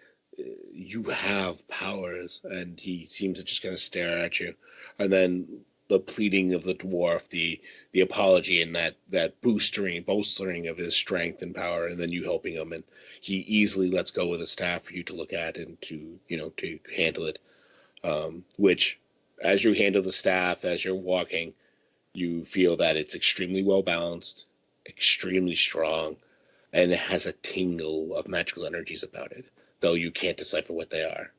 you have powers, and he seems to just kind of stare at you. And then the pleading of the dwarf, the apology, and that bolstering of his strength and power, and then you helping him, and he easily lets go with a staff for you to look at and to handle it. Which, as you handle the staff, as you're walking, you feel that it's extremely well balanced, extremely strong, and it has a tingle of magical energies about it, though you can't decipher what they are.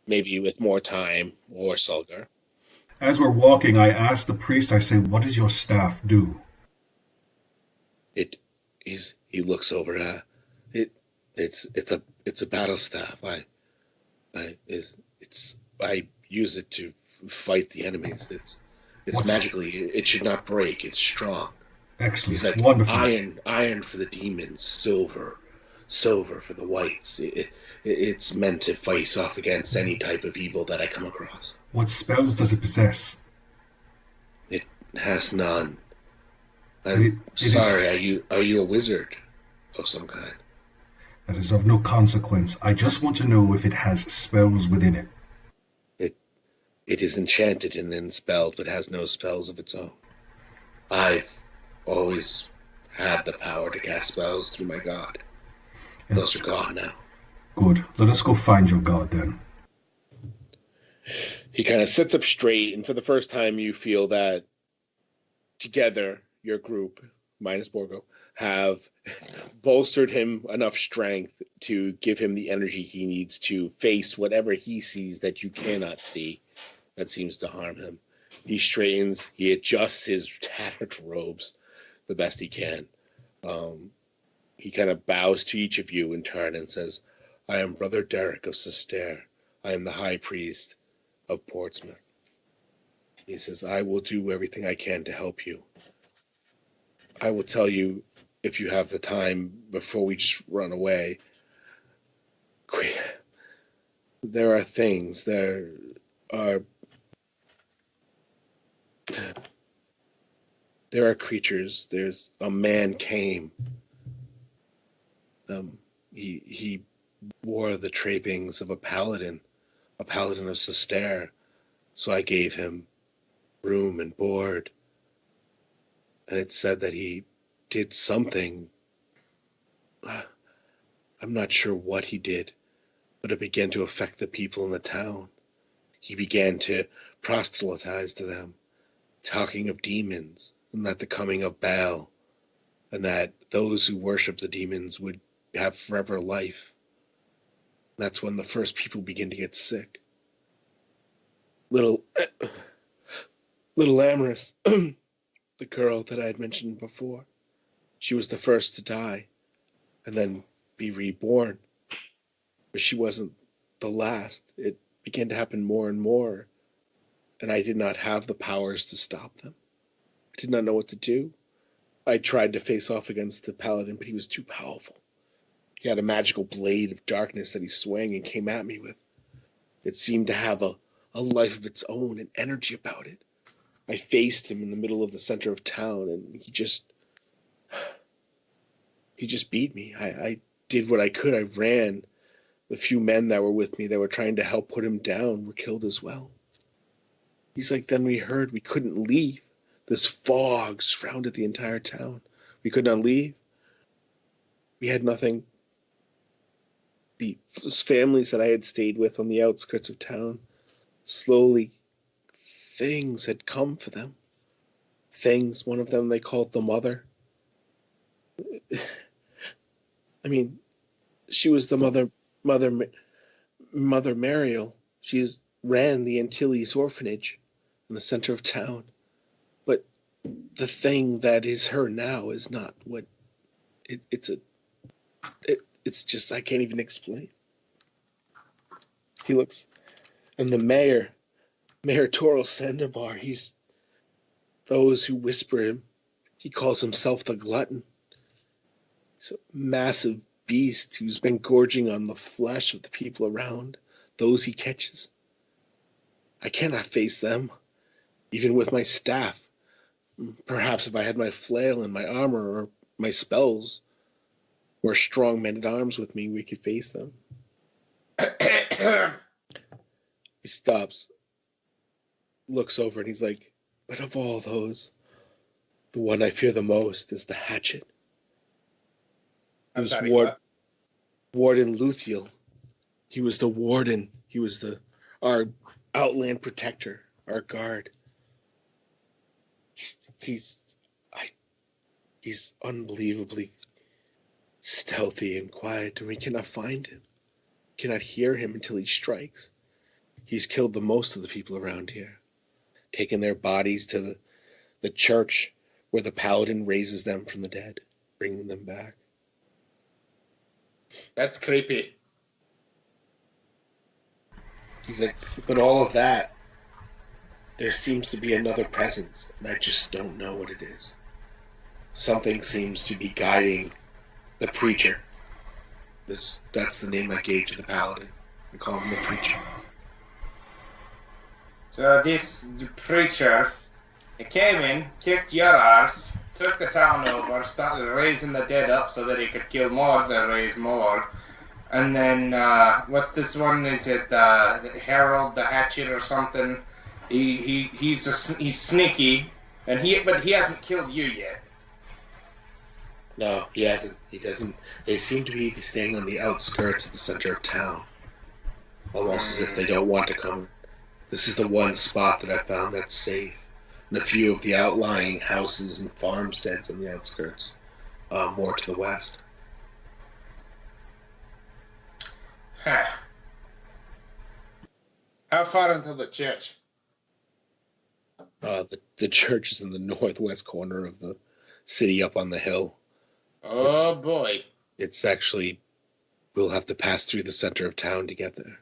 Maybe with more time, or Sulgar. As we're walking, I ask the priest, I say, "What does your staff do?" He looks over. It's a battle staff. I use it to fight the enemies. It's magically. It should not break. It's strong. Excellent. He's like, wonderful. Iron for the demons, silver for the whites. It's meant to face off against any type of evil that I come across. What spells does it possess? It has none. I'm sorry. Are you a wizard of some kind? That is of no consequence. I just want to know if it has spells within it. It is enchanted and then spelled, but has no spells of its own. I've always had the power to cast spells through my god. Those are gone now. Good. Let us go find your god then. He kind of sits up straight, and for the first time you feel that together, your group, minus Borgo, have bolstered him enough strength to give him the energy he needs to face whatever he sees that you cannot see that seems to harm him. He straightens, he adjusts his tattered robes the best he can. He kind of bows to each of you in turn and says, "I am Brother Derek of Sister. I am the High Priest of Portsmouth." He says, "I will do everything I can to help you. I will tell you, if you have the time, before we just run away, there are things, there are creatures. There's a man came. He wore the trappings of a paladin of Sister. So I gave him room and board. And it said that he did something. I'm not sure what he did, but it began to affect the people in the town. He began to proselytize to them, talking of demons, and that the coming of Baal, and that those who worship the demons would have forever life. That's when the first people begin to get sick. Little Amorous, the girl that I had mentioned before, she was the first to die and then be reborn. But she wasn't the last. It began to happen more and more, and I did not have the powers to stop them. I did not know what to do. I tried to face off against the paladin, but he was too powerful. He had a magical blade of darkness that he swung and came at me with. It seemed to have a life of its own, an energy about it. I faced him in the middle of the center of town, and he just beat me. I did what I could. I ran, The few men that were with me that were trying to help put him down were killed as well. He's like, then we heard we couldn't leave. This fog surrounded the entire town. We could not leave. We had nothing. Those families that I had stayed with on the outskirts of town, slowly, things had come for them. Things, one of them they called the mother. I mean, she was the Mother Mariel. She ran the Antilles orphanage in the center of town. But the thing that is her now is not what it's just, I can't even explain. He looks, and the Mayor Toro Sandoval, he's those who whisper him. He calls himself the Glutton. He's a massive beast who's been gorging on the flesh of the people around, those he catches. I cannot face them, even with my staff. Perhaps if I had my flail and my armor or my spells, or strong men-at-arms with me, we could face them. He stops, looks over, and he's like, but of all those, the one I fear the most is the hatchet. It was Warden Luthiel. He was the warden. He was our outland protector, our guard. He's unbelievably stealthy and quiet, and we cannot find him. Cannot hear him until he strikes. He's killed the most of the people around here, taken their bodies to the church where the paladin raises them from the dead, bringing them back. That's creepy. He's like, but all of that, there seems to be another presence, and I just don't know what it is. Something seems to be guiding the preacher. That's the name I gave to the paladin. We call him the preacher. So this preacher, he came in, kicked your arse, took the town over, started raising the dead up so that he could kill more to raise more. And then, what's this one? Is it Harold the Hatchet or something? He's sneaky, but he hasn't killed you yet. No, he hasn't. He doesn't. They seem to be staying on the outskirts of the center of town, almost as if they don't want to come in. This is the one spot that I found that's safe, and a few of the outlying houses and farmsteads on the outskirts, more to the west. Huh. How far into the church? The church is in the northwest corner of the city up on the hill. Oh, boy. It's actually, we'll have to pass through the center of town to get there.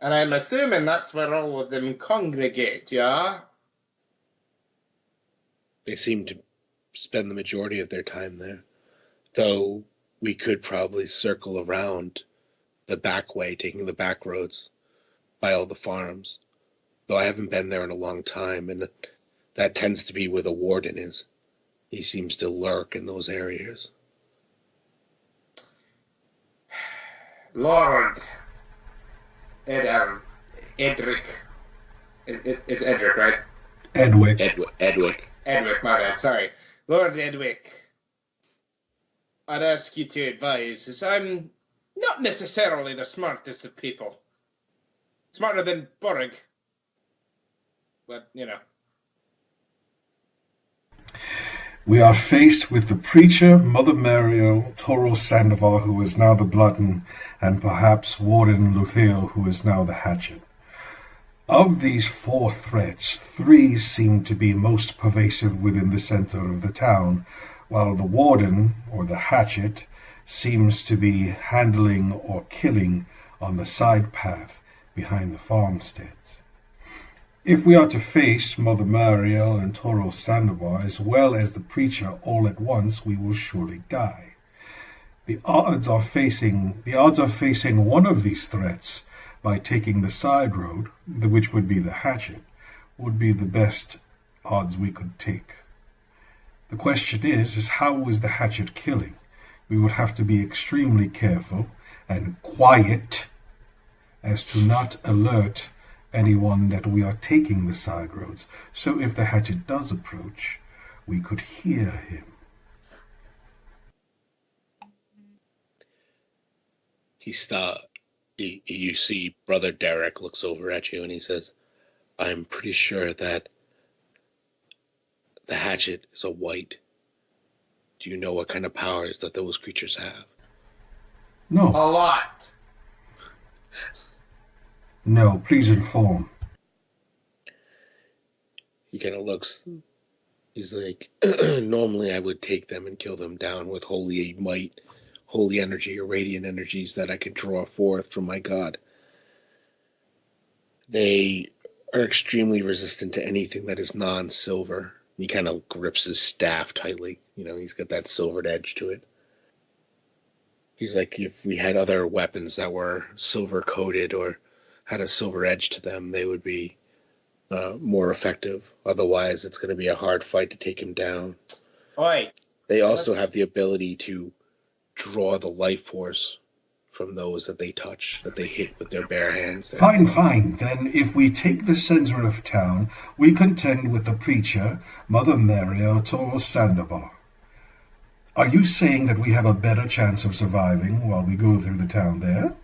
And I'm assuming that's where all of them congregate, yeah? They seem to spend the majority of their time there. Though we could probably circle around the back way, taking the back roads by all the farms. Though I haven't been there in a long time, and that tends to be where the warden is. He seems to lurk in those areas. Lord Edric. It's Edric, right? Edwick. Edwick. Edwick, my bad, sorry. Lord Edwick, I'd ask you to advise, as I'm not necessarily the smartest of people. Smarter than Borg. But, you know. We are faced with the preacher, Mother Mariel, Toro Sandoval, who is now the Glutton, and perhaps Warden Luthiel, who is now the Hatchet. Of these four threats, three seem to be most pervasive within the center of the town, while the Warden, or the Hatchet, seems to be handling or killing on the side path behind the farmsteads. If we are to face Mother Mariel and Toro Sandoval as well as the preacher all at once, we will surely die. The odds of facing one of these threats by taking the side road, which would be the Hatchet, would be the best odds we could take. The question is how is the Hatchet killing? We would have to be extremely careful, and quiet as to not alert anyone that we are taking the side roads. So if the hatchet does approach, we could hear him. You see Brother Derek looks over at you and he says, I'm pretty sure that the hatchet is a white. Do you know what kind of powers that those creatures have? No. A lot. No, please inform. He kind of looks. He's like, normally I would take them and kill them down with holy might, holy energy, or radiant energies that I could draw forth from my god. They are extremely resistant to anything that is non-silver. He kind of grips his staff tightly. You know, he's got that silvered edge to it. He's like, if we had other weapons that were silver-coated or had a silver edge to them, they would be more effective. Otherwise, it's going to be a hard fight to take him down. Oi. They also have the ability to draw the life force from those that they touch, that they hit with their bare hands. Fine. Then if we take the center of town, we contend with the preacher, Mother Mary, or Toro Sandoval. Are you saying that we have a better chance of surviving while we go through the town there?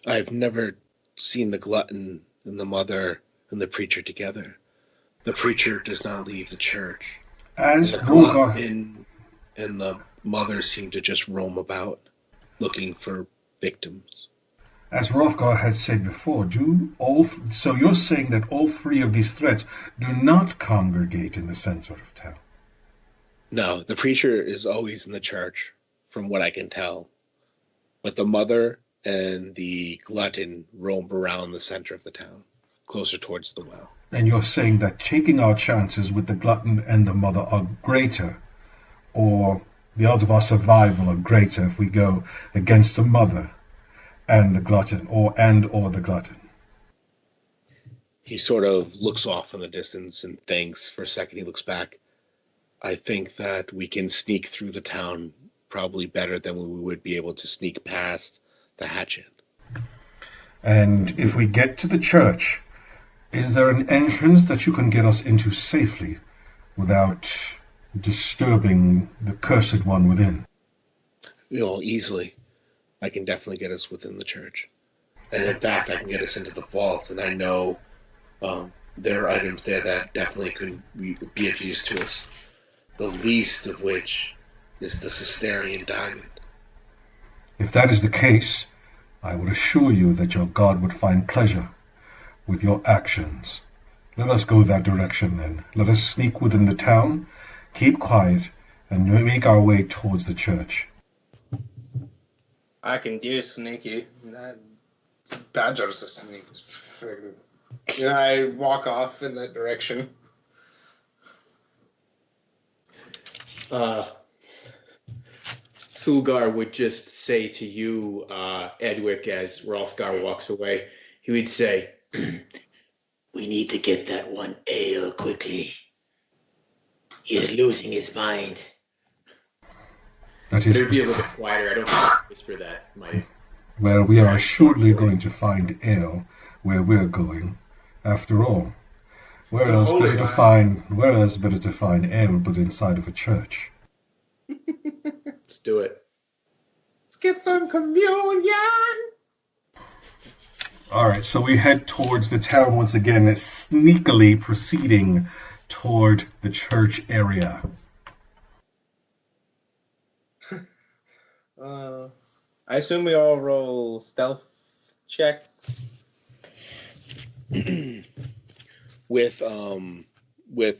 I've never seen the glutton and the mother and the preacher together. The preacher does not leave the church. As the Hrothgar glutton and the mother seem to just roam about, looking for victims. As Hrothgar had said before, so you're saying that all three of these threats do not congregate in the center of town? No, the preacher is always in the church, from what I can tell. But the mother and the glutton roam around the center of the town, closer towards the well. And you're saying that taking our chances with the glutton and the mother are greater, or the odds of our survival are greater if we go against the mother and the glutton, or the glutton. He sort of looks off in the distance and thinks for a second. He looks back. I think that we can sneak through the town probably better than we would be able to sneak past the hatchet. And if we get to the church, is there an entrance that you can get us into safely without disturbing the cursed one within? Easily. I can definitely get us within the church. And in fact, I can get us into the vault, and I know there are items there that definitely could be of use to us. The least of which is the Cesterian diamond. If that is the case, I would assure you that your God would find pleasure with your actions. Let us go that direction then. Let us sneak within the town, keep quiet, and make our way towards the church. I can do sneaky. Badgers are sneaky. And I walk off in that direction. Sulgar would just say to you, Edwick, as Hrothgar walks away, he would say, We need to get that one ale quickly. He is losing his mind. That is, it would be a little bit quieter. I don't think I whisper that. Well, we are surely going to find ale where we're going. After all, where else better to find ale but inside of a church? Let's do it. Let's get some communion. All right, so we head towards the town once again, sneakily proceeding toward the church area. I assume we all roll stealth checks. With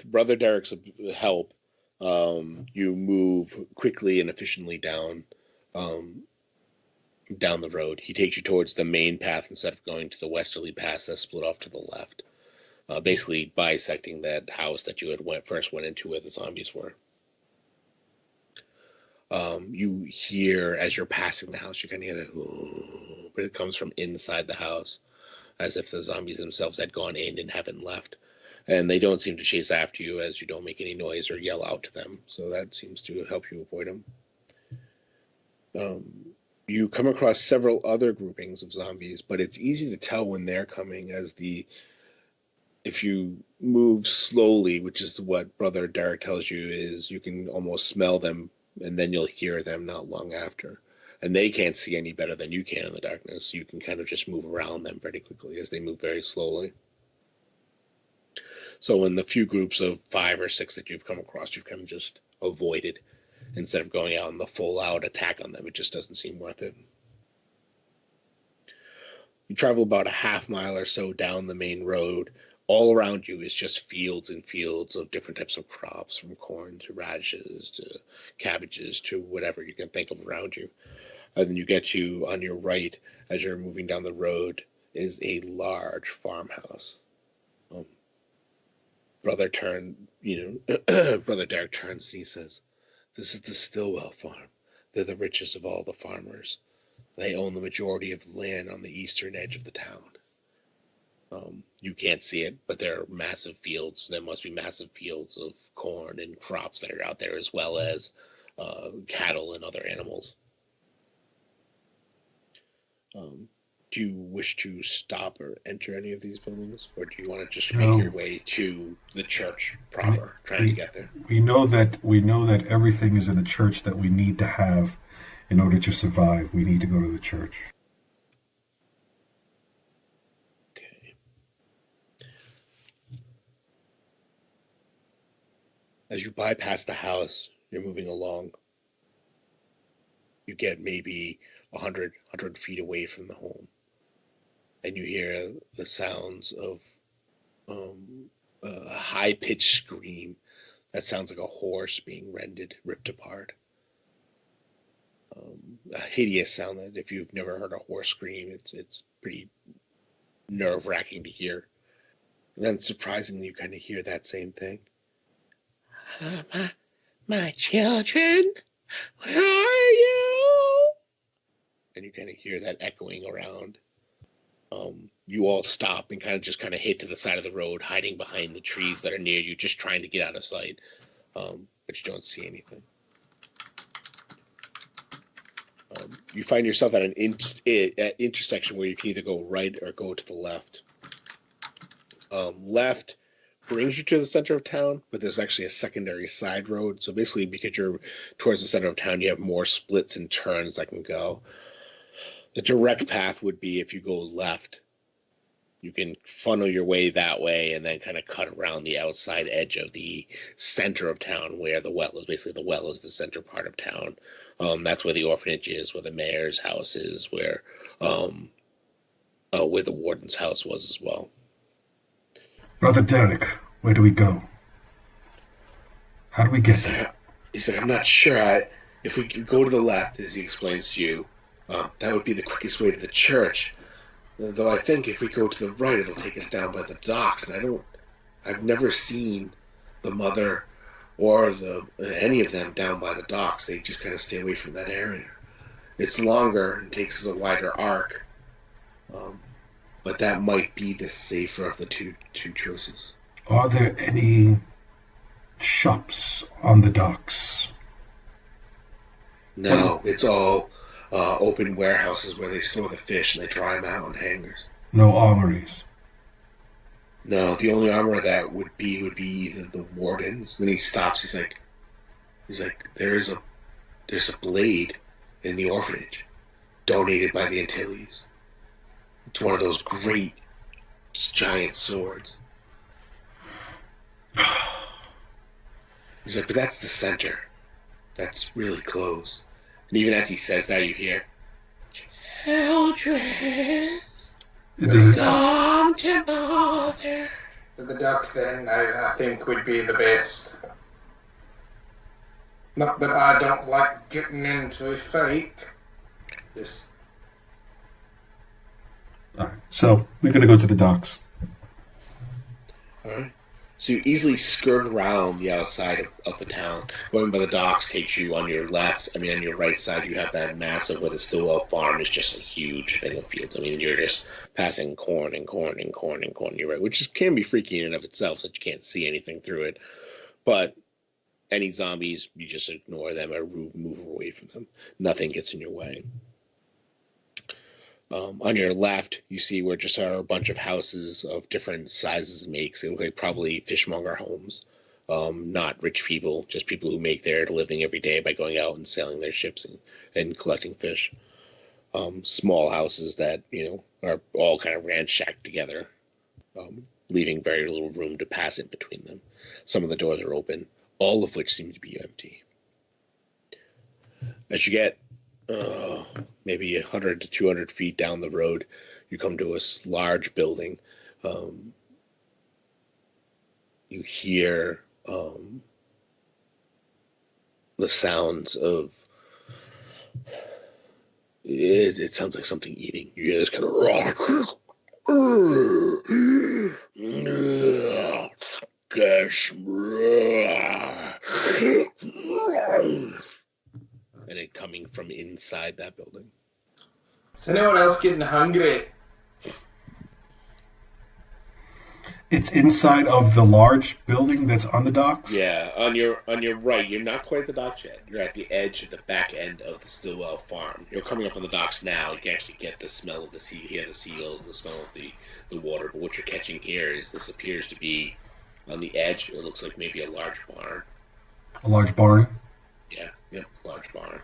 Brother Derek's help, you move quickly and efficiently down the road. He takes you towards the main path instead of going to the westerly path that split off to the left, basically bisecting that house that you had first went into where the zombies were. You hear, as you're passing the house, you kind of hear that, ooh, but it comes from inside the house, as if the zombies themselves had gone in and haven't left. And they don't seem to chase after you, as you don't make any noise or yell out to them. So that seems to help you avoid them. You come across several other groupings of zombies, but it's easy to tell when they're coming if you move slowly, which is what Brother Derek tells you, is you can almost smell them and then you'll hear them not long after. And they can't see any better than you can in the darkness. You can kind of just move around them pretty quickly as they move very slowly. So in the few groups of 5 or 6 that you've come across, you've kind of just avoided instead of going out in the full-out attack on them. It just doesn't seem worth it. You travel about a half mile or so down the main road. All around you is just fields and fields of different types of crops, from corn to radishes to cabbages to whatever you can think of around you. And then you get to, on your right, as you're moving down the road, is a large farmhouse. Brother Derek turns and he says, "This is the Stillwell farm. They're the richest of all the farmers. They own the majority of the land on the eastern edge of the town." You can't see it, but there are massive fields. There must be massive fields of corn and crops that are out there, as well as cattle and other animals. Do you wish to stop or enter any of these buildings, or do you want to just make your way to the church proper, trying to get there? We know that everything is in the church that we need to have in order to survive. We need to go to the church. Okay. As you bypass the house, you're moving along. You get maybe 100 feet away from the home, and you hear the sounds of a high-pitched scream that sounds like a horse being ripped apart. A hideous sound that, if you've never heard a horse scream, it's pretty nerve-wracking to hear. And then, surprisingly, you kind of hear that same thing. My children, where are you? And you kind of hear that echoing around. You all stop and kind of hit to the side of the road, hiding behind the trees that are near you, just trying to get out of sight. But you don't see anything. You find yourself at an intersection where you can either go right or go to the left. Left brings you to the center of town, but there's actually a secondary side road. So basically, because you're towards the center of town, you have more splits and turns that can go. The direct path would be if you go left. You can funnel your way that way and then kind of cut around the outside edge of the center of town where the well is. Basically, the well is the center part of town. That's where the orphanage is, where the mayor's house is, where the warden's house was as well. Brother Derek, where do we go? How do we get there? He said, "I'm not sure. If we could go to the left," as he explains to you, that would be the quickest way to the church. Though I think if we go to the right, it'll take us down by the docks. And I've never seen the mother or any of them down by the docks. They just kind of stay away from that area. It's longer and takes us a wider arc. But that might be the safer of the two choices. Are there any shops on the docks? No, it's all open warehouses where they store the fish and they dry them out on hangers. No armories? No, the only armor that would be either the wardens. Then he stops. He's like, there's a blade in the orphanage, donated by the Antilles. It's one of those great giant swords. He's like, but that's the center. That's really close. And even as he says that, you hear, "Children, come to mother." The ducks, then, I think would be the best. Not that I don't like getting into a fight. Just. All right, so we're going to go to the docks. All right. So you easily skirt around the outside of the town. Going by the docks takes you on your on your right side, you have that massive, where the Stillwell farm is just a huge thing of fields. I mean, you're just passing corn and corn and corn and corn. You're right, which can be freaky in and of itself, so that you can't see anything through it. But any zombies, you just ignore them or move away from them. Nothing gets in your way. On your left, you see where just are a bunch of houses of different sizes and makes. They look like probably fishmonger homes. Not rich people, just people who make their living every day by going out and sailing their ships and collecting fish. Small houses that, are all kind of ransacked together, leaving very little room to pass in between them. Some of the doors are open, all of which seem to be empty. As you get maybe 100 to 200 feet down the road, you come to a large building. You hear the sounds of it sounds like something eating. You hear this kind of and it coming from inside that building. Is anyone else getting hungry? It's inside of the large building that's on the docks? Yeah, on your right. You're not quite at the docks yet. You're at the edge of the back end of the Stillwell farm. You're coming up on the docks now. You can actually get the smell of the sea, hear the seagulls and the smell of the water. But what you're catching here is this appears to be on the edge. It looks like maybe a large barn. A large barn? Yeah, yep, large barn.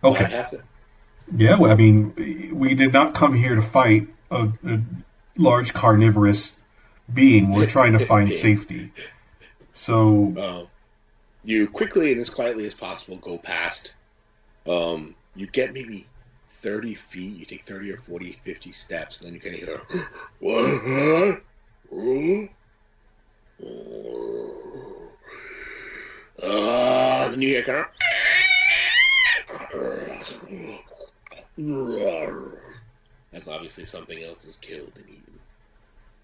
Okay. Pass it. Yeah, well, I mean, we did not come here to fight a large carnivorous being. We're trying to find safety. So you quickly and as quietly as possible go past. You get maybe 30 feet. You take 30 or 40, 50 steps, and then you kind of hear, what? Then you hear kind of. That's obviously something else is killed and eaten,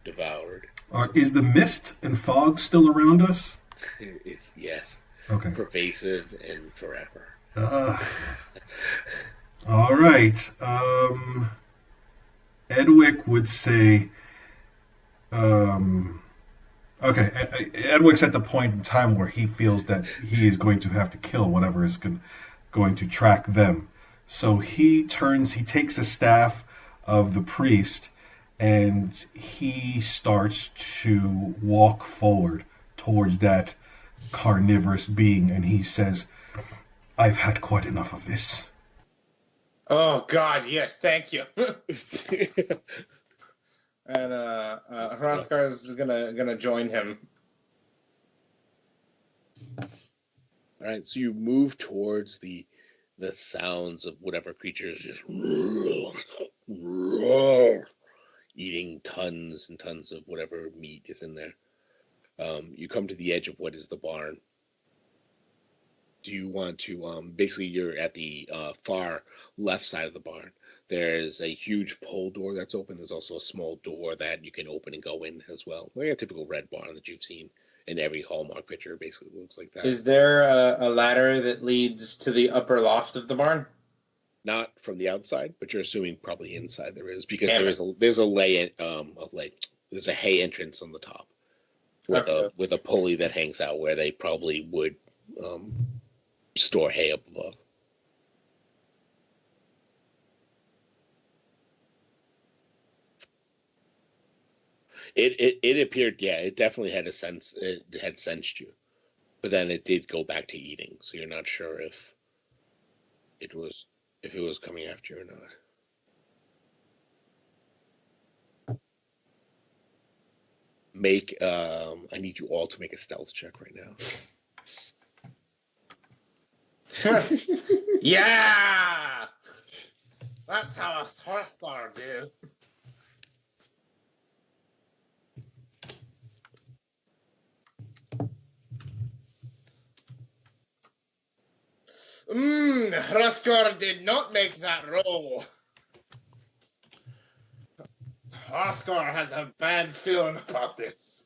devoured. Is the mist and fog still around us? It's, yes. Okay. Pervasive and forever. All right. Edwick would say, okay, Edwick's at the point in time where he feels that he is going to have to kill whatever is going to track them. So he takes a staff of the priest, and he starts to walk forward towards that carnivorous being, and he says, I've had quite enough of this. Oh, God, yes, thank you. And Hrothgar is gonna join him. All right, so you move towards the sounds of whatever creature is just eating tons and tons of whatever meat is in there. You come to the edge of what is the barn. Do you want to, basically you're at the far left side of the barn. There's a huge pole door that's open. There's also a small door that you can open and go in as well. Like a typical red barn that you've seen in every Hallmark picture, basically looks like that. Is there a ladder that leads to the upper loft of the barn? Not from the outside, but you're assuming probably inside there is, because there's a hay entrance on the top with a pulley that hangs out where they probably would store hay up above. It appeared, yeah, it definitely had a sense. It had sensed you, but then it did go back to eating. So you're not sure if it was coming after you or not. Make I need you all to make a stealth check right now. Yeah, that's how a Hrothgar do. Hrothgar did not make that roll. Hrothgar has a bad feeling about this.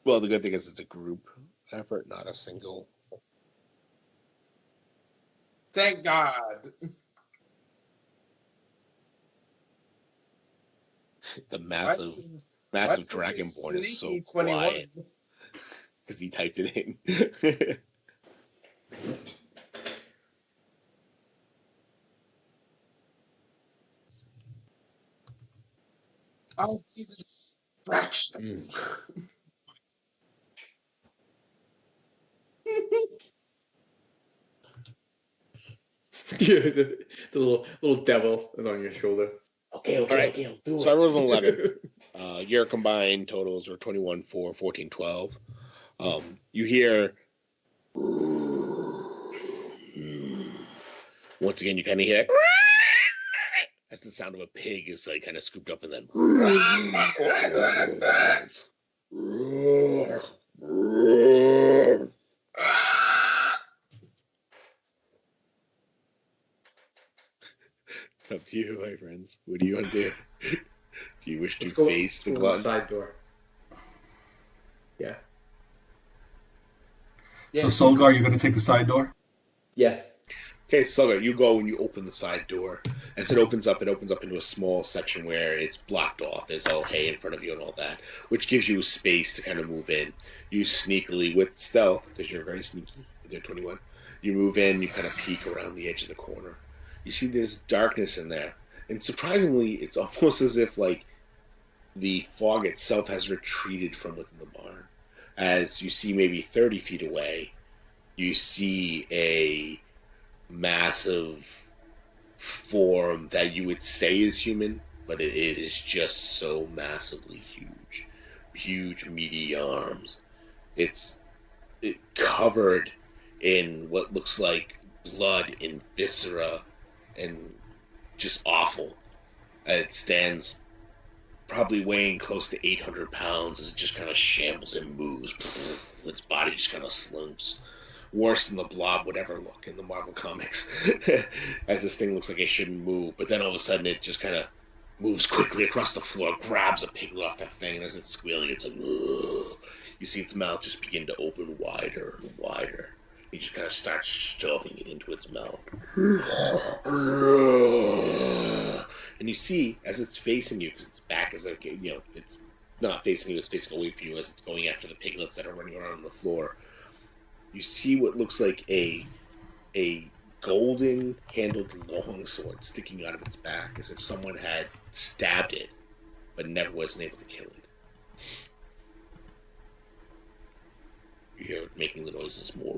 Well, the good thing is it's a group effort, not a single. Thank God. The massive Dragonborn is so quiet because he typed it in. I'll be the distraction. Yeah, the little devil is on your shoulder. Okay, All right. I'll do So I it. rolled an 11. Your combined totals are 21, 4, 14, 12. You hear. Once again, you kind of hear. That's the sound of a pig is like kind of scooped up and then. It's up to you, my friends. What do you want to do? Do you wish to face the glutton? Side door. Yeah. So Sulgar, you're going to take the side door? Yeah. Okay, Sulgar, you go and you open the side door. As it opens up into a small section where it's blocked off. There's all hay in front of you and all that, which gives you space to kind of move in. You sneakily, with stealth, because you're very sneaky, you're 21, you move in, you kind of peek around the edge of the corner. You see there's darkness in there. And surprisingly, it's almost as if, like, the fog itself has retreated from within the barn. As you see maybe 30 feet away, you see a massive form that you would say is human, but it is just so massively huge. Huge, meaty arms. It's covered in what looks like blood and viscera and just awful. It stands probably weighing close to 800 pounds as it just kind of shambles and moves. Its body just kind of slumps. Worse than the Blob would ever look in the Marvel comics. As this thing looks like it shouldn't move, but then all of a sudden it just kind of moves quickly across the floor, grabs a piglet off that thing, and as it's squealing, it's like, ugh. You see its mouth just begin to open wider and wider. You just kind of start shoving it into its mouth. And you see, as it's facing you, because its back is like, it's not facing you, it's facing away from you as it's going after the piglets that are running around on the floor. You see what looks like a golden-handled longsword sticking out of its back, as if someone had stabbed it, but never was able to kill it. You hear it making the noises more.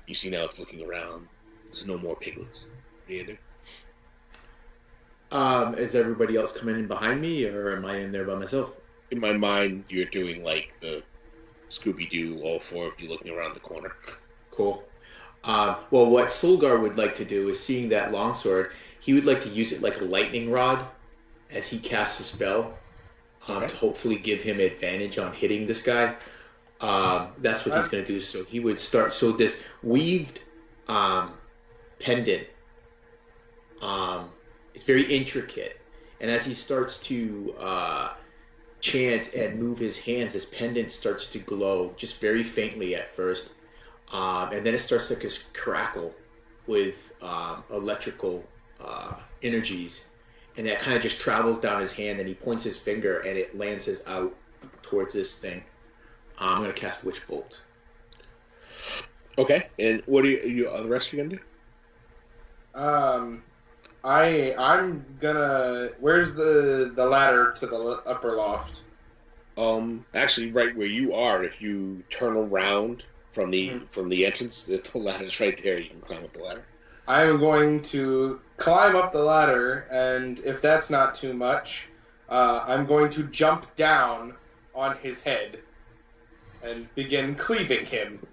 You see now it's looking around. There's no more piglets. Either. Is everybody else coming in behind me, or am I in there by myself? In my mind, you're doing like the Scooby-Doo, all four of you looking around the corner. Cool. Well, what Sulgar would like to do is, seeing that longsword, he would like to use it like a lightning rod as he casts a spell to hopefully give him advantage on hitting this guy. That's what he's going to do. So he would start. So this weaved pendant is very intricate, and as he starts to chant and move his hands, this pendant starts to glow just very faintly at first, and then it starts like this crackle with electrical energies, and that kind of just travels down his hand, and he points his finger and it lances out towards this thing. I'm going to cast Witch Bolt. Okay, and what are you the rest of you going to do? I'm gonna. Where's the ladder to the upper loft? Actually, right where you are. If you turn around from the entrance, the ladder's right there. You can climb up the ladder. I am going to climb up the ladder, and if that's not too much, I'm going to jump down on his head and begin cleaving him.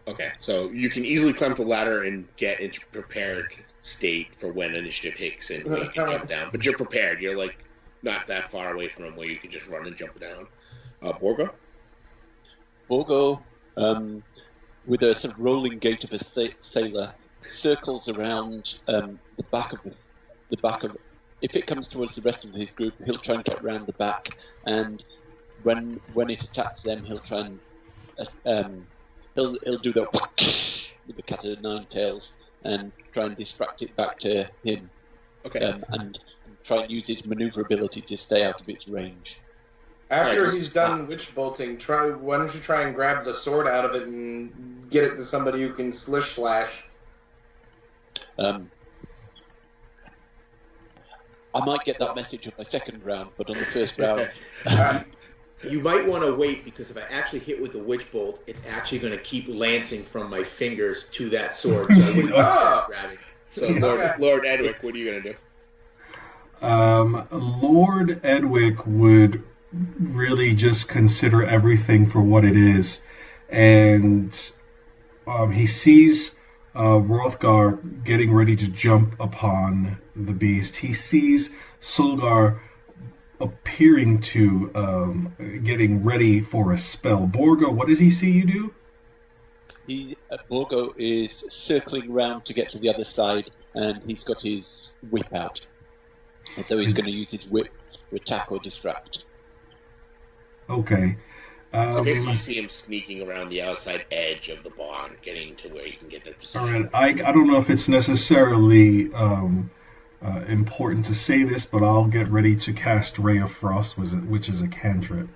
Okay, so you can easily climb the ladder and get into prepared state for when initiative hits and you can jump down. But you're prepared. You're like not that far away from him where you can just run and jump down. Borgo? Borgo, with a sort of rolling gait of a sailor, circles around the back of. If it comes towards the rest of his group, he'll try and get round the back, and when it attacks them, he'll try and he'll do the with the cat of nine tails and try and distract it back to him. Okay. And try and use his maneuverability to stay out of its range. After he's done witch bolting, why don't you try and grab the sword out of it and get it to somebody who can slish slash? I might get that message on my second round, but on the first round, You might want to wait, because if I actually hit with the witch bolt, it's actually going to keep lancing from my fingers to that sword. So I wouldn't grabbing. So Lord Edwick, what are you going to do? Lord Edwick would really just consider everything for what it is, and he sees Hrothgar getting ready to jump upon the beast. He sees Sulgar appearing to getting ready for a spell. Borgo, what does he see you do? Borgo is circling round to get to the other side, and he's got his whip out. And so he's going to use his whip to attack or distract. Okay. So basically you see him sneaking around the outside edge of the barn, getting to where he can get in position. All right. I don't know if it's necessarily important to say this, but I'll get ready to cast Ray of Frost, which is a cantrip.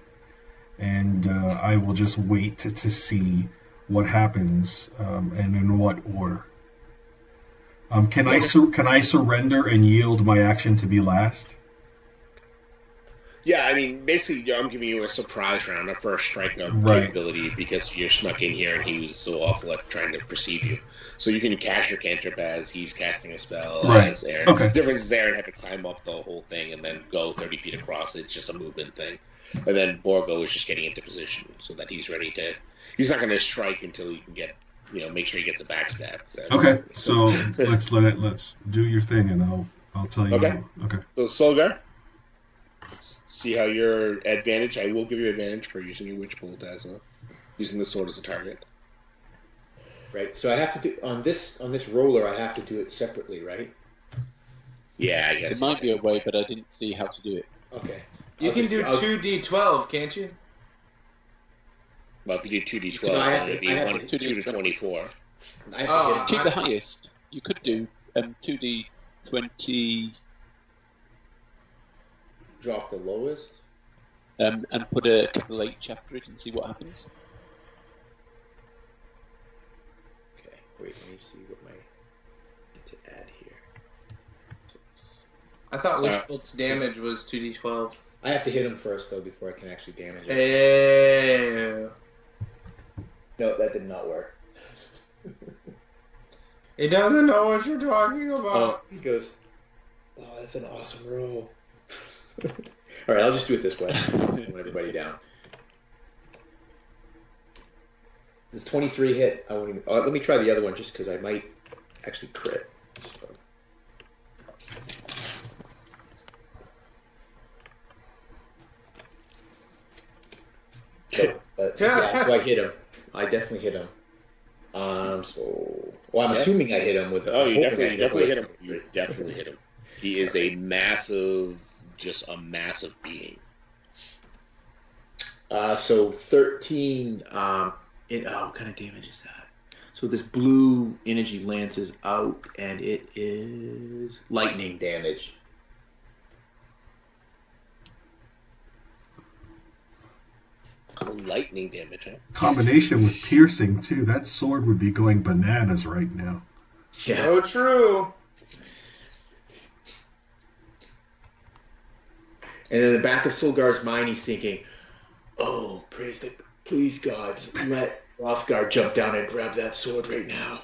And I will just wait to see what happens and in what order. Can I surrender and yield my action to be last? Yeah, I mean, basically, I'm giving you a surprise round, a first strike capability, because you're snuck in here and he was so awful at trying to perceive you. So you can cast your cantrip as he's casting a spell, as Aaron. Okay. The difference is Aaron had to climb up the whole thing and then go 30 feet across. It's just a movement thing. And then Borgo is just getting into position so that he's ready to... He's not going to strike until he can get, make sure he gets a backstab. Okay, so let's do your thing, and I'll tell you. Okay. Okay. So Sulgar, let's see how your advantage. I will give you advantage for using your witch bolt as using the sword as a target. Right. So I have to do on this roller. I have to do it separately, right? Yeah, I guess. It might be a way, but I didn't see how to do it. Okay. You can do 2d12, can't you? Well, if you do 2d12, it would be 2 to 24. Keep the highest. You could do 2d20. Drop the lowest. And put a late chapter it and see what happens. Okay, wait, let me see what my to add here. I thought Witch Bolt's damage was 2d12. I have to hit him first, though, before I can actually damage him. Ew. No, that did not work. He doesn't know what you're talking about. Oh, he goes, oh, that's an awesome roll. All right, I'll just do it this way. I'll slow everybody down. Does 23 hit? I won't even. Oh, let me try the other one just because I might actually crit. So. So I hit him. I definitely hit him. I'm assuming I hit him with. You definitely hit him. You definitely hit him. He is a massive being. So 13. What kind of damage is that? So this blue energy lances out, and it is lightning damage. Lightning damage, huh? Combination with piercing too. That sword would be going bananas right now. Yeah. So true. And in the back of Sulgar's mind, he's thinking, "Oh, please, gods, let Hrothgar jump down and grab that sword right now."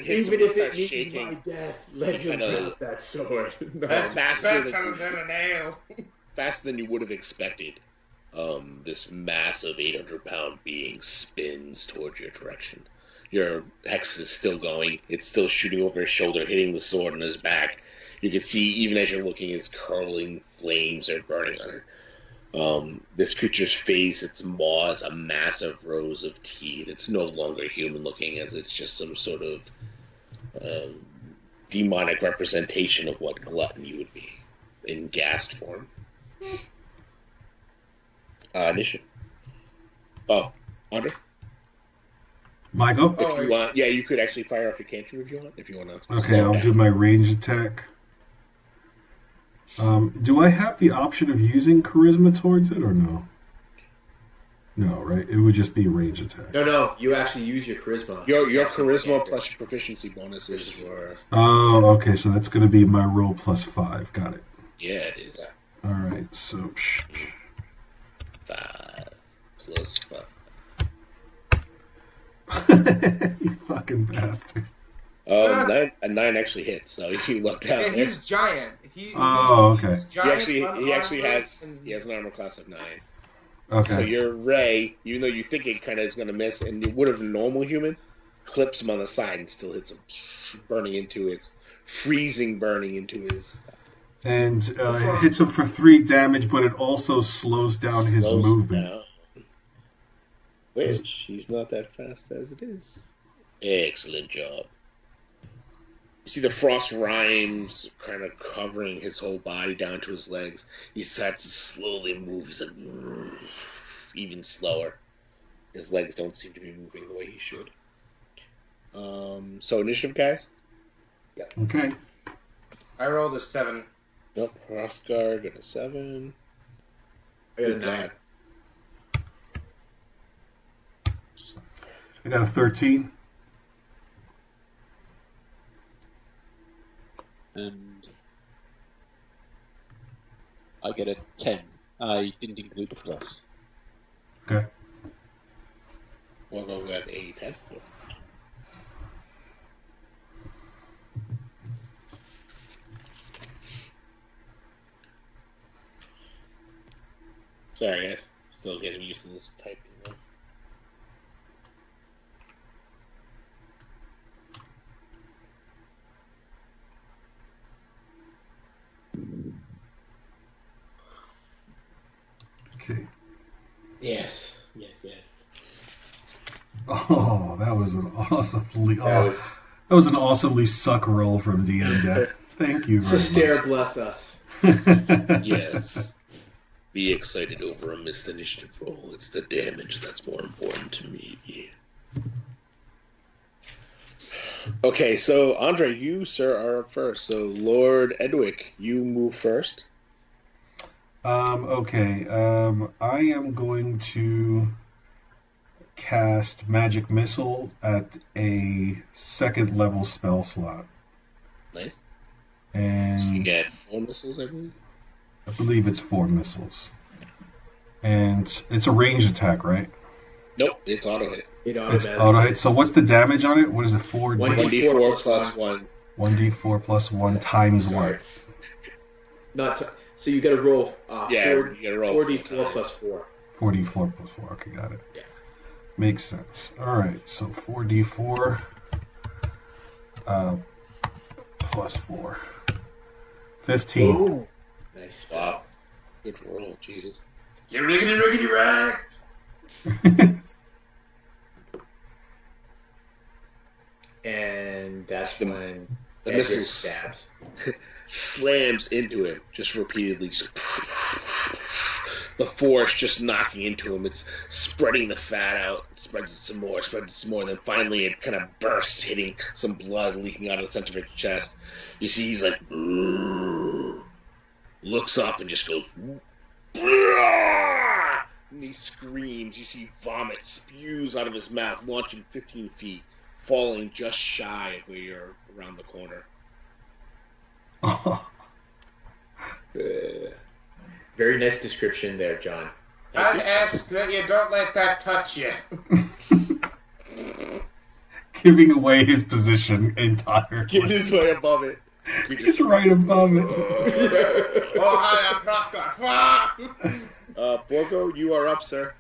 Even if it means shaking. My death, let him drop that sword. That's faster than a nail. Faster than you would have expected. This massive 800-pound being spins towards your direction. Your hex is still going. It's still shooting over his shoulder, hitting the sword on his back. You can see, even as you're looking, his curling flames are burning on it. This creature's face, its maws, a massive rows of teeth. It's no longer human looking, as it's just some sort of demonic representation of what gluttony would be in ghast form. Initiative. Oh, Andre? Michael? If you want, yeah, you could actually fire off your cantrip if you want to. Okay, I'll do my range attack. Do I have the option of using charisma towards it or no? No, right? It would just be range attack. No, you actually use your charisma. Your charisma plus your proficiency bonuses were. Oh, okay. So that's going to be my roll plus 5. Got it. Yeah, it is. All right. So 5 plus 5. You fucking bastard. A 9 actually hits, so you look down. Yeah, there. he's giant. Okay. He's giant, He actually has and- he has an armor class of 9. Okay. So your ray, even though you think it kind of is going to miss, and it would have a normal human, clips him on the side and still hits him, burning into his. And it hits him for 3 damage, but it also slows down his movement. Down. Which he's not that fast as it is. Excellent job. You see the frost rhymes kind of covering his whole body down to his legs. He starts to slowly move. He's like, even slower. His legs don't seem to be moving the way he should. So initiative, guys? Yeah. Okay. I rolled a 7. Nope. Hrothgar got a 7. I got a 9. I got a 13. And I get a 10. I didn't include the plus. Okay. Borgo got a 10. Sorry, guys. Still getting used to this typing though. Okay. Yes. Oh, that was an awesomely. That was an awesomely suck roll from DM Death. Thank you very Sister bless us. much. Yes. Be excited over a missed initiative roll. It's the damage that's more important to me. Okay, so Andre, you, sir, are up first. So Lord Edwick, you move first. Okay. I am going to cast Magic Missile at a 2nd level spell slot. Nice. And So you get 4 missiles, I believe. I believe it's 4 missiles. And it's a range attack, right? Nope, it's auto hit. It It's auto hit. So what's the damage on it? What is it? 4 1d4 plus 1. 1d4 plus 1 times Sorry. what? So you got to roll. You gotta roll 4d4 plus 4. 4d4 plus 4. Okay, got it. Yeah. Makes sense. All right, so 4d4 plus 4. 15. Ooh. Nice. Wow. Good roll, Jesus. Get riggedy racked. And that's The- when the Edric missile stabs. slams into him, just repeatedly. The force just knocking into him. It's spreading the fat out. It spreads it some more, then finally it kind of bursts, hitting some blood leaking out of the center of his chest. You see he's like, looks up and just goes, and he screams. You see vomit spews out of his mouth, launching 15 feet, falling just shy of where you're around the corner. Very nice description there, John. I'd ask that you don't let that touch you. Giving away his position entirely. Give his way above it. He's right above it. Oh, I am not Borgo, you are up, sir.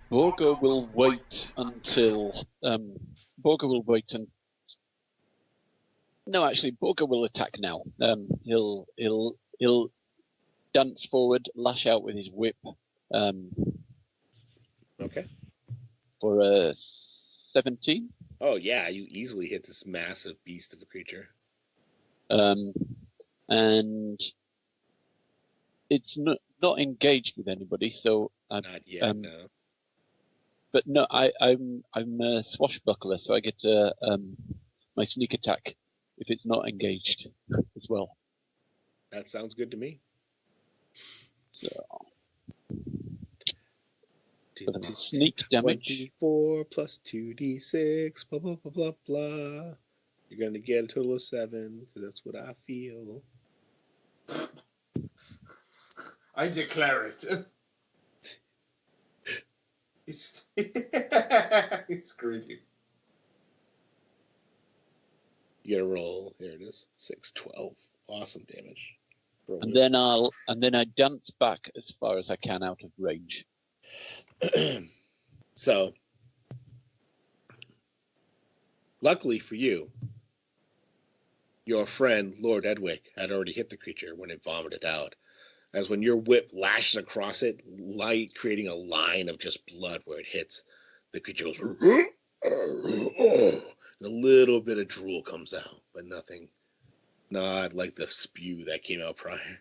Borgo will wait until No, actually, Borgo will attack now. He'll dance forward, lash out with his whip. Okay. For a 17. Oh yeah, you easily hit this massive beast of a creature. And it's not engaged with anybody, so Not yet, no. But no, I'm a swashbuckler, so I get my sneak attack if it's not engaged as well. That sounds good to me. So, but it's sneak damage. 1d4 plus 2d6, blah, blah, blah, blah, blah. You're going to get a total of 7, because that's what I feel. I declare it. He's screwed you. You get a roll. Here it is. 6, 12. Awesome damage. And then I dance back as far as I can out of range. So, luckily for you, your friend Lord Edwick had already hit the creature when it vomited out. As when your whip lashes across it, light creating a line of just blood where it hits, the creature goes, and a little bit of drool comes out, but nothing, not like the spew that came out prior.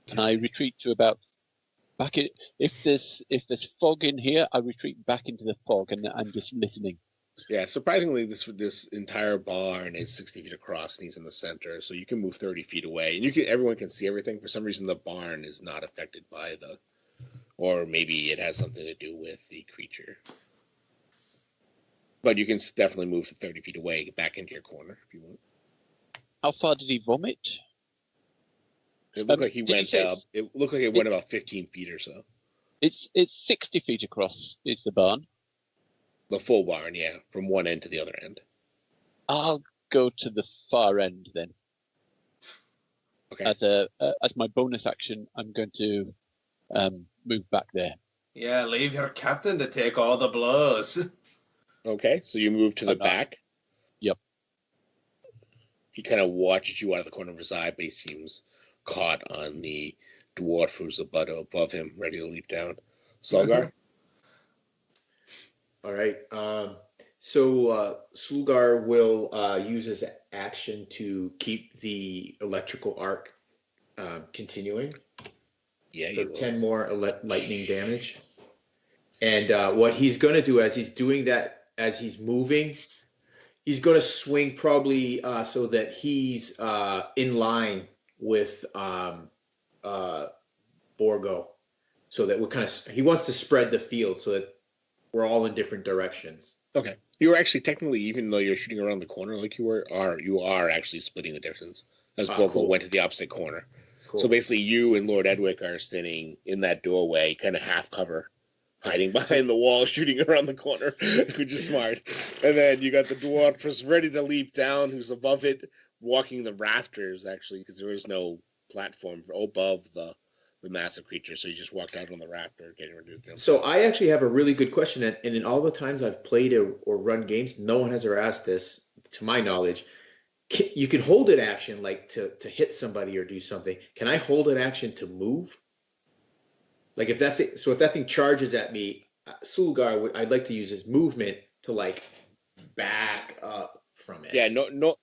Can I retreat to about back in, if there's fog in here, I retreat back into the fog and I'm just listening. Yeah, surprisingly, this entire barn is 60 feet across and he's in the center, so you can move 30 feet away, and everyone can see everything. For some reason, the barn is not affected by or maybe it has something to do with the creature. But you can definitely move 30 feet away, back into your corner if you want. How far did he vomit? It looked like he went up. It looked like it went about 15 feet or so. It's 60 feet across. Is the barn? The full barn, yeah, from one end to the other end. I'll go to the far end then. Okay. As my bonus action, I'm going to move back there. Yeah, leave your captain to take all the blows. Okay, so you move to the back. Yep. He kind of watches you out of the corner of his eye, but he seems caught on the dwarf who's above him, ready to leap down. Sulgar? All right. So Sulgar will use his action to keep the electrical arc continuing. Yeah, for 10 more lightning damage. And what he's going to do as he's doing that, as he's moving, he's going to swing probably so that he's in line with Borgo. So that we're he wants to spread the field so that we're all in different directions. Okay. You were actually technically, even though you're shooting around the corner like you are actually splitting the distance. As Borgo went to the opposite corner. Cool. So basically you and Lord Edwick are standing in that doorway, kind of half cover, hiding behind the wall, shooting around the corner, which is smart. And then you got the dwarf who's ready to leap down, who's above it, walking the rafters, actually, because there is no platform above the massive creature. So you just walked out on the rafter, getting ready to jump. So I actually have a really good question. And in all the times I've played or run games, no one has ever asked this, to my knowledge. You can hold an action like to hit somebody or do something. Can I hold an action to move? Like if that thing charges at me, Sulgar, I'd like to use his movement to like back up from it. Yeah, normally.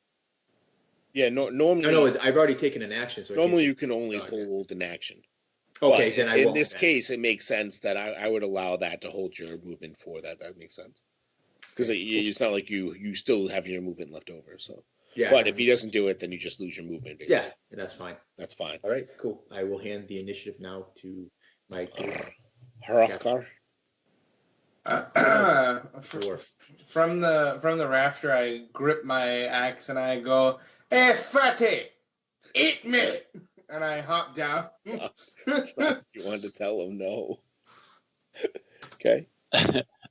No, I've already taken an action. So normally you can only hold an action. Okay, but then in this case, it makes sense that I would allow that to hold your movement for that. That makes sense because it's not like you still have your movement left over. So. Yeah, but if he doesn't do it, then you just lose your movement. Basically. Yeah, and that's fine. That's fine. All right, cool. I will hand the initiative now to my Hrothgar. From the rafter, I grip my axe and I go, "Hey, fatty, eat me!" And I hop down. You wanted to tell him no. Okay.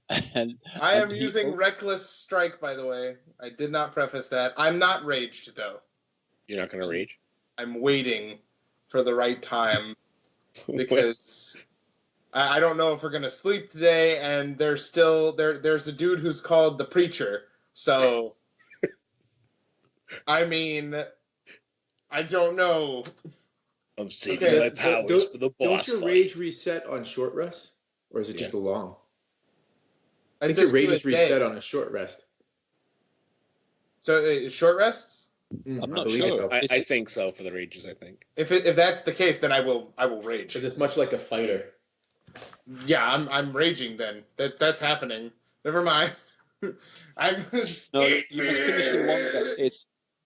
I am using Reckless Strike, by the way. I did not preface that. I'm not raged, though. You're not going to rage? I'm waiting for the right time because I don't know if we're going to sleep today, and there's a dude who's called the Preacher. So, I mean, I don't know. I'm saving my powers for the boss. Don't your rage reset on short rest? Or is it just a long? I think your rage is reset on a short rest. So short rests? I'm not sure. So. I think so for the rages. I think if that's the case, then I will rage. Because it's much like a fighter. Yeah, I'm raging. Then that's happening. Never mind. I'm. No, you must finish the one.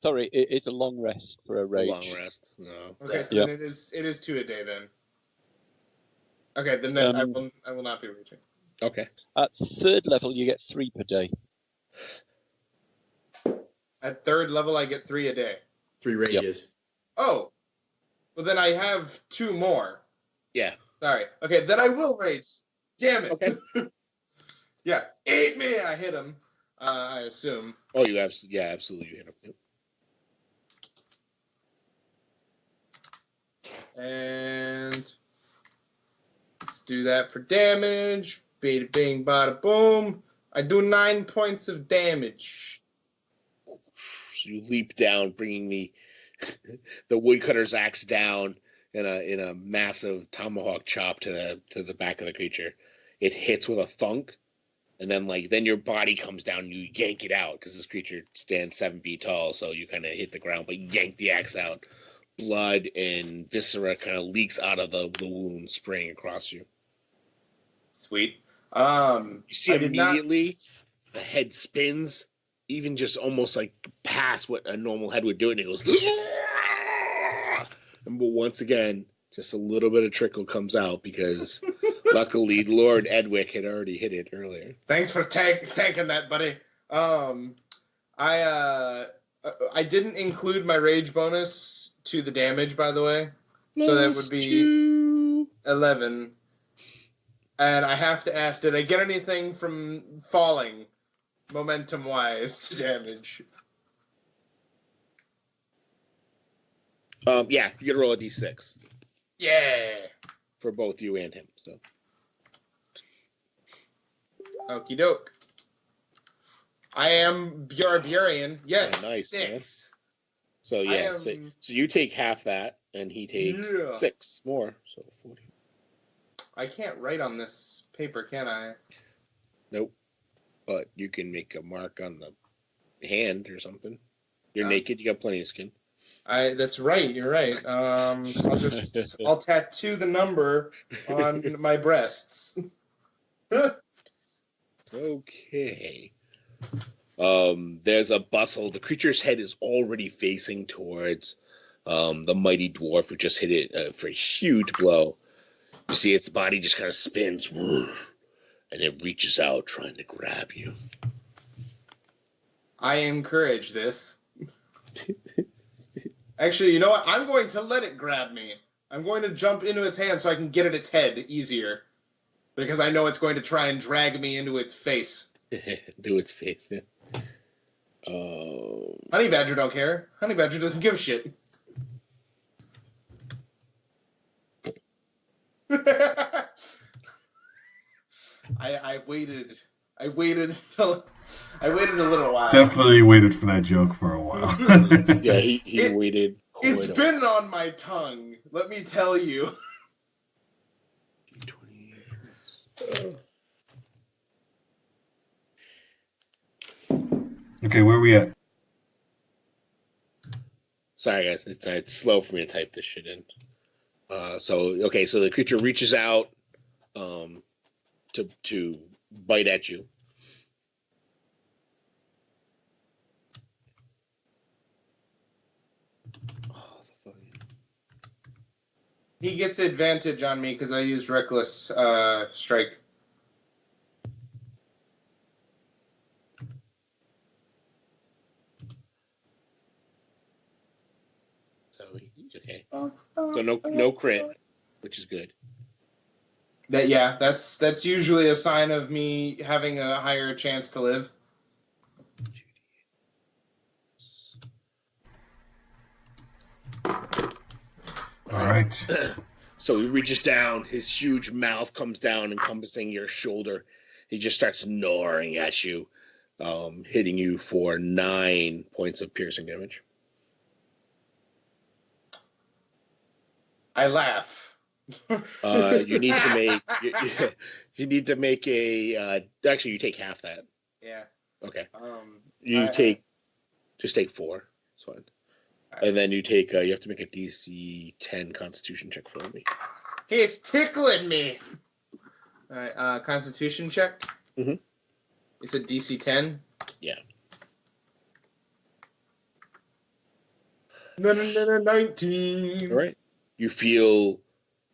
Sorry, it's a long rest for a A rage. long rest. No. Okay, so Yep. then it is 2 a day then. Okay, then I will not be reaching. Okay. At 3rd level, you get 3 per day. At 3rd level, I get 3 a day. 3 rages. Oh, well then I have 2 more. Yeah. Sorry. Okay, then I will rage. Damn it. Okay. Yeah, eat me. I hit him. I assume. Oh, you absolutely. Yeah, absolutely. You hit him. Yep. And let's do that for damage. Bada bing, bada boom. I do 9 points of damage. So you leap down, bringing the woodcutter's axe down in a massive tomahawk chop to the back of the creature. It hits with a thunk, and then your body comes down and you yank it out because this creature stands 7 feet tall. So you kind of hit the ground, but yank the axe out. Blood and viscera kind of leaks out of the wound, spraying across you. Sweet. You see immediately the head spins, even just almost like past what a normal head would do, and it goes. But once again, just a little bit of trickle comes out because luckily Lord Edwick had already hit it earlier. Thanks for tanking that, buddy. I didn't include my rage bonus to the damage, by the way. So that would be 11. And I have to ask, did I get anything from falling, momentum-wise, to damage? Yeah, you get to roll a d6. Yeah. For both you and him. So. Okie doke. I am Barbarian. Yes, Oh, nice, 6. man. So yeah, so you take half that, and he takes 6 more. So 40. I can't write on this paper, can I? Nope. But you can make a mark on the hand or something. You're naked. You got plenty of skin. That's right. You're right. I'll tattoo the number on my breasts. Okay. There's a bustle. The creature's head is already facing towards the mighty dwarf who just hit it for a huge blow. You see its body just kind of spins, and it reaches out trying to grab you. I encourage this. Actually, you know what? I'm going to let it grab me. I'm going to jump into its hand so I can get at its head easier. Because I know it's going to try and drag me into its face. Do its face, yeah. Honey Badger don't care. Honey Badger doesn't give a shit. I waited a little while. Definitely waited for that joke for a while. Yeah, he waited. It's been on my tongue, let me tell you. Okay, where are we at? Sorry, guys. It's slow for me to type this shit in. So the creature reaches out to bite at you. He gets advantage on me because I used Reckless Strike. So okay. So no crit, which is good. That's usually a sign of me having a higher chance to live. All right. So he reaches down, his huge mouth comes down, encompassing your shoulder. He just starts gnawing at you, hitting you for 9 points of piercing damage. I laugh. You need to make. You need to make a. Actually, you take half that. Yeah. Okay. Just take 4. It's fine. And then you take. You have to make a DC 10 Constitution check for me. He's tickling me. All right. Constitution check. Mm-hmm. You said DC 10. Yeah. 19. All right. You feel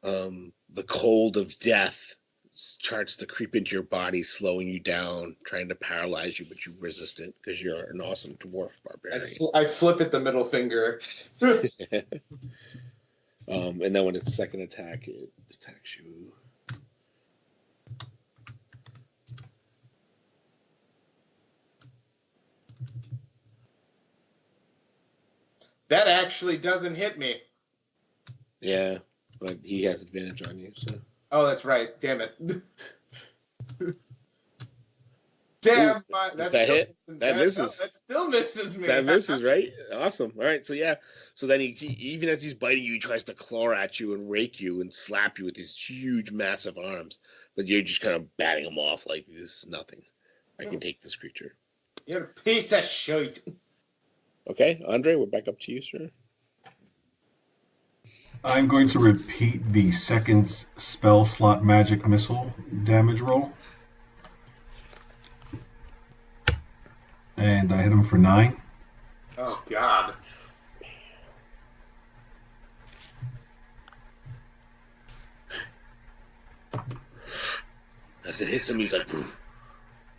the cold of death starts to creep into your body, slowing you down, trying to paralyze you, but you resist it because you're an awesome dwarf barbarian. I flip it the middle finger. And then when its second attack, it attacks you. That actually doesn't hit me. Yeah, but he has advantage on you, so. Oh, that's right. Damn it. Damn. Does that hit? That misses. That still misses me. That misses, right? Awesome. All right, so yeah. So then he even as he's biting you, he tries to claw at you and rake you and slap you with his huge, massive arms. But you're just kind of batting him off like this is nothing. I can take this creature. You're a piece of shit. Okay, Andre, we're back up to you, sir. I'm going to repeat the second spell slot magic missile damage roll. And I hit him for 9. Oh, God. As it hits him, he's like, boom.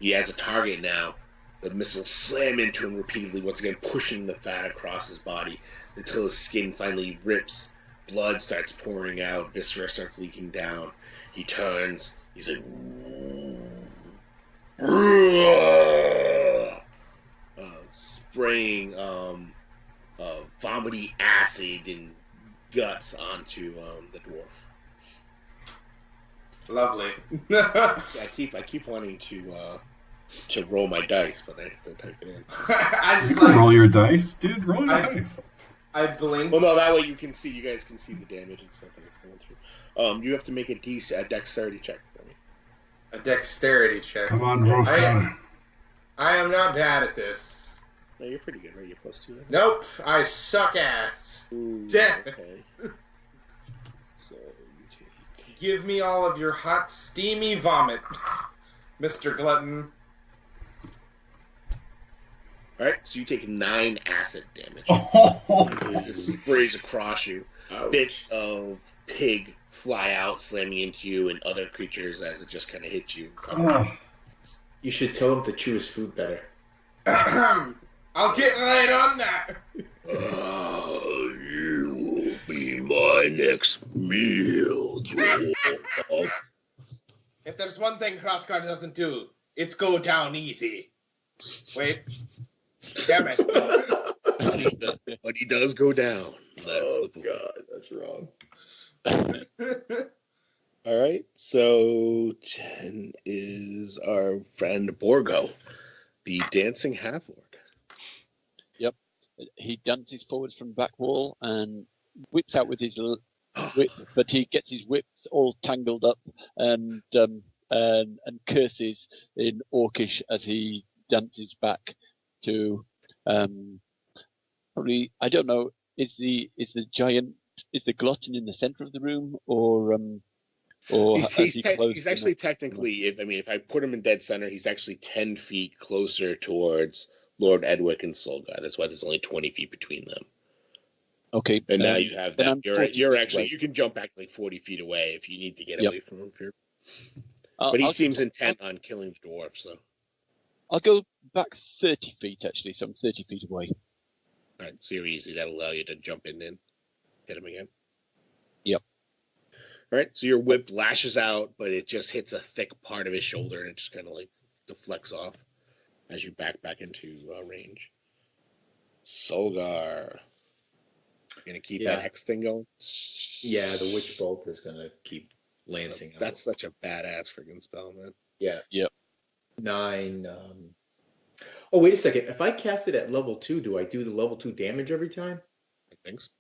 He has a target now. The missiles slam into him repeatedly, once again pushing the fat across his body until his skin finally rips. Blood starts pouring out. Viscera starts leaking down. He turns. He's like, spraying vomity acid and guts onto the dwarf. Lovely. I keep wanting to roll my dice, but I have to type it in. You can roll your dice, dude. Roll your dice. I blink. Well, no, that way you guys can see the damage and stuff that's going through. You have to make a dexterity check for me. A dexterity check. Come on, Hrothgar. I am not bad at this. No, you're pretty good, right? You're +2. Right? Nope, I suck ass. Ooh, Damn it. okay. So you take. Give me all of your hot, steamy vomit, Mr. Glutton. All right, so you take 9 acid damage. As it sprays across you. Bits of pig fly out, slamming into you and other creatures as it just kind of hits you. You should tell him to chew his food better. I'll get right on that. You will be my next meal. If there's one thing Hrothgar doesn't do, it's go down easy. Wait. Damn it. But he does go down. That's the point. God, that's wrong. All right, so 10 is our friend Borgo, the dancing half-orc. Yep. He dances forwards from back wall and whips out with his whip, but he gets his whips all tangled up and curses in Orcish as he dances back to probably, I don't know, is the glutton in the center of the room or he's actually technically, if I put him in dead center, he's actually 10 feet closer towards Lord Edwick and Sulgar. That's why there's only 20 feet between them. Okay. And now you have that. You're actually away. You can jump back like 40 feet away if you need to get away from him here. But he seems intent on killing the dwarf, so. I'll go back 30 feet actually, so I'm 30 feet away. All right, so you're easy. That'll allow you to jump in and hit him again. Yep. All right, so your whip lashes out, but it just hits a thick part of his shoulder and it just kind of like deflects off as you back into range. Sulgar. You're going to keep that hex thing going? Yeah, the witch bolt is going to keep lancing out. That's such a badass freaking spell, man. Yeah. Yep. 9. Oh, wait a second. If I cast it at level 2, do I do the level 2 damage every time? I think so.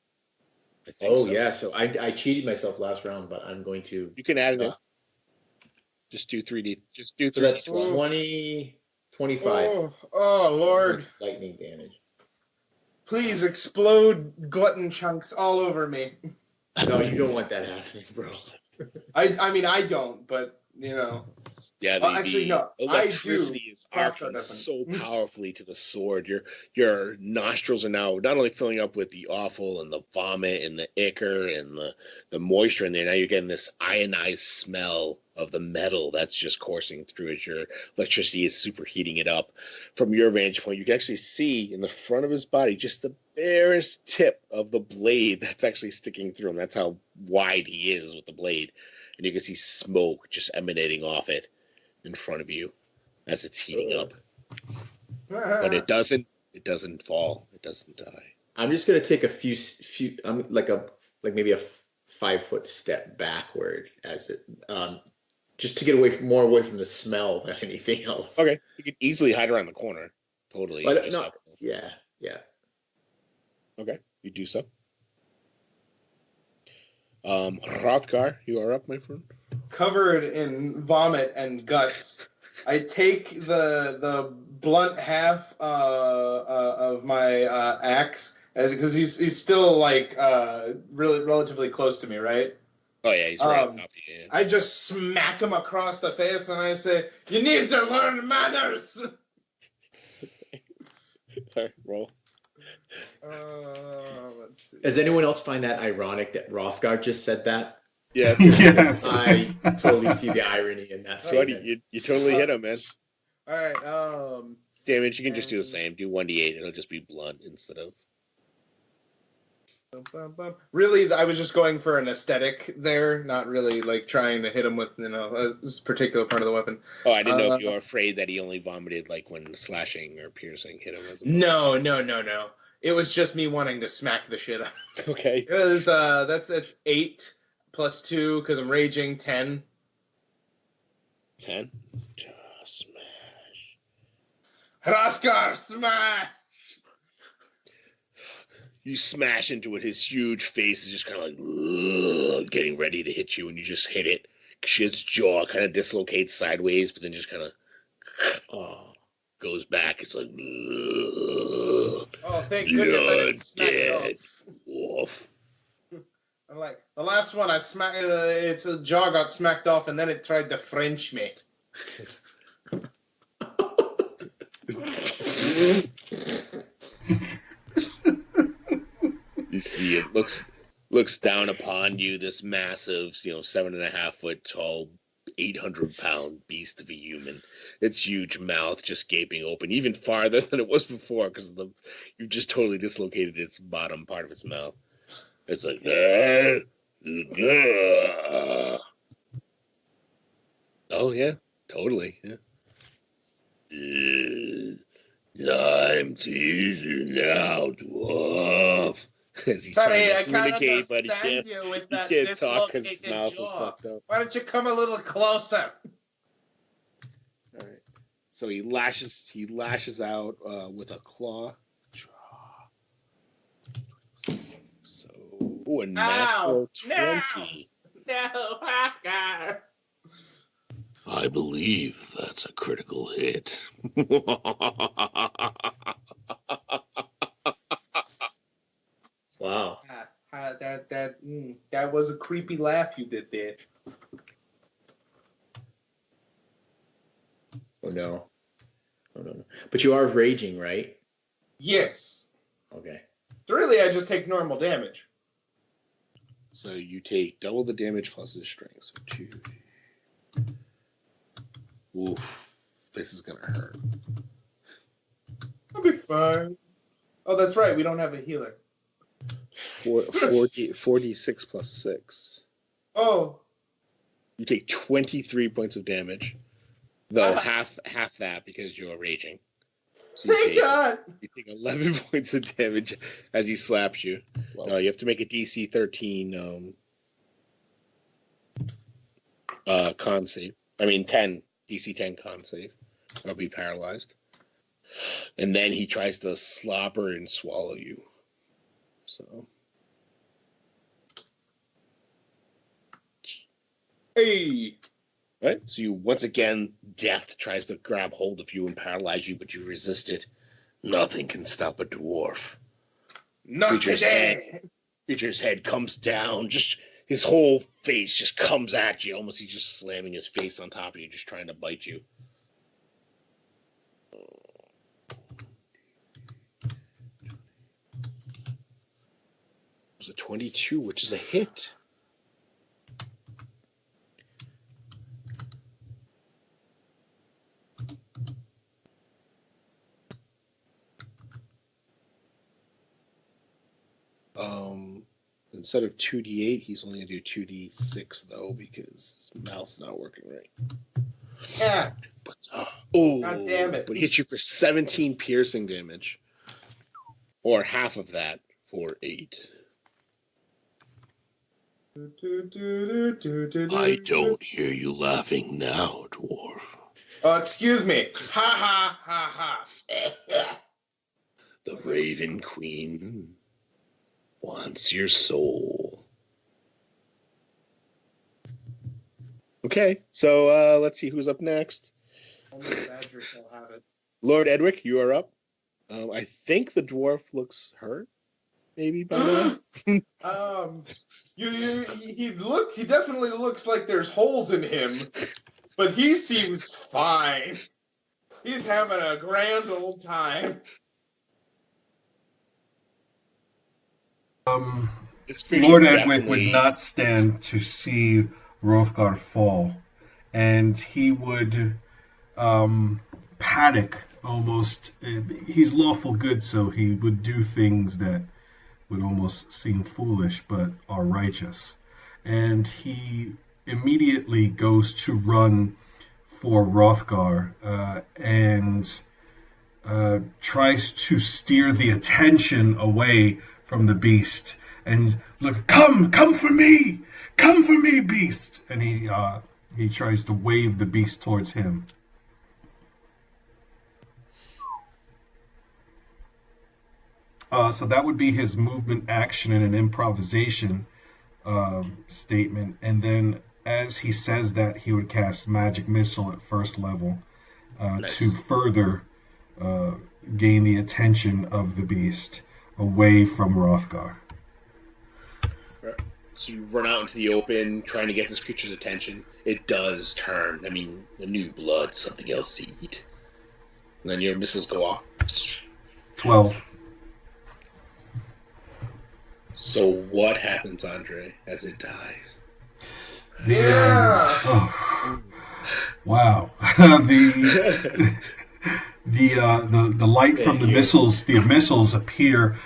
Yeah. So I cheated myself last round, but I'm going to. You can add it in. Just do 3D. Just do 3D. So that's 20, 25. Oh, Lord. Lightning damage. Please explode glutton chunks all over me. No, you don't want that happening, bro. I mean, I don't, but, you know. Yeah, actually, no. electricity I do. is Hrothgar arcing doesn't. so powerfully to the sword. Your nostrils are now not only filling up with the offal and the vomit and the ichor and the moisture in there. Now you're getting this ionized smell of the metal that's just coursing through as your electricity is superheating it up. From your vantage point, you can actually see in the front of his body just the barest tip of the blade that's actually sticking through him. That's how wide he is with the blade. And you can see smoke just emanating off it in front of you as it's heating up. But it doesn't fall. It doesn't die. I'm just gonna take a few like maybe a 5-foot step backward as it just to get more away from the smell than anything else. Okay. You could easily hide around the corner. Totally. But no, yeah. Okay. You do so. Hrothgar, you are up, my friend. Covered in vomit and guts, I take the blunt half of my axe because he's still like really relatively close to me, right? Oh yeah, he's right up to you. I just smack him across the face and I say, "You need to learn manners." Roll. Let's see. Does anyone else find that ironic that Hrothgar just said that? Yes. Yes. I totally see the irony in that statement. You totally hit him, man. All right. Damage, you can just do the same. Do 1d8. It'll just be blunt instead of. Really, I was just going for an aesthetic there, not really like trying to hit him with a particular part of the weapon. Oh, I didn't know if you were afraid that he only vomited like when slashing or piercing hit him. No. It was just me wanting to smack the shit out. Okay. It was that's 8 plus 2 because I'm raging 10. 10. Smash. Hrothgar, smash! You smash into it. His huge face is just kind of like getting ready to hit you, and you just hit it. Shit's jaw kind of dislocates sideways, but then just kind of goes back. It's like, oh, thank goodness I didn't smack dead. it Off. I'm like, the last one I smacked, its jaw got smacked off, and then it tried to French me. You see, it looks down upon you, this massive, 7.5 foot tall, 800-pound beast of a human. Its huge mouth just gaping open, even farther than it was before, because you've just totally dislocated its bottom part of its mouth. It's like, oh yeah, totally, yeah. I'm teasing now, dwarf. Sorry, I can't understand understand you with that he can't talk because his dislocated mouth is jaw. fucked up. Why don't you come a little closer? All right. So he lashes out with a claw. So a natural 20. No, Hrothgar. I believe that's a critical hit. Wow. That was a creepy laugh you did there. Oh no. But you are raging, right? Yes. Okay. So really, I just take normal damage. So you take double the damage plus his strength. So 2. Oof. This is gonna hurt. I'll be fine. Oh, that's right. We don't have a healer. 4d6 plus 6. Oh. You take 23 points of damage. Though half that because you're raging. So Thank God. You take 11 points of damage as he slaps you. You have to make a DC 13 con save. 10 DC 10 con save. I'll be paralyzed. And then he tries to slobber and swallow you. So. Hey. Right? So you, once again, death tries to grab hold of you and paralyze you, but you resist it. Nothing can stop a dwarf. Not today. Creature's head comes down, just his whole face just comes at you. Almost he's just slamming his face on top of you, just trying to bite you. It was a 22, which is a hit. Instead of 2d8, he's only going to do 2d6, though, because his mouth's not working right. Yeah. But, God damn it. But he hits you for 17 piercing damage. Or half of that for 8. I don't hear you laughing now, dwarf. Oh, excuse me. Ha ha ha ha. The Raven Queen wants your soul. Okay, so let's see who's up next. Only the badger shall have it. Lord Edwick, you are up. I think the dwarf looks hurt, maybe by now. He definitely looks like there's holes in him, but he seems fine. He's having a grand old time. Lord Edwick would not stand to see Hrothgar fall, and he would panic almost. He's lawful good, so he would do things that would almost seem foolish but are righteous. And he immediately goes to run for Hrothgar and tries to steer the attention away from the beast. And look, come for me, beast! And he tries to wave the beast towards him. So that would be his movement, action, and an improvisation statement. And then, as he says that, he would cast Magic Missile at first level to further gain the attention of the beast away from Hrothgar. So you run out into the open, trying to get this creature's attention. It does turn. I mean, the new blood, something else to eat. And then your missiles go off. 12. So what happens, Andre, as it dies? Wow. The light from the missiles appear.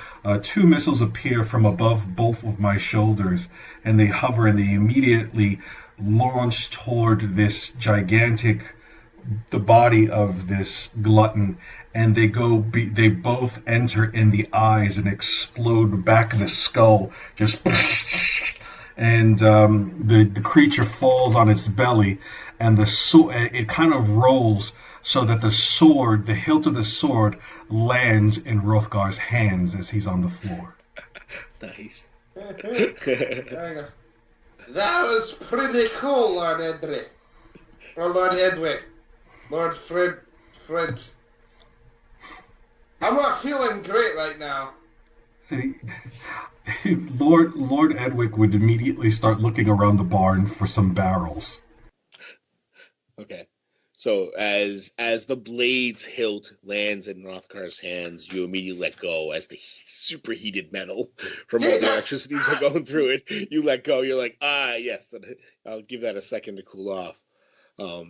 Two missiles appear from above both of my shoulders, and they hover, and they immediately launch toward this the body of this glutton, and they both enter in the eyes and explode back of the skull, just and the creature falls on its belly, and it kind of rolls so that the hilt of the sword lands in Hrothgar's hands as he's on the floor. Nice. That was pretty cool, Lord Edric. Or Lord Edwick. Lord Fred. I'm not feeling great right now. Lord Edwick would immediately start looking around the barn for some barrels. Okay. So as the blade's hilt lands in Hrothgar's hands, you immediately let go as the superheated metal from all the electricities are going through it. You let go. You're like, yes. I'll give that a second to cool off.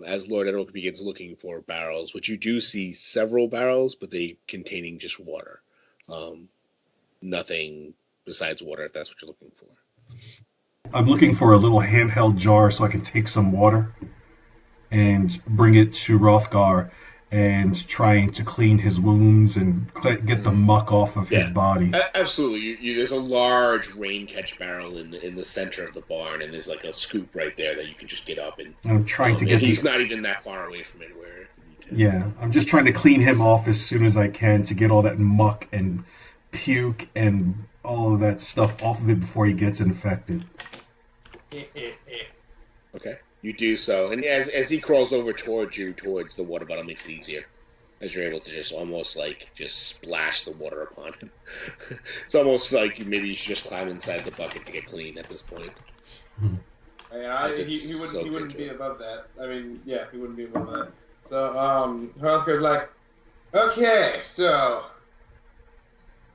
As Lord Edwick begins looking for barrels, which you do see several barrels, but they containing just water. Nothing besides water, if that's what you're looking for. I'm looking for a little handheld jar so I can take some water and bring it to Hrothgar and trying to clean his wounds and get the muck off of his body. Absolutely. There's a large rain catch barrel in the center of the barn, and there's like a scoop right there that you can just get up and I'm trying to get. He's not even that far away from anywhere. Yeah, I'm just trying to clean him off as soon as I can to get all that muck and puke and all of that stuff off of it before he gets infected. Okay. You do so, and as he crawls over towards the water bottle, makes it easier, as you're able to just almost just splash the water upon him. It's almost like maybe you should just climb inside the bucket to get clean at this point. He wouldn't be above that. I mean, yeah, he wouldn't be above that. So, Hrothgar's like, okay, so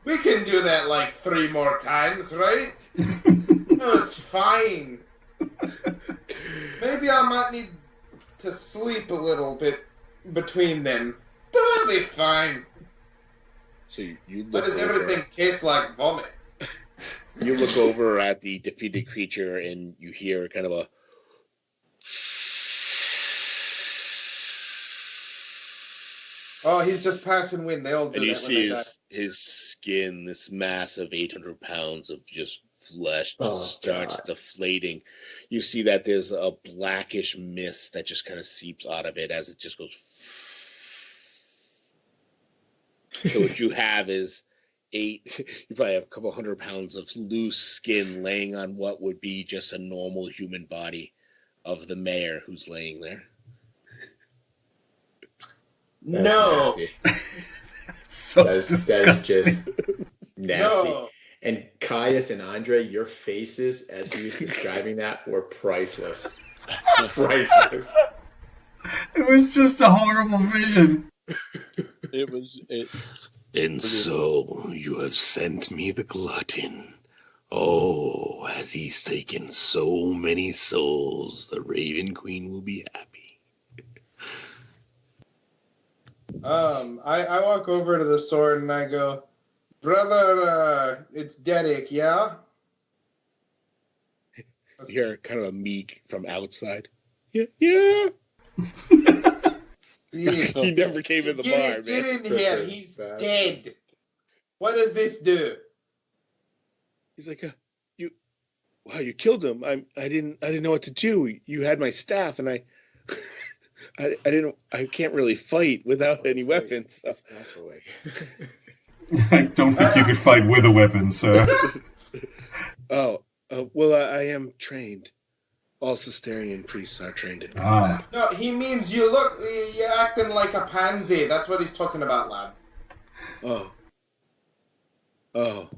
we can do that like 3 more times, right? That was fine. Maybe I might need to sleep a little bit between them, but I'll be fine. So you look. Why does everything taste like vomit? You look over at the defeated creature and you hear kind of a. Oh, he's just passing wind. They all do And you that when see they die. his skin, this mass of 800 pounds of just flesh, just starts deflating. You see that there's a blackish mist that just kind of seeps out of it as it just goes. So what you have is you probably have a couple 100 pounds of loose skin laying on what would be just a normal human body of the mayor who's laying there. No. So That is just nasty. No. And Caius and Andre, your faces as he was describing that were priceless. Priceless. It was just a horrible vision. And so you have sent me the glutton. Oh, as he's taken so many souls, the Raven Queen will be happy. I walk over to the sword and I go, brother, it's Derek, yeah? You hear kind of a meek from outside. Yeah. He never came in the bar, Get man. in here. He's dead. What does this do? He's like, you killed him. I didn't know what to do. You had my staff, and I can't really fight without any weapons. So. I don't think you could fight with a weapon, sir. Well, I am trained. All Cistercian priests are trained in Ah. No, he means you're acting like a pansy. That's what he's talking about, lad. Oh.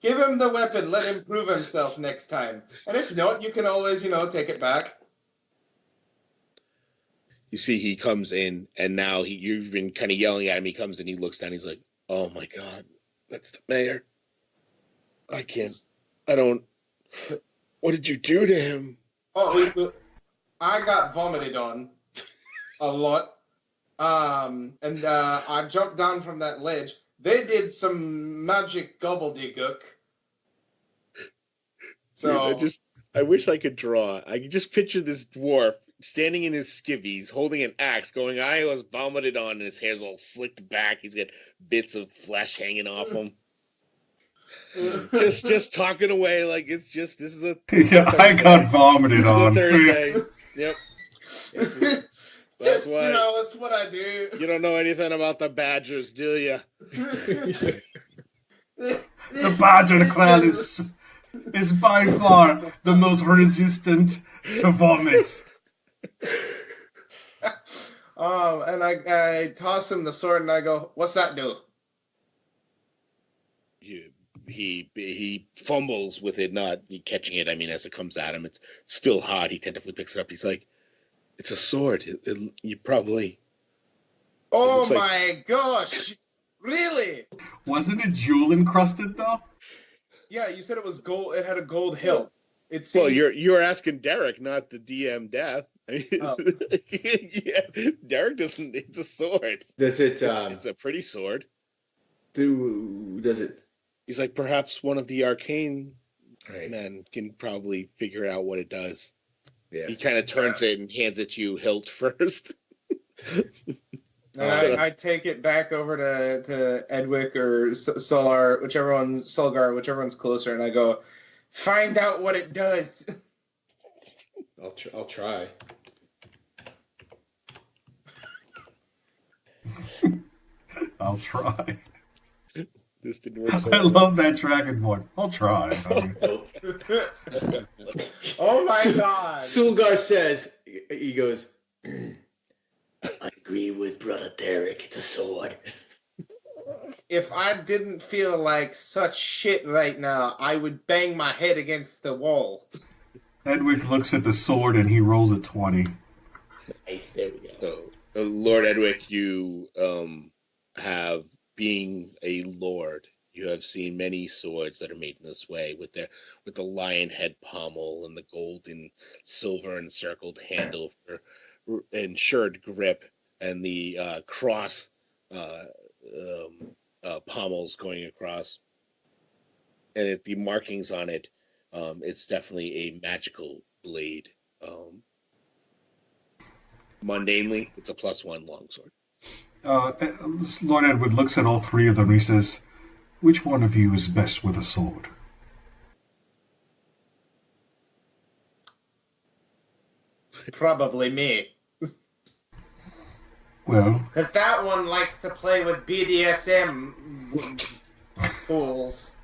Give him the weapon. Let him prove himself next time. And if not, you can always, take it back. You see, he comes in, and now you've been kind of yelling at him. He comes in, he looks down, he's like, "Oh my God, that's the mayor. I don't. What did you do to him?" Oh, I got vomited on a lot. And I jumped down from that ledge. They did some magic gobbledygook. So Dude, I wish I could draw. I could just picture this dwarf standing in his skivvies, holding an axe, going, "I was vomited on," and his hair's all slicked back. He's got bits of flesh hanging off him. just talking away like it's just this is a I got vomited on. Thursday. Yep. That's why. That's what I do. You don't know anything about the Badgers, do you? The Badger clan is by far the most resistant to vomit. And I toss him the sword and I go, "What's that do?" He fumbles with it, not catching it. I mean, as it comes at him, it's still hot. He tentatively picks it up. He's like, "It's a sword. You probably." Oh my gosh! Really? Wasn't it jewel encrusted though? Yeah, you said it was gold. It had a gold hilt. Well, you're asking Derek, not the DM Death. I mean, yeah, Derek doesn't. It's a sword. Does it? It's a pretty sword. Does it? He's like, perhaps one of the arcane men can probably figure out what it does. Yeah. He kind of turns it and hands it to you hilt first. I take it back over to Edwick or Sulgar, whichever one's closer, and I go, "Find out what it does." I'll try. I'll try. This didn't work. I love that Dragonborn. I'll try. Oh my God! Sulgar says, he goes, I agree with Brother Derek. It's a sword. If I didn't feel like such shit right now, I would bang my head against the wall. Edwick looks at the sword and he rolls a 20. Nice, there we go. So, Lord Edwick, you have, being a lord, you have seen many swords that are made in this way with the lion head pommel and the gold and silver encircled handle for ensured grip, and the cross pommels going across, and the markings on it. It's definitely a magical blade. Mundanely, it's a +1 longsword. Lord Edward looks at all three of them and he says, "Which one of you is best with a sword?" Probably me. Well, Because that one likes to play with BDSM tools.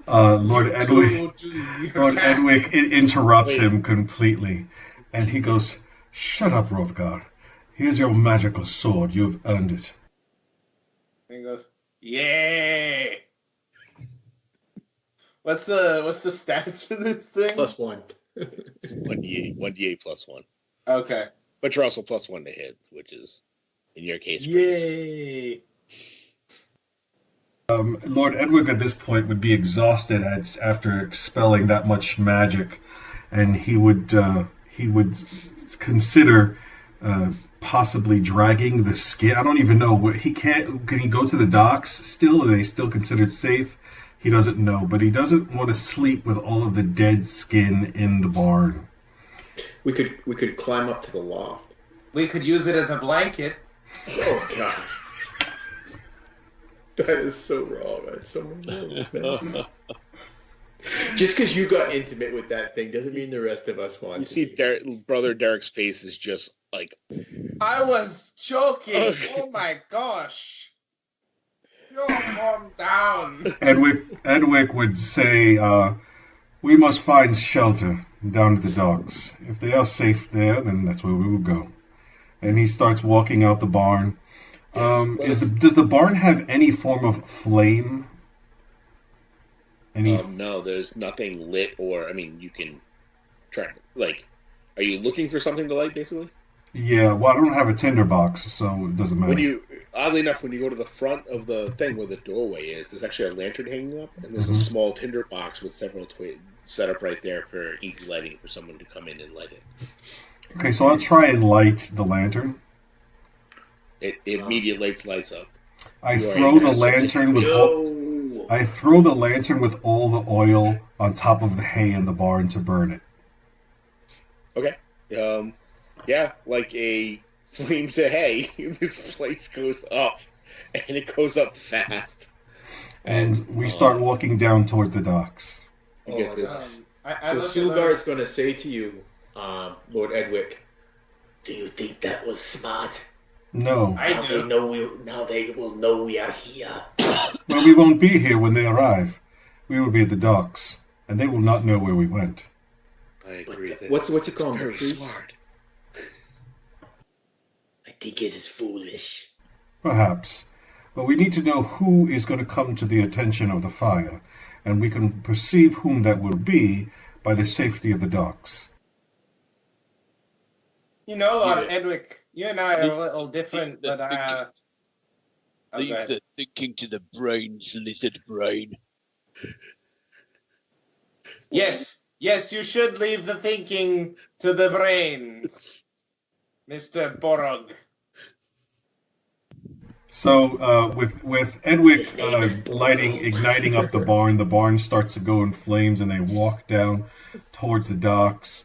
Lord Edwick interrupts him completely, and he goes, "Shut up, Hrothgar. Here's your magical sword. You've earned it." And he goes, "Yay!" What's the stats for this thing? +1. It's 1d8 +1. Okay. But you're also +1 to hit, which is, in your case, Yay! Lord Edward at this point would be exhausted after expelling that much magic, and he would consider possibly dragging the skin. I don't even know. Can he go to the docks still? Are they still considered safe? He doesn't know, but he doesn't want to sleep with all of the dead skin in the barn. We could climb up to the loft. We could use it as a blanket. Oh god. That is so wrong on so many levels, man. Just because you got intimate with that thing doesn't mean the rest of us want You to. see Brother Derek's face is just like... I was joking. Oh my gosh. Yo, calm down. Edwick would say, "We must find shelter down at the docks. If they are safe there, then that's where we will go." And he starts walking out the barn. Does the barn have any form of flame? No, there's nothing lit, or, I mean, you can try, like, are you looking for something to light, basically? Yeah, well, I don't have a tinder box, so it doesn't matter. Oddly enough, when you go to the front of the thing where the doorway is, there's actually a lantern hanging up, and there's a small tinder box with several twigs set up right there for easy lighting for someone to come in and light it. Okay, so I'll try and light the lantern. It immediately lights up. I throw the lantern with all the oil on top of the hay in the barn to burn it. Okay. Yeah, like a flame to hay, this place goes up, and it goes up fast. And we start walking down towards the docks. You get this. So Sulgar is going to say to you, Lord Edwick, "Do you think that was smart? No. Now they will know we are here." Well, we won't be here when they arrive. We will be at the docks, and they will not know where we went. I agree. What's you call him? Very smart. I think it is foolish. Perhaps. But we need to know who is going to come to the attention of the fire, and we can perceive whom that will be by the safety of the docks. You know, Lord Edwick, you and I are a little different, but leave the thinking to the brains, lizard brain. Yes, you should leave the thinking to the brains, Mr. Borog. So, with Edwick igniting up the barn starts to go in flames, and they walk down towards the docks.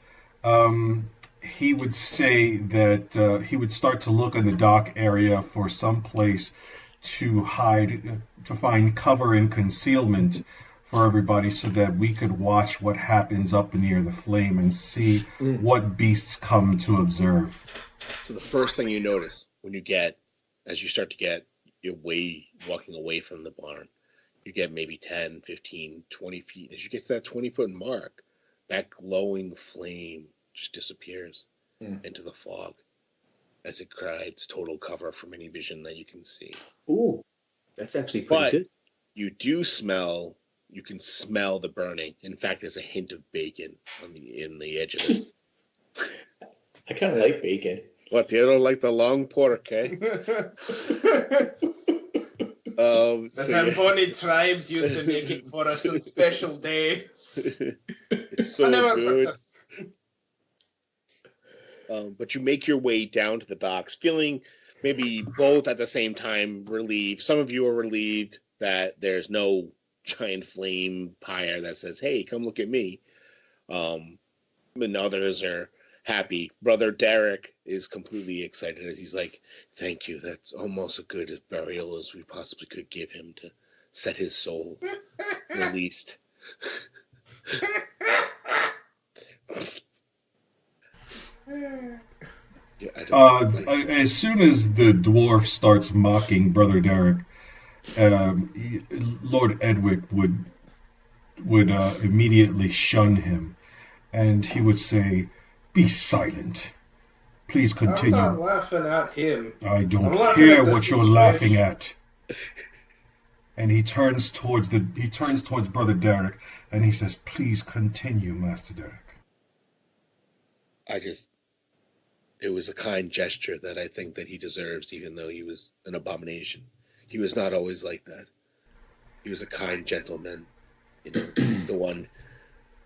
He would say that he would start to look in the dock area for some place to hide, to find cover and concealment for everybody, so that we could watch what happens up near the flame and see what beasts come to observe. So the first thing you notice as you start to get walking away from the barn, you get maybe 10, 15, 20 feet. As you get to that 20-foot mark, that glowing flame just disappears into the fog as it creates total cover from any vision that you can see. Ooh, that's actually pretty good. You do smell You can smell the burning. In fact, there's a hint of bacon in the edge of it. I kind of like bacon. What, you don't like the long pork, eh? The Zamboni tribes used to make it for us on special days. It's so good. But you make your way down to the docks, feeling maybe both at the same time relieved. Some of you are relieved that there's no giant flame pyre that says, hey, come look at me. And others are happy. Brother Derek is completely excited as he's like, thank you. That's almost as good a burial as we possibly could give him to set his soul released. As soon as the dwarf starts mocking Brother Derek, Lord Edwick would immediately shun him, and he would say, "Be silent. Please continue." I'm not laughing at him. I don't care what you're laughing at. And he turns towards Brother Derek, and he says, "Please continue, Master Derek." It was a kind gesture that I think that he deserves, even though he was an abomination. He was not always like that. He was a kind gentleman. You know, he's the one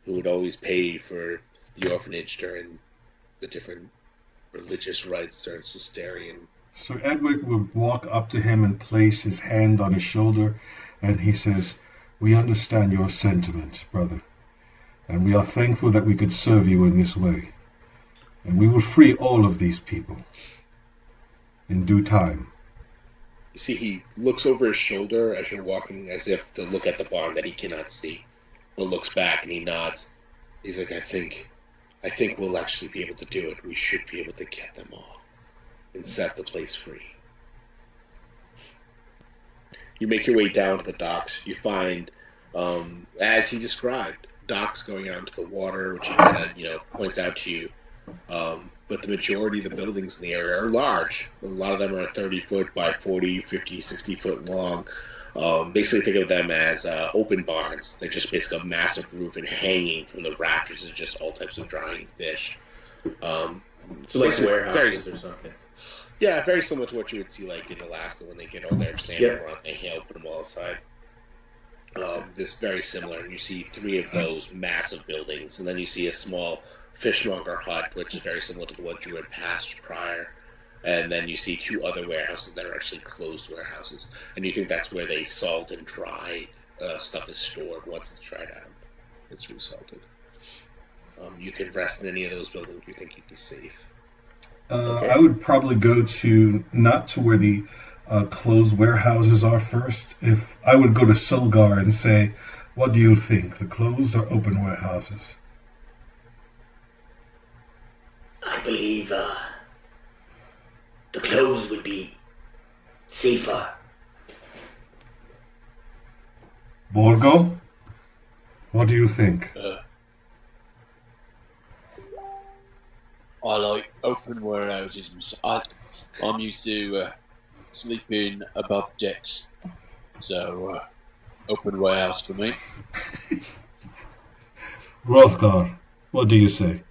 who would always pay for the orphanage during the different religious rites during Sisterian. So Edwick would walk up to him and place his hand on his shoulder, and he says, "We understand your sentiment, brother, and we are thankful that we could serve you in this way. And we will free all of these people in due time." You see, he looks over his shoulder as you're walking, as if to look at the barn that he cannot see, but looks back and he nods. He's like, I think we'll actually be able to do it. We should be able to get them all and set the place free. You make your way down to the docks. You find, as he described, docks going out into the water, which he kind of, points out to you. But the majority of the buildings in the area are large. A lot of them are 30 foot by 40, 50, 60 foot long. Basically think of them as open barns. They're just basically a massive roof, and hanging from the rafters is just all types of drying fish. So like warehouses or something. Yeah, very similar to what you would see like in Alaska when they get all their salmon on the hail, put them all aside. This very similar. You see 3 of those massive buildings, and then you see a small fishmonger hut, which is very similar to the ones you had passed prior. And then you see 2 other warehouses that are actually closed warehouses. And you think that's where they salt and dry stuff is stored once it's dried out. It's resalted. You can rest in any of those buildings. You think you'd be safe. Okay. I would probably go not to where the closed warehouses are first. If I would go to Sulgar and say, what do you think, the closed or open warehouses? I believe the clothes would be safer. Borgo, what do you think? I like open warehouses. I'm used to sleeping above decks, so open warehouse for me. Hrothgar, what do you say?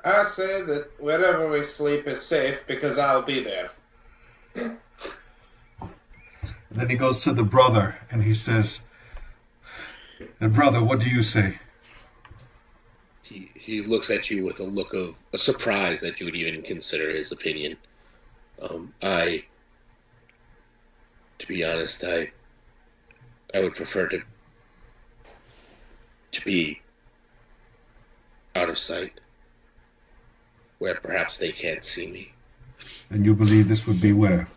I say that wherever we sleep is safe because I'll be there. Then he goes to the brother and he says, brother, what do you say? He looks at you with a look of a surprise that you would even consider his opinion. To be honest, I would prefer to be out of sight, where perhaps they can't see me. And you believe this would be where?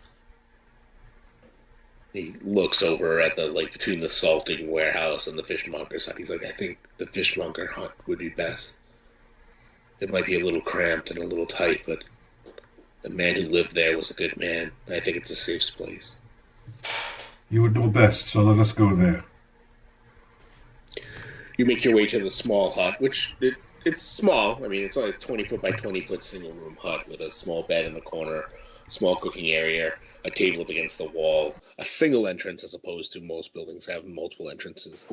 He looks over at between the salting warehouse and the fishmonger's hut. He's like, I think the fishmonger hut would be best. It might be a little cramped and a little tight, but the man who lived there was a good man. I think it's a safe place. You would know best, so let us go there. You make your way to the small hut, which it's small. I mean, it's only a 20 foot by 20 foot single room hut with a small bed in the corner, small cooking area, a table up against the wall, a single entrance as opposed to most buildings having multiple entrances.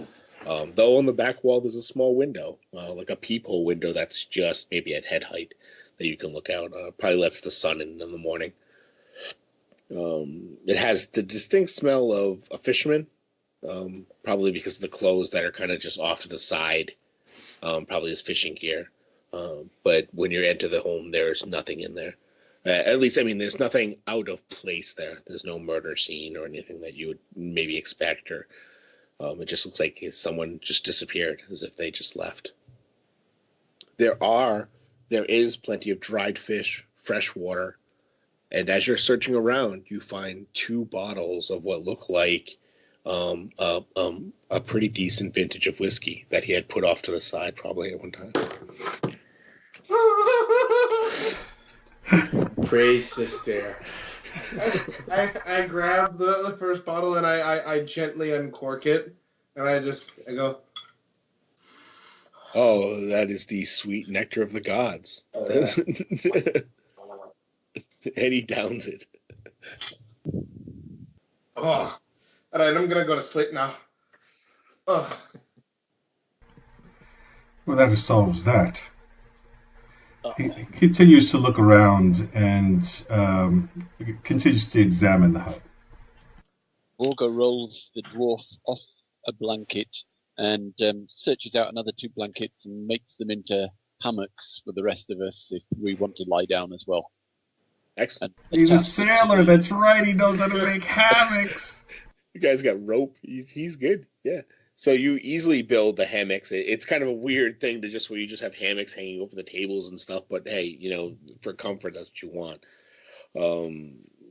Though on the back wall there's a small window, like a peephole window that's just maybe at head height that you can look out. Probably lets the sun in the morning. It has the distinct smell of a fisherman, probably because of the clothes that are kind of just off to the side, probably his fishing gear. But when you enter the home, there's nothing in there. At least, I mean, there's nothing out of place there. There's no murder scene or anything that you would maybe expect, or it just looks like someone just disappeared, as if they just left. There is plenty of dried fish, fresh water, and as you're searching around, you find 2 bottles of what look like a pretty decent vintage of whiskey that he had put off to the side probably at one time. Praise sister. I grab the first bottle and I gently uncork it, and I go, oh, that is the sweet nectar of the gods. Oh, yeah. And he downs it. oh, all right, I'm gonna go to sleep now. Oh. Well, that solves that. He continues to look around and continues to examine the hut. Borgo rolls the dwarf off a blanket and searches out another 2 blankets and makes them into hammocks for the rest of us if we want to lie down as well. Excellent. He's a sailor, that's right. He knows how to make hammocks. You guys got rope. He's good. Yeah. So you easily build the hammocks. It's kind of a weird thing to just where you just have hammocks hanging over the tables and stuff. But hey, for comfort, that's what you want.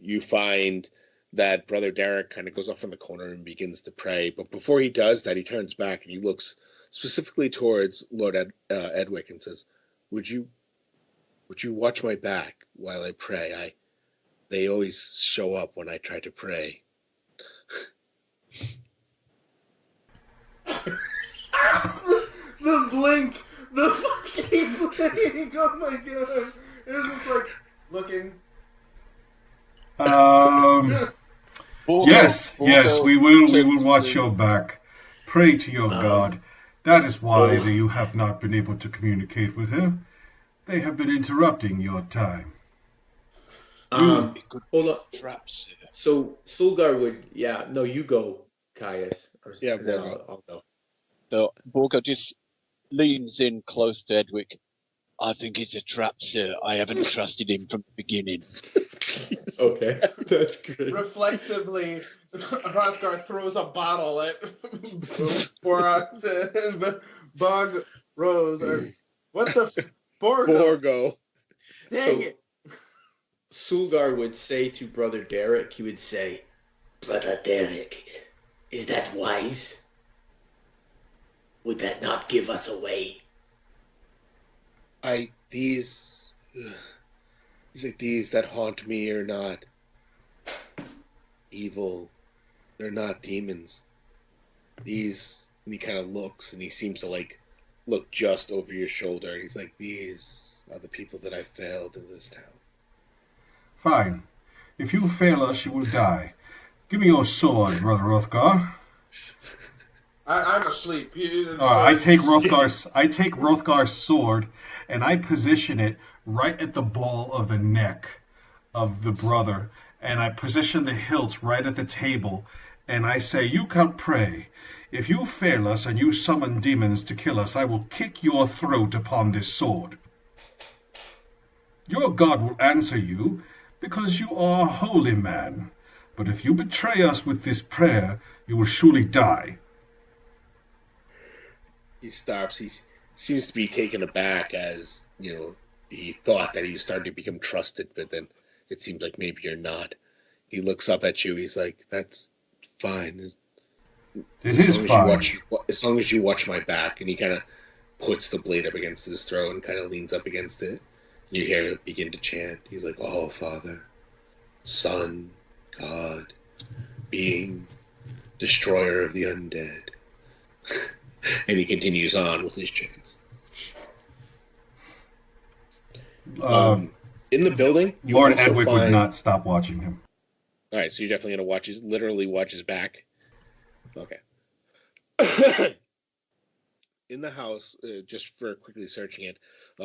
You find that Brother Derek kind of goes off in the corner and begins to pray. But before he does that, he turns back and he looks specifically towards Lord Edwick and says, Would you watch my back while I pray? They always show up when I try to pray. The blink, the fucking blink. Oh my god! It was just like looking. Yes, we will watch your back. Pray to your God. That is why you have not been able to communicate with him. They have been interrupting your time. Hold on. Traps. So Sulgar would, no, you go, Caius. Yeah, I'll go. So Borgo just leans in close to Edwick. I think it's a trap, sir. I haven't trusted him from the beginning. Okay, that's great. Reflexively, Hrothgar throws a bottle at Borak. Bug Rose. What the? Borgo. Dang it. Sulgar would say to Brother Derek, he would say, Brother Derek, is that wise? Would that not give us away? These that haunt me are not evil. They're not demons. These, and he kind of looks, and he seems to look just over your shoulder. He's like, these are the people that I failed in this town. Fine. If you fail us, you will die. Give me your sword, Brother Hrothgar. I'm asleep. I take Hrothgar's sword and I position it right at the ball of the neck of the brother, and I position the hilt right at the table, and I say, you can pray. If you fail us and you summon demons to kill us, I will kick your throat upon this sword. Your God will answer you, because you are a holy man. But if you betray us with this prayer, you will surely die. He stops. He seems to be taken aback, as, he thought that he was starting to become trusted, but then it seems like maybe you're not. He looks up at you. He's like, that's fine. It is fine. As long as you watch my back. And he kind of puts the blade up against his throat and kind of leans up against it. And you hear him begin to chant. He's like, oh, Father, Son, God, Being, Destroyer of the Undead. And he continues on with his chants. In the building, you Lord also Edwick would find- not stop watching him. All right, so you're definitely gonna literally watch his back. Okay. In the house, just for quickly searching it,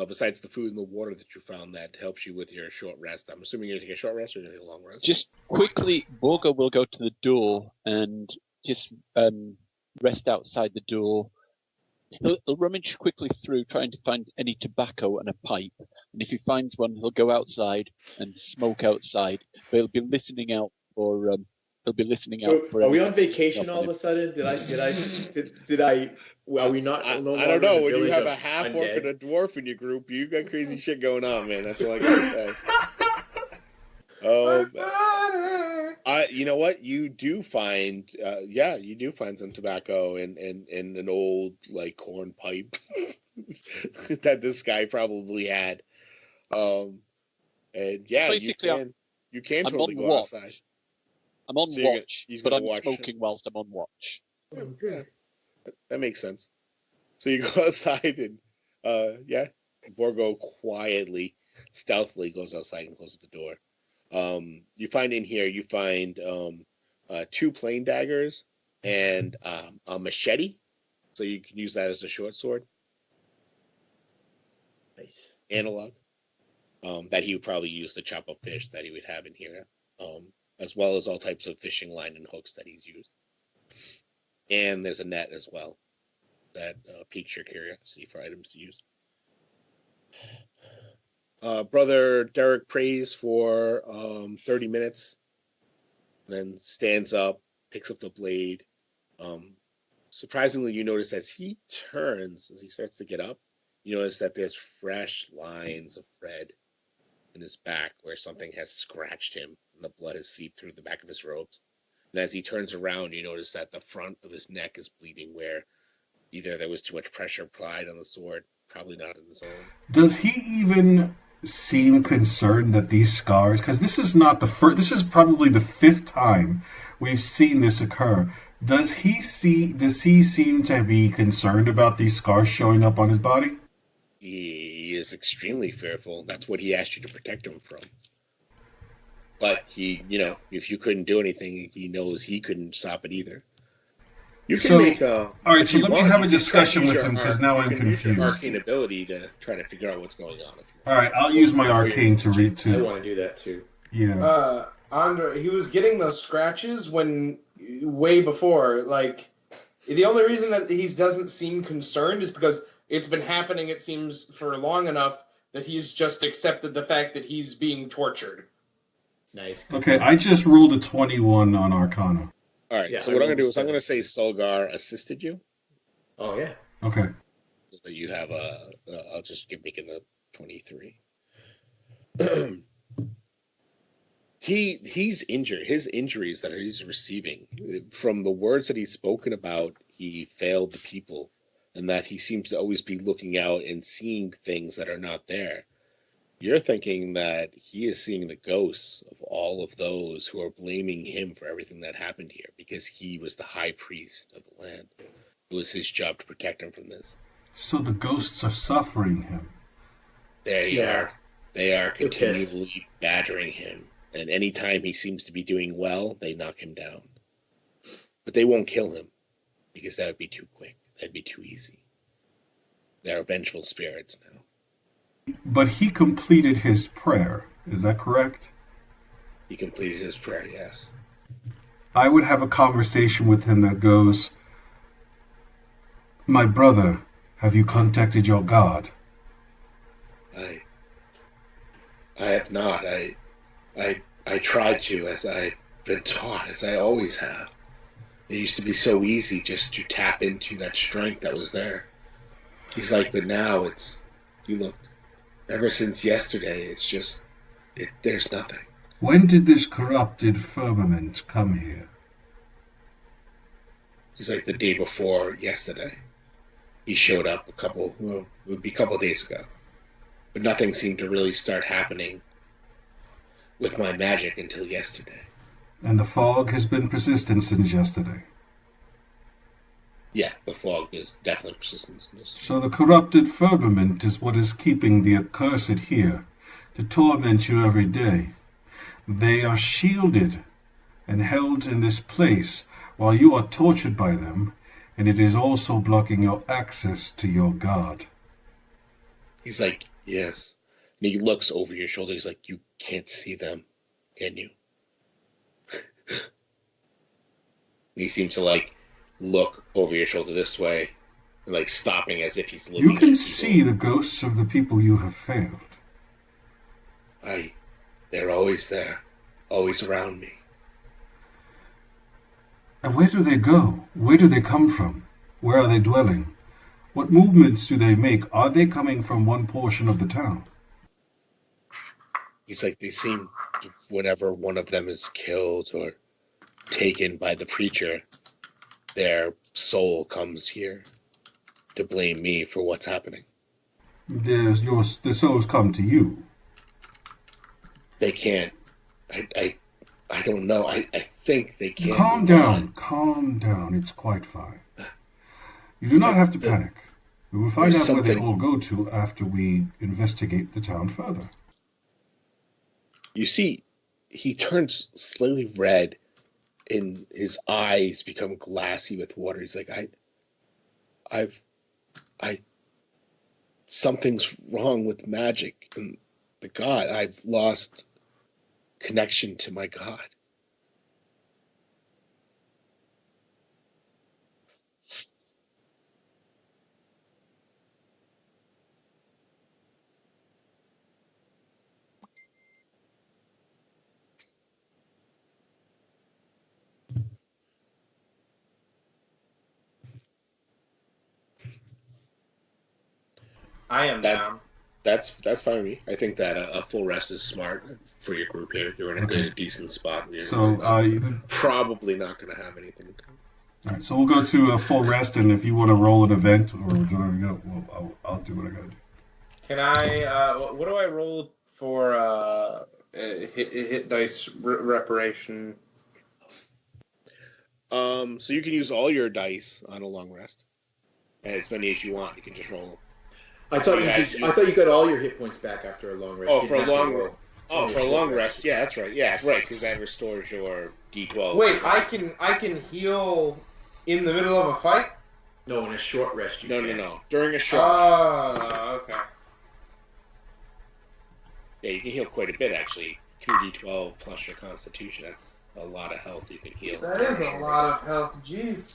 besides the food and the water that you found that helps you with your short rest, I'm assuming you're gonna take a short rest or you're gonna take a long rest. Just quickly, Borgo will go to the door and just rest outside the door. He'll rummage quickly through, trying to find any tobacco and a pipe. And if he finds one, he'll go outside and smoke outside. But he'll be listening out for. He'll be listening out for. Are we on vacation all of a sudden? Did I? Are we not? I don't know. When you have a half orc and a dwarf in your group, you got crazy shit going on, man. That's all I gotta say. You know what? You do find, you do find some tobacco and an old like corn pipe that this guy probably had. And yeah, basically, you can totally go outside. I'm on So watch, but I'm watch. smoking whilst I'm on watch. Yeah, that makes sense. So you go outside and Borgo quietly, stealthily goes outside and closes the door. You find in here, two plain daggers and a machete, so you can use that as a short sword. Nice. Analog. That he would probably use to chop up fish that he would have in here, as well as all types of fishing line and hooks that he's used. And there's a net as well that piques your curiosity for items to use. Brother Derek prays for 30 minutes, then stands up, picks up the blade. Surprisingly, you notice as he starts to get up, you notice that there's fresh lines of red in his back where something has scratched him and the blood has seeped through the back of his robes. And as he turns around, you notice that the front of his neck is bleeding where either there was too much pressure applied on the sword, probably not in his own. Does he even seem concerned that these scars, because this is not the first, this is probably the 5th time we've seen this occur. Does he seem to be concerned about these scars showing up on his body? He is extremely fearful. That's what he asked you to protect him from. But he, if you couldn't do anything, he knows he couldn't stop it either. You can make a... All right, so let me have a discussion with him, because now I'm confused. Use your arcane ability to try to figure out what's going on. All right, I'll use my arcane to read too. I want to do that too. Yeah. Andre, he was getting those scratches way before. Like, the only reason that he doesn't seem concerned is because it's been happening, it seems, for long enough that he's just accepted the fact that he's being tortured. Nice. Okay, I just rolled a 21 on Arcana. All right, so what I'm going to do is I'm going to say Sulgar assisted you. Oh, yeah. Okay. So you have I'll just make it a 23. He's injured. His injuries that he's receiving, from the words that he's spoken about, he failed the people, and that he seems to always be looking out and seeing things that are not there. You're thinking that he is seeing the ghosts of all of those who are blaming him for everything that happened here, because he was the high priest of the land. It was his job to protect him from this. So the ghosts are suffering him. They are continually badgering him. And anytime he seems to be doing well, they knock him down. But they won't kill him, because that would be too quick. That'd be too easy. They're vengeful spirits now. But he completed his prayer. Is that correct? He completed his prayer, yes. I would have a conversation with him that goes, "My brother, have you contacted your god?" I have not. I tried to, as I've been taught, as I always have. It used to be so easy just to tap into that strength that was there. He's like, but now you looked, ever since yesterday, it's just, there's nothing. When did this corrupted firmament come here? He's like, the day before yesterday. He showed up it would be a couple days ago. But nothing seemed to really start happening with my magic until yesterday. And the fog has been persistent since yesterday. Yeah, the fog is definitely persistent since yesterday. So the corrupted firmament is what is keeping the accursed here. to torment you every day. They are shielded and held in this place while you are tortured by them, and it is also blocking your access to your god. He's like, yes. And he looks over your shoulder. He's like, you can't see them, can you? He seems to like look over your shoulder this way, and like stopping as if he's looking. You can see the ghosts of the people you have failed. They're always there, always around me. And where do they go? Where do they come from? Where are they dwelling? What movements do they make? Are they coming from one portion of the town? He's like, they seem, whenever one of them is killed or taken by the preacher, their soul comes here to blame me for what's happening. The souls come to you. They can't. I don't know. I think they can't. Calm down. It's quite fine. You do not have to panic. We will find out where they all go to after we investigate the town further. You see, he turns slightly red, and his eyes become glassy with water. He's like, something's wrong with magic and the god. I've lost connection to my god. I am down. That's fine with me. I think that a full rest is smart for your group here. You're in a good, decent spot. So probably not going to have anything. All right, so we'll go to a full rest, and if you want to roll an event or whatever you go, I'll do what I got to do. Can I? What do I roll for hit dice reparation? So you can use all your dice on a long rest, as many as you want. You can just roll. I thought you got all your hit points back after a long rest. For a long rest. Yeah, that's right. Yeah, right. Because that restores your D12. Wait, I can heal in the middle of a fight? No, in a short rest you can. No. During a short rest. Oh, okay. Yeah, you can heal quite a bit actually. 3d12 plus your Constitution. That's a lot of health you can heal. That is a lot of health. Jeez.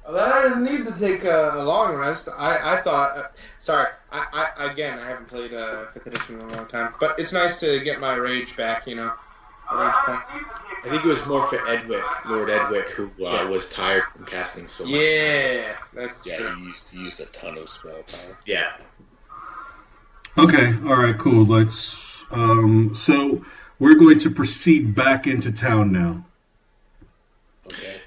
I didn't need to take a long rest. I thought. Sorry. I haven't played 5th edition in a long time, but it's nice to get my rage back. You know. I think it was more for Edwick, Lord Edwick, who was tired from casting so much. Yeah, that's true. He used a ton of spell power. Yeah. Okay. All right. Cool. Let's. So we're going to proceed back into town now. Okay.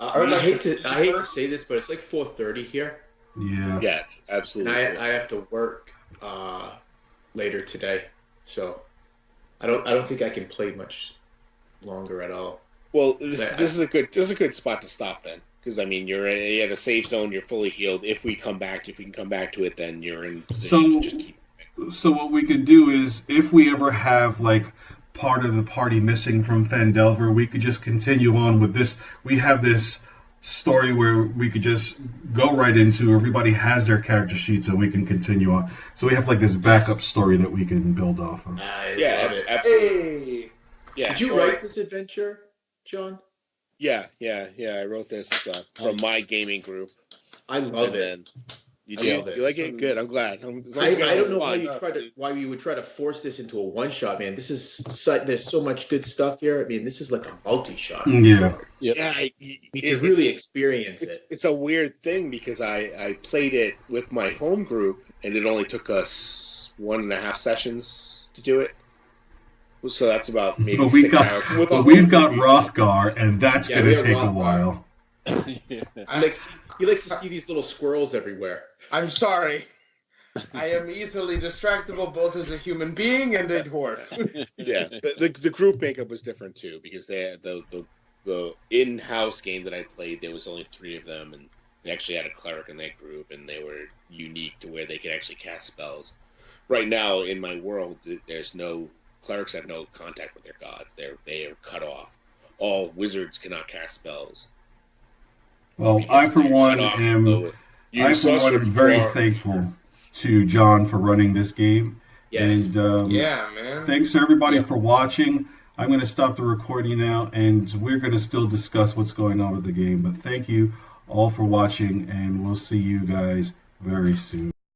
I hate to say this, but it's like 4:30 here. Yeah. Yeah, absolutely. And I have to work later today, so I don't think I can play much longer at all. Well, this is a good spot to stop then, because I mean you're at a safe zone. You're fully healed. If we can come back to it, then you're in position to just keep. So what we could do is, if we ever have like part of the party missing from Phandelver, we could just continue on with this. We have this story where we could just go right into. Everybody has their character sheets, and we can continue on. So we have like this backup story that we can build off of. Absolutely. Hey. Yeah. Did you write this adventure, John? Yeah. I wrote this from my gaming group. I love it. You do? You like it? Good. I'm glad. I don't know why you would try to force this into a one-shot, man. There's so much good stuff here. I mean, this is like a multi-shot. Yeah. To really experience it. It's a weird thing because I played it with my home group, and it only took us 1.5 sessions to do it. So that's about maybe 6 hours. But we've got Hrothgar, and that's going to take a while. He likes to see these little squirrels everywhere. I'm sorry. I am easily distractible both as a human being and a dwarf. Yeah, the group makeup was different too because they had the in-house game that I played. There was only 3 of them, and they actually had a cleric in that group, and they were unique to where they could actually cast spells. right now in my world, there's no clerics have no contact with their gods. They are cut off. All wizards cannot cast spells. Well, I for one am very thankful to John for running this game. Yes. And Yeah, man. thanks to everybody for watching. I'm going to stop the recording now, and we're going to still discuss what's going on with the game. But thank you all for watching, and we'll see you guys very soon.